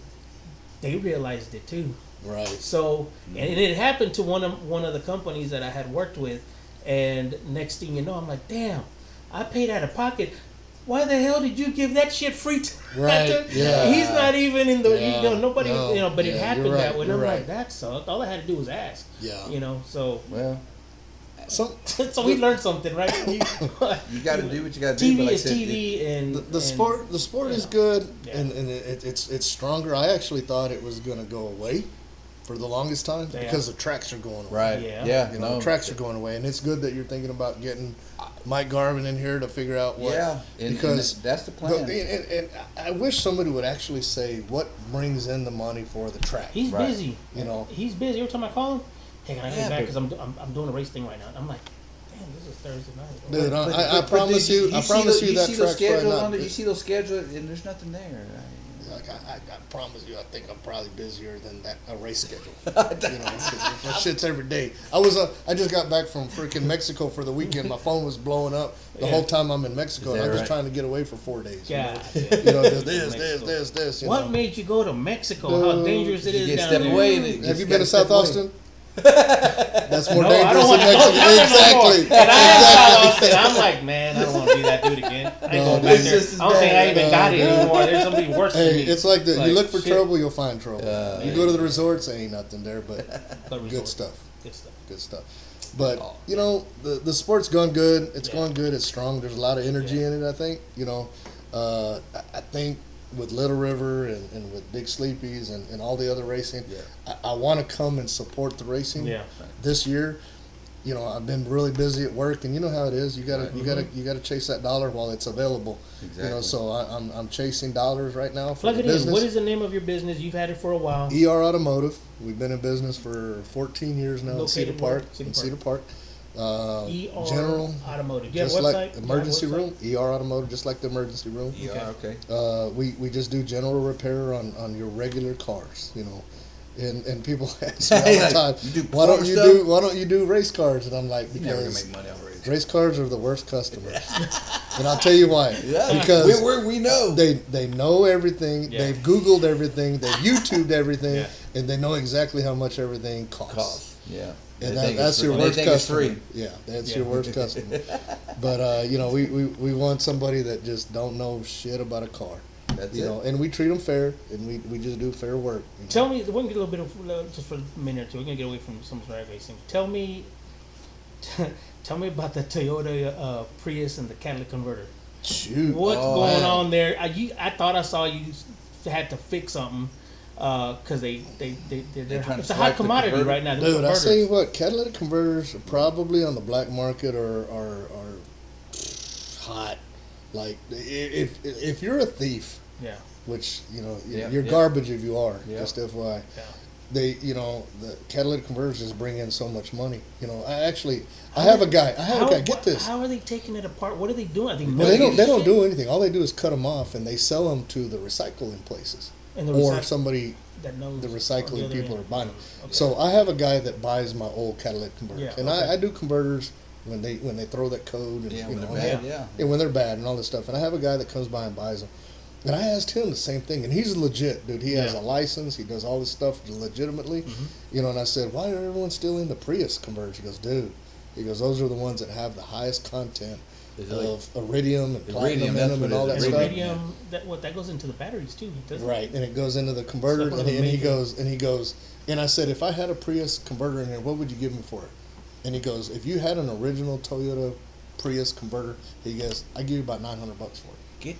They realized it too. Right. So, and it happened to one of the companies that I had worked with, and next thing you know, I'm like, damn, I paid out of pocket. Why the hell did you give that shit free? Right, yeah. He's not even in the. Yeah, You know, nobody. no, You know, but it yeah, happened you're that right, way. And you're I'm right. like, that sucked. All I had to do was ask. Yeah. You know, so Well, so we learned something, right? you got to do what you got to do. TV but like I is said, TV, and the sport is yeah. good, Yeah. and it's stronger. I actually thought it was gonna go away for the longest time Yeah. because the tracks are going away. Right. Yeah. Yeah. You know, no. the tracks are going away, and it's good that you're thinking about getting Mike Garvin in here to figure out what. Yeah. And because that's the plan. and I wish somebody would actually say what brings in the money for the track. He's Right. busy. You know. He's busy. Every time I call him, hey, can I Yeah, get back? but- Because I'm doing a race thing right now. I'm like, damn, this is Thursday night. Dude, But- I but promise did you, I promise see you that see track's the schedule probably not. on it? You see those schedule, and there's nothing there. Like I promise you, I think I'm probably busier than a race schedule. You know, 'cause my shit's every day. I just got back from freaking Mexico for the weekend. My phone was blowing up the whole time I'm in Mexico, Is and that I'm just right? trying to get away for 4 days. God. You know, just Mexico. this. You What know. made you go to Mexico? How Dude, dangerous it You is get down step there. away. And Have you just been to gotta South step away. Austin? That's more No, I dangerous don't than want to go Mexico. down there no more. Exactly. And I am South Austin. I'm like, man, I don't want to be that dude again. I ain't No, going back it's there. just as I don't think I bad. even got it anymore. There's somebody worse than Hey, me. it's like you look for shit. trouble, you'll find trouble. You go to the resorts, ain't nothing there, but But good resort. stuff. Good stuff. Good stuff. But you know, the sport's gone good. It's going good. It's strong. There's a lot of energy in it. I think. You know, I think with Little River and with Big Sleepies and all the other racing, I want to come and support the racing. Yeah. This year, you know, I've been really busy at work, and you know how it is. You gotta chase that dollar while it's available. You know, Exactly. so I'm chasing dollars right now for Plug the it in. business. What is the name of your business? You've had it for a while. ER Automotive. We've been in business for 14 years now in Located Cedar Park. where? In Cedar Park. ER General Automotive. Do you have a just website? like emergency room. ER Automotive, just like the emergency room. Yeah. Okay. We just do general repair on your regular cars. You know, and people ask me all the Like, time, you do why don't car you stuff? why don't you do race cars? And I'm like, You're never gonna because make money off race. race cars are the worst customers. And I'll tell you why. Yeah. Because we know. they know everything. Yeah. They've Googled everything. They've YouTubed everything, Yeah. and they know exactly how much everything costs. Cost. Yeah. And They think that's it's your free. They worst think it's customer. free. Yeah, that's Yeah. your worst customer. But you know, we want somebody that just don't know shit about a car. That's You it. know, and we treat them fair, and we just do fair work. You know? Tell me, we're gonna get a little bit of just for a minute or two. We're gonna get away from some drag racing. Tell me about the Toyota Prius and the catalytic converter. Shoot, What's Oh, going man. on there? I thought I saw you had to fix something because they're trying to it's a swipe hot the commodity converter? right now. The dude, I converters. tell you what, catalytic converters are probably on the black market are hot. Like if you're a thief, Yeah. which you know Yeah, you're yeah. garbage if you are. Yeah. Just FYI. Yeah. They, you know, the catalytic converters just bring in so much money. You know, I have a guy. Get this. How are they taking it apart? What are they doing? Are they Well, they melting don't shit? do anything. All they do is cut them off, and they sell them to the recycling places, And the or recyc- somebody. that knows The on recycling other people end. are buying them. Okay. So I have a guy that buys my old catalytic converters, Yeah, and okay. I do converters when they throw that code, and Yeah, you when know, they're and bad, yeah. and when they're bad and all this stuff. And I have a guy that comes by and buys them. And I asked him the same thing, and he's legit, dude. He has Yeah. a license. He does all this stuff legitimately, you know. And I said, "Why are everyone still into Prius converters?" He goes, "Dude," he goes, "those are the ones that have the highest content Is it like- of iridium and platinum Iridium, in that's them what and it all is. that And stuff. iridium, that goes into the batteries too, doesn't it? Right, and it goes into the converter, It's like one and of the he major- goes, and I said, if I had a Prius converter in here, what would you give me for it? And he goes, if you had an original Toyota Prius converter, he goes, I give you about $900 for it. Get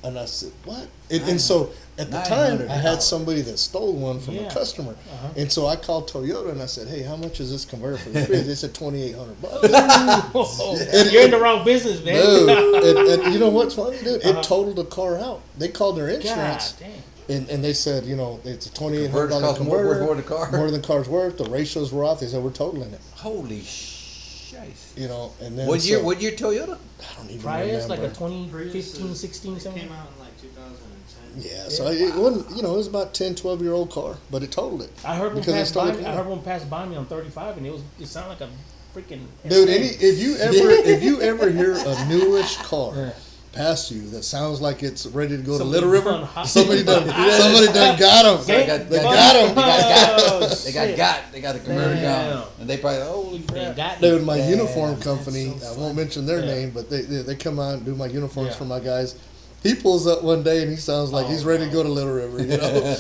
And I said, what? And so at the time, I had $900. somebody that stole one from Yeah. a customer. Uh-huh. And so I called Toyota and I said, hey, how much is this converter for the Prius? They said $2,800. You're in the wrong business, man. Dude, and you know what's funny, dude? It totaled the car out. They called their God insurance. damn. And they said, you know, it's a $2,800 Converters cost converter. more than the car. More than the car's worth. The ratios were off. They said, we're totaling it. Holy shit. You know, and then What year Toyota? I don't even Prius, like remember. a 2015, 16, It something. came out in like 2010. Yeah, so it wasn't, you know, it was about 10, 12-year-old car, but it totaled it. I heard one Because pass it's totally by me. I clean. heard one pass by me on 35, and it sounded like a freaking. Dude, S10. if you ever hear a newish car Yeah. pass you that sounds like it's ready to go to Somebody Little River, done hot- somebody done got him. They got- They they got him. Oh, They got shit. they got the converter Damn. gone, and they probably holy They crap. got Dude, me. my Damn. uniform company, so I won't mention their Yeah. name, but they come out and do my uniforms Yeah. for my guys. He pulls up one day and he sounds like he's ready to go to Little River, you know?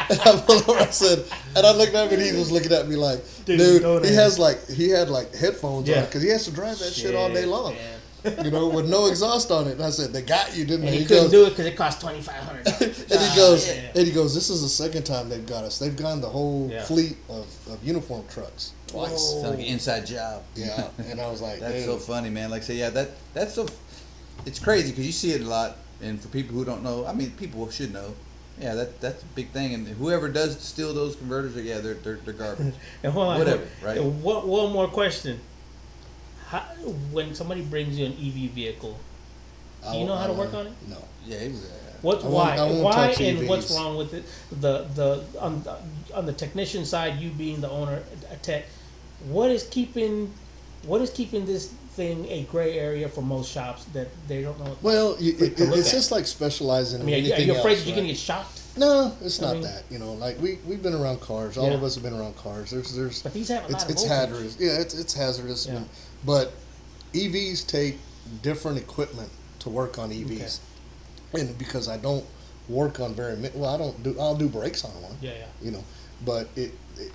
And I pulled over, I said, and I looked up and he was looking at me like, dude, don't he ask. had like headphones Yeah. on because he has to drive that shit all day long, man. you know, with no exhaust on it. And I said, they got you, didn't And they? he couldn't do it because it cost $2,500. And he goes, this is the second time they've got us. They've gone the whole Yeah. fleet of uniform trucks twice. Sounds like an inside job. Yeah, and I was like, That's dude. so funny, man. Like I say, yeah, that's so. It's crazy because you see it a lot, and for people who don't know, I mean, people should know. Yeah, that's a big thing, and whoever does steal those converters, yeah, they're garbage. And hold on, Whatever, right? And one more question. How, when somebody brings you an EV vehicle, do you know how to work on it? No. Yeah, it was, What's I won't- why? I won't Why touch and EVs. what's wrong with it? On the technician side, you being the owner, a tech, what is keeping this thing a gray area for most shops that they don't know? Well, to look it's at. just like specializing I in mean, are anything you afraid else, that you're right? gonna get shocked? No, it's I not mean- that. You know, like we've been around cars. All Yeah. of us have been around cars. There's But these have a lot of it's voltage. hazardous. Yeah, it's hazardous. Yeah. But EVs take different equipment to work on EVs, and because I don't work on I'll do brakes on one. Yeah. You know, but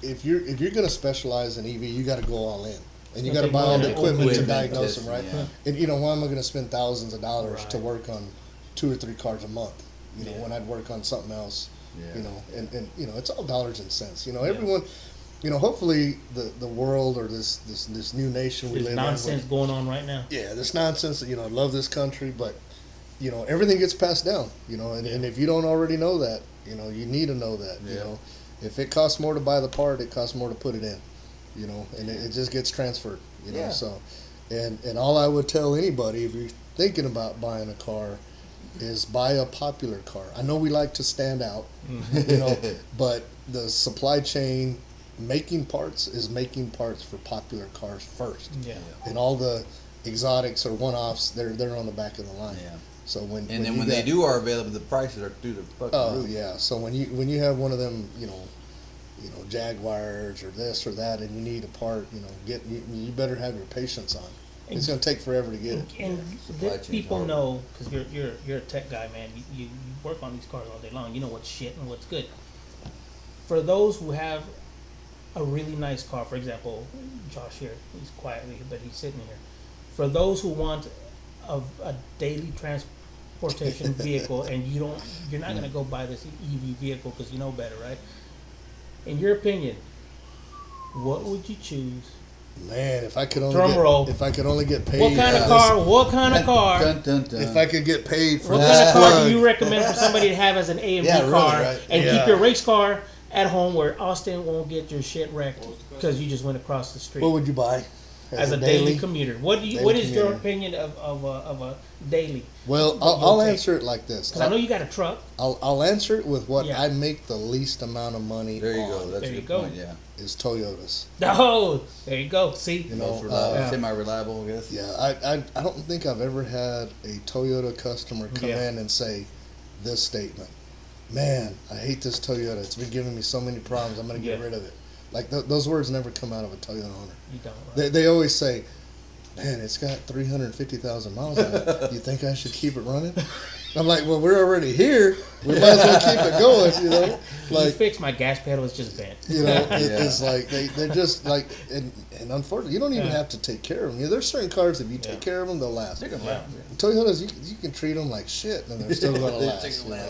if you're gonna specialize in EV, you got to go all in, and you It's got to gonna buy take all more the than equipment to equipment diagnose them, testing, right? yeah. And you know, why am I going to spend thousands of dollars to Right. work on 2 or 3 cars a month? You know, Yeah. when I'd work on something else. Yeah. You know, and you know, it's all dollars and cents. You know, everyone. You know, hopefully the world or this new nation we There's live nonsense in. going on right now. Yeah, this nonsense. You know, I love this country, but you know, everything gets passed down. You know, and if you don't already know that, you know, you need to know that. You Yeah. know, if it costs more to buy the part, it costs more to put it in. You know, and it just gets transferred. You know, Yeah. so and all I would tell anybody if you're thinking about buying a car is buy a popular car. I know we like to stand out, you know, but the supply chain making parts is making parts for popular cars first. Yeah. And all the exotics or one-offs, they're on the back of the line. Yeah. So when and then you when they got- are available, the prices are through the fucking oh roof. yeah. So when you have one of them, you know, Jaguars or this or that, and you need a part, you know, you better have your patience on. It's going to take forever to get it. And Supply let chain's people horrible. know, because you're a tech guy, man. You work on these cars all day long. You know what's shit and what's good. For those who have a really nice car, for example, Josh here, he's quietly, but he's sitting here. For those who want a daily transportation vehicle, and you're not going to go buy this EV vehicle because you know better, right? In your opinion, what would you choose? Man, if I could only Drum roll. if I could only get paid. What kind of for car? this- What kind of car? Dun, dun, dun. If I could get paid for What this kind of car plug, do you recommend for somebody to have as an A and B Yeah, really, car, right. and Yeah. keep your race car at home where Austin won't get your shit wrecked because you just went across the street what would you buy as a daily commuter? What do you? daily What is your commuter. opinion of a daily? Well, What I'll you'll take? answer it like this. Because I know you got a truck. I'll answer it with what Yeah. I make the least amount of money There you on go. That's There a you good go. point. Yeah. is Toyotas. Oh, there you go. See, You know, Most reliable, yeah. semi-reliable, I guess. Yeah, I don't think I've ever had a Toyota customer come Yeah. in and say this statement. Man, I hate this Toyota. It's been giving me so many problems. I'm going to get Yeah. rid of it. Like those words never come out of a Toyota owner. you don't. Right? They always say, man, it's got 350,000 miles on it. You think I should keep it running? I'm like, well, we're already here. We might as well keep it going, you know? You Like, fix my gas pedal, it's just bent. you know, it's like they're just like, and unfortunately, you don't even have to take care of them. You know, there's certain cars, if you take care of them, they'll last. They're gonna last. Toyotas, you can treat them like shit, and they're still going to last. You know?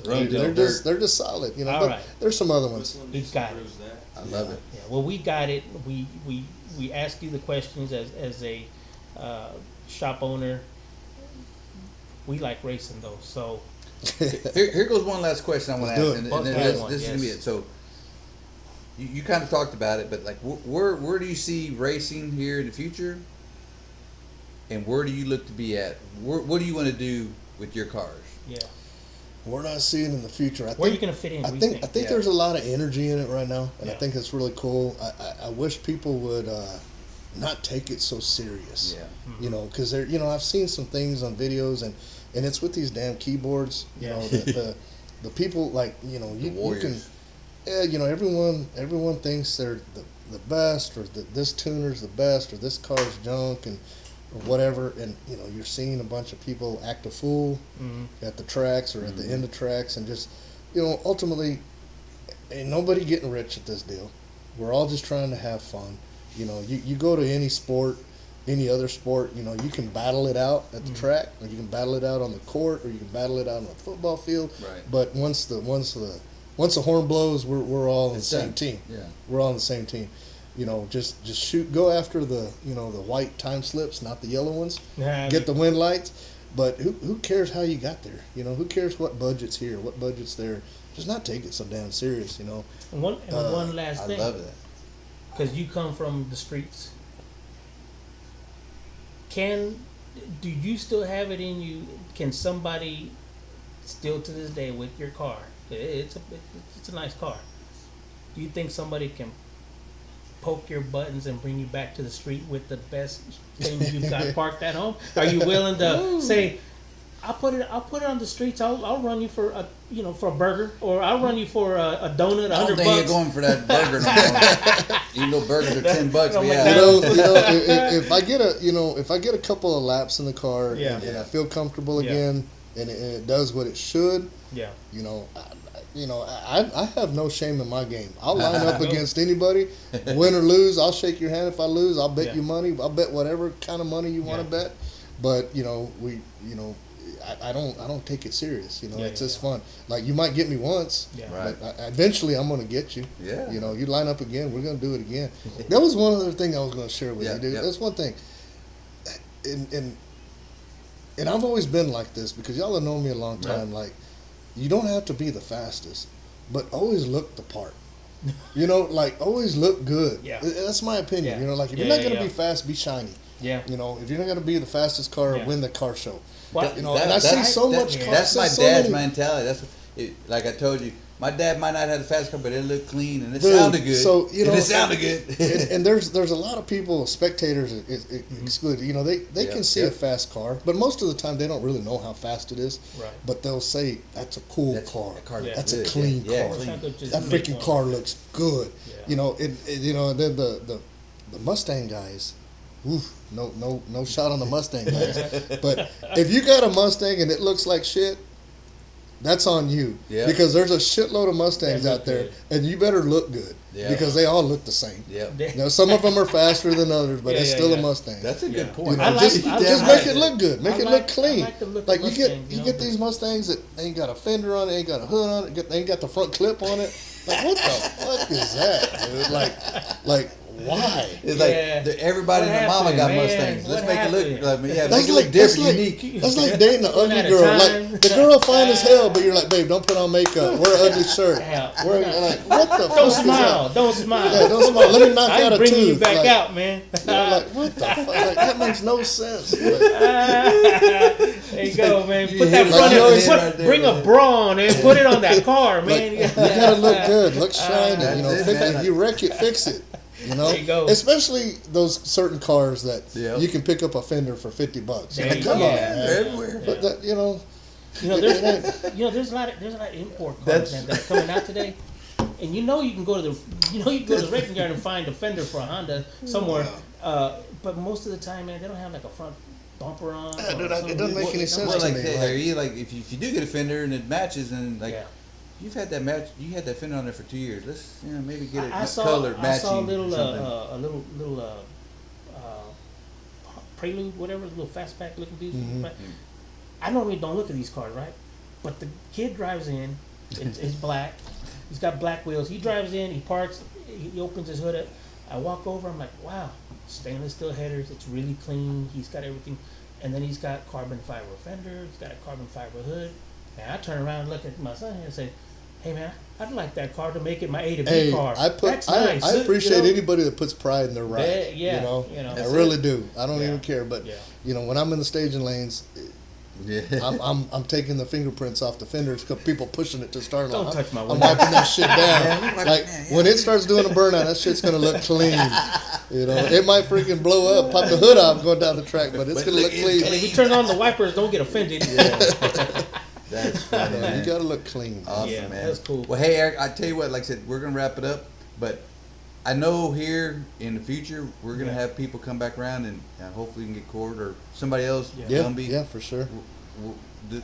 Run to the They're just solid, you know. All But right. there's some other ones. This one He's got it. proves that. I love it. Yeah, well, we got it. We ask you the questions as a shop owner. We like racing though, so Here goes one last question I want to Let's ask, do and, it. and then Okay. this is gonna be Yes. it. So, you kind of talked about it, but like, where do you see racing here in the future, and where do you look to be at? What do you want to do with your cars? yeah. We're not seeing in the future. Where are you gonna fit in? I what do think you I think Yeah. there's a lot of energy in it right now, and I Yeah. think it's really cool. I wish people would not take it so serious. Yeah. You know, because they're I've seen some things on videos, and it's with these damn keyboards. You Yeah. know, the people like you can Warriors. everyone thinks they're the best, or that this tuner's the best, or this car's junk, and or whatever, and you're seeing a bunch of people act a fool at the tracks or at the end of tracks, and just ultimately ain't nobody getting rich at this deal. We're all just trying to have fun. You go to any sport, any other sport, you can battle it out at the track, or you can battle it out on the court, or you can battle it out on the football field. Right. But once the horn blows, we're all on the It's same done. team. Yeah. We're all on the same team. Just shoot, go after the the white time slips, not the yellow ones. Nah, Get the wind lights. But who cares how you got there? Who cares what budget's here, what budget's there? Just not take it so damn serious. And one last I thing, love that. because you come from the streets. Do you still have it in you? Can somebody still to this day with your car? It's a nice car. Do you think somebody can poke your buttons and bring you back to the street with the best things you've got parked at home? Are you willing to say, I'll put it on the streets. I'll run you for a burger, or I'll run you for a donut. I don't $100. think you're going for that burger no more. Even though burgers are $10, but Oh my yeah. God. If I get a couple of laps in the car, Yeah. and I feel comfortable Yeah. again, and it does what it should, Yeah. I have no shame in my game. I'll line up against anybody, win or lose. I'll shake your hand if I lose. I'll bet Yeah. you money. I'll bet whatever kind of money you want to Yeah. bet. But I don't take it serious. Yeah, It's yeah, just fun. Like, you might get me once, Yeah. Right. but eventually I'm gonna get you. Yeah. You line up again. We're gonna do it again. That was one other thing I was gonna share with Yeah, you, dude. yeah. That's one thing. And I've always been like this, because y'all have known me a long time. Like, you don't have to be the fastest, but always look the part. Like, always look good. Yeah. That's my opinion. Yeah. Like, if Yeah, you're not yeah, gonna yeah. be fast, be shiny. Yeah. If you're not gonna be the fastest car, Yeah. win the car show. Well, And I see so much cars. That's my so dad's many- mentality. That's like I told you. My dad might not have the fastest car, but it looked clean and it Dude, sounded good. so, And it sounded good. and there's a lot of people, spectators excluded. They Yeah, can see yeah. a fast car, but most of the time they don't really know how fast it is. Right. But they'll say, "That's a cool That's- car. that car looks That's a good. clean Yeah, car. clean. I could just That make freaking one. car looks good." Yeah. And then the Mustang guys. Oof, no shot on the Mustang guys. But if you got a Mustang and it looks like shit, that's on you. Yeah. Because there's a shitload of Mustangs They look out there, good. and you better look good. Yeah. Because they all look the same. Yep. Some of them are faster than others, but Yeah, it's yeah, still yeah. a Mustang. That's a Yeah. good point. I like- just I just like make it it. look good. Make I it like- look clean. I like the look of Like, you Mustang, get these Mustangs that ain't got a fender on it, ain't got a hood on it, ain't got the front clip on it. Like, what the fuck is that, dude? Like why? It's Yeah. like everybody What and their mama happened, got man? Mustangs. Let's What make it look happened? make That's it like look different, unique. That's like dating an ugly at a girl. time. Like, the girl fine as hell, but you're like, babe, don't put on makeup. Wear an ugly shirt. Yeah. Like, what the fuck Don't is smile. that? Don't smile. Yeah, don't smile. Let me knock out I'm a bringing you tooth. back Like, out, man. like, what the fuck? Like, that makes no sense. Like, There you go, man. You Put hit that it front right end. on the head right there, Bring a man. bra on and put it on that car, man. you gotta look good, look shiny. That's it, Fix man. it. If you wreck it, fix it. There you go. Especially those certain cars that Yeah. you can pick up a fender for $50. There Like, you come go. on, They're man. everywhere. But that, There's a lot of import cars, man, that are coming out today, and you can go to the wrecking yard and find a fender for a Honda somewhere. But most of the time, man, they don't have like a front bumper on. Yeah, dude, it doesn't make any sense Well, to like, me. if you do get a fender and it matches, and like Yeah. you've had that match, you had that fender on there for 2 years. Let's maybe get it I saw colored matching. I saw a or little something. Prelude, whatever, little fastback looking piece. Mm-hmm. I normally don't look at these cars, right? But the kid drives in. It's black. He's got black wheels. He drives in. He parks. He opens his hood up. I walk over. I'm like, wow, stainless steel headers. It's really clean. He's got everything, and then he's got carbon fiber fender. He's got a carbon fiber hood. And I turn around and look at my son and say, "Hey man, I'd like that car to make it my A to B car." That's nice. I appreciate anybody that puts pride in their ride. Yeah, I really do. I don't even care. But Yeah. when I'm in the staging lanes, Yeah. I'm taking the fingerprints off the fenders because people pushing it to start. Don't touch my I'm window. wiping that shit down. Yeah, Like when it starts doing a burnout, that shit's gonna look clean. It might freaking blow up, pop the hood off going down the track, but it's gonna look clean. And if you turn on the wipers, don't get offended. That's funny, man. You gotta look clean. Awesome, Yeah, man. that's cool. Well, hey, Eric, I tell you what, like I said, we're gonna wrap it up, but I know here in the future we're gonna have people come back around and hopefully we can get Cord or somebody else. Yeah, Gumby. yeah, for sure.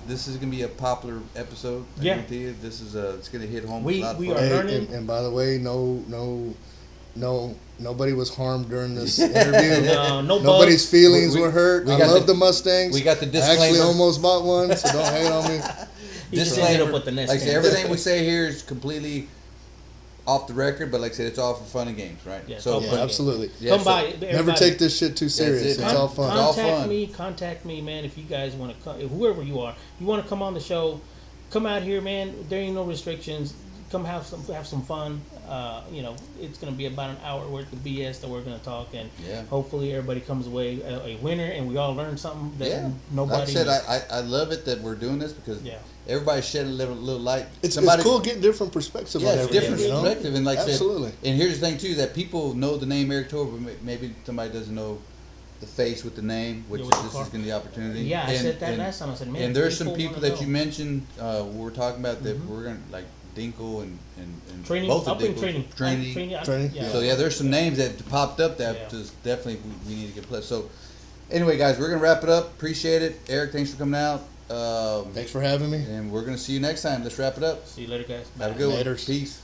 This is gonna be a popular episode. I Yeah. guarantee you. This is it's gonna hit home. We a lot we for are us. Hey, learning. and by the way, nobody was harmed during this interview. No Nobody's bugs. feelings We- were hurt. we I got love the- the Mustangs. we got the I actually disclaimer. almost bought one, so don't hate on me. He just Disclaimer, ended up with the nest like I said, egg. everything we say here is completely off the record, but like I said, it's all for fun and games, right? Yeah, so, all Yeah, fun. absolutely. yeah, Come so- by. Never everybody. take this shit too serious. it, It's man. all fun. It's all fun. Contact me, man. If you guys want to come, whoever you are, you want to come on the show, come out here, man. There ain't no restrictions. Come have some fun. It's gonna be about an hour worth of BS that we're gonna talk, and Yeah. hopefully everybody comes away a winner, and we all learn something that Yeah, nobody. like I said, I love it that we're doing this because Yeah. everybody's shedding a little light. It's cool getting different perspective Yeah, on it's everything. different you know? perspective, and like I Absolutely. said, and here's the thing too, that people know the name Eric Tobar, but maybe somebody doesn't know the face with the name, which Yeah, with the this car. is going to be the opportunity. Yeah, I And- said that and- last time. I said, man, And there's some people people wanna that you know. mentioned, we're talking about that we're going to, like Dinkle and Training. both I'll of bring Dinkle. training. Training. Training. Yeah. So yeah, there's some names that popped up that Yeah. just definitely we need to get played. So anyway, guys, we're gonna wrap it up. Appreciate it, Eric. Thanks for coming out. Thanks for having me. And we're gonna see you next time. Let's wrap it up. See you later, guys. Have a good one. Laters. Peace.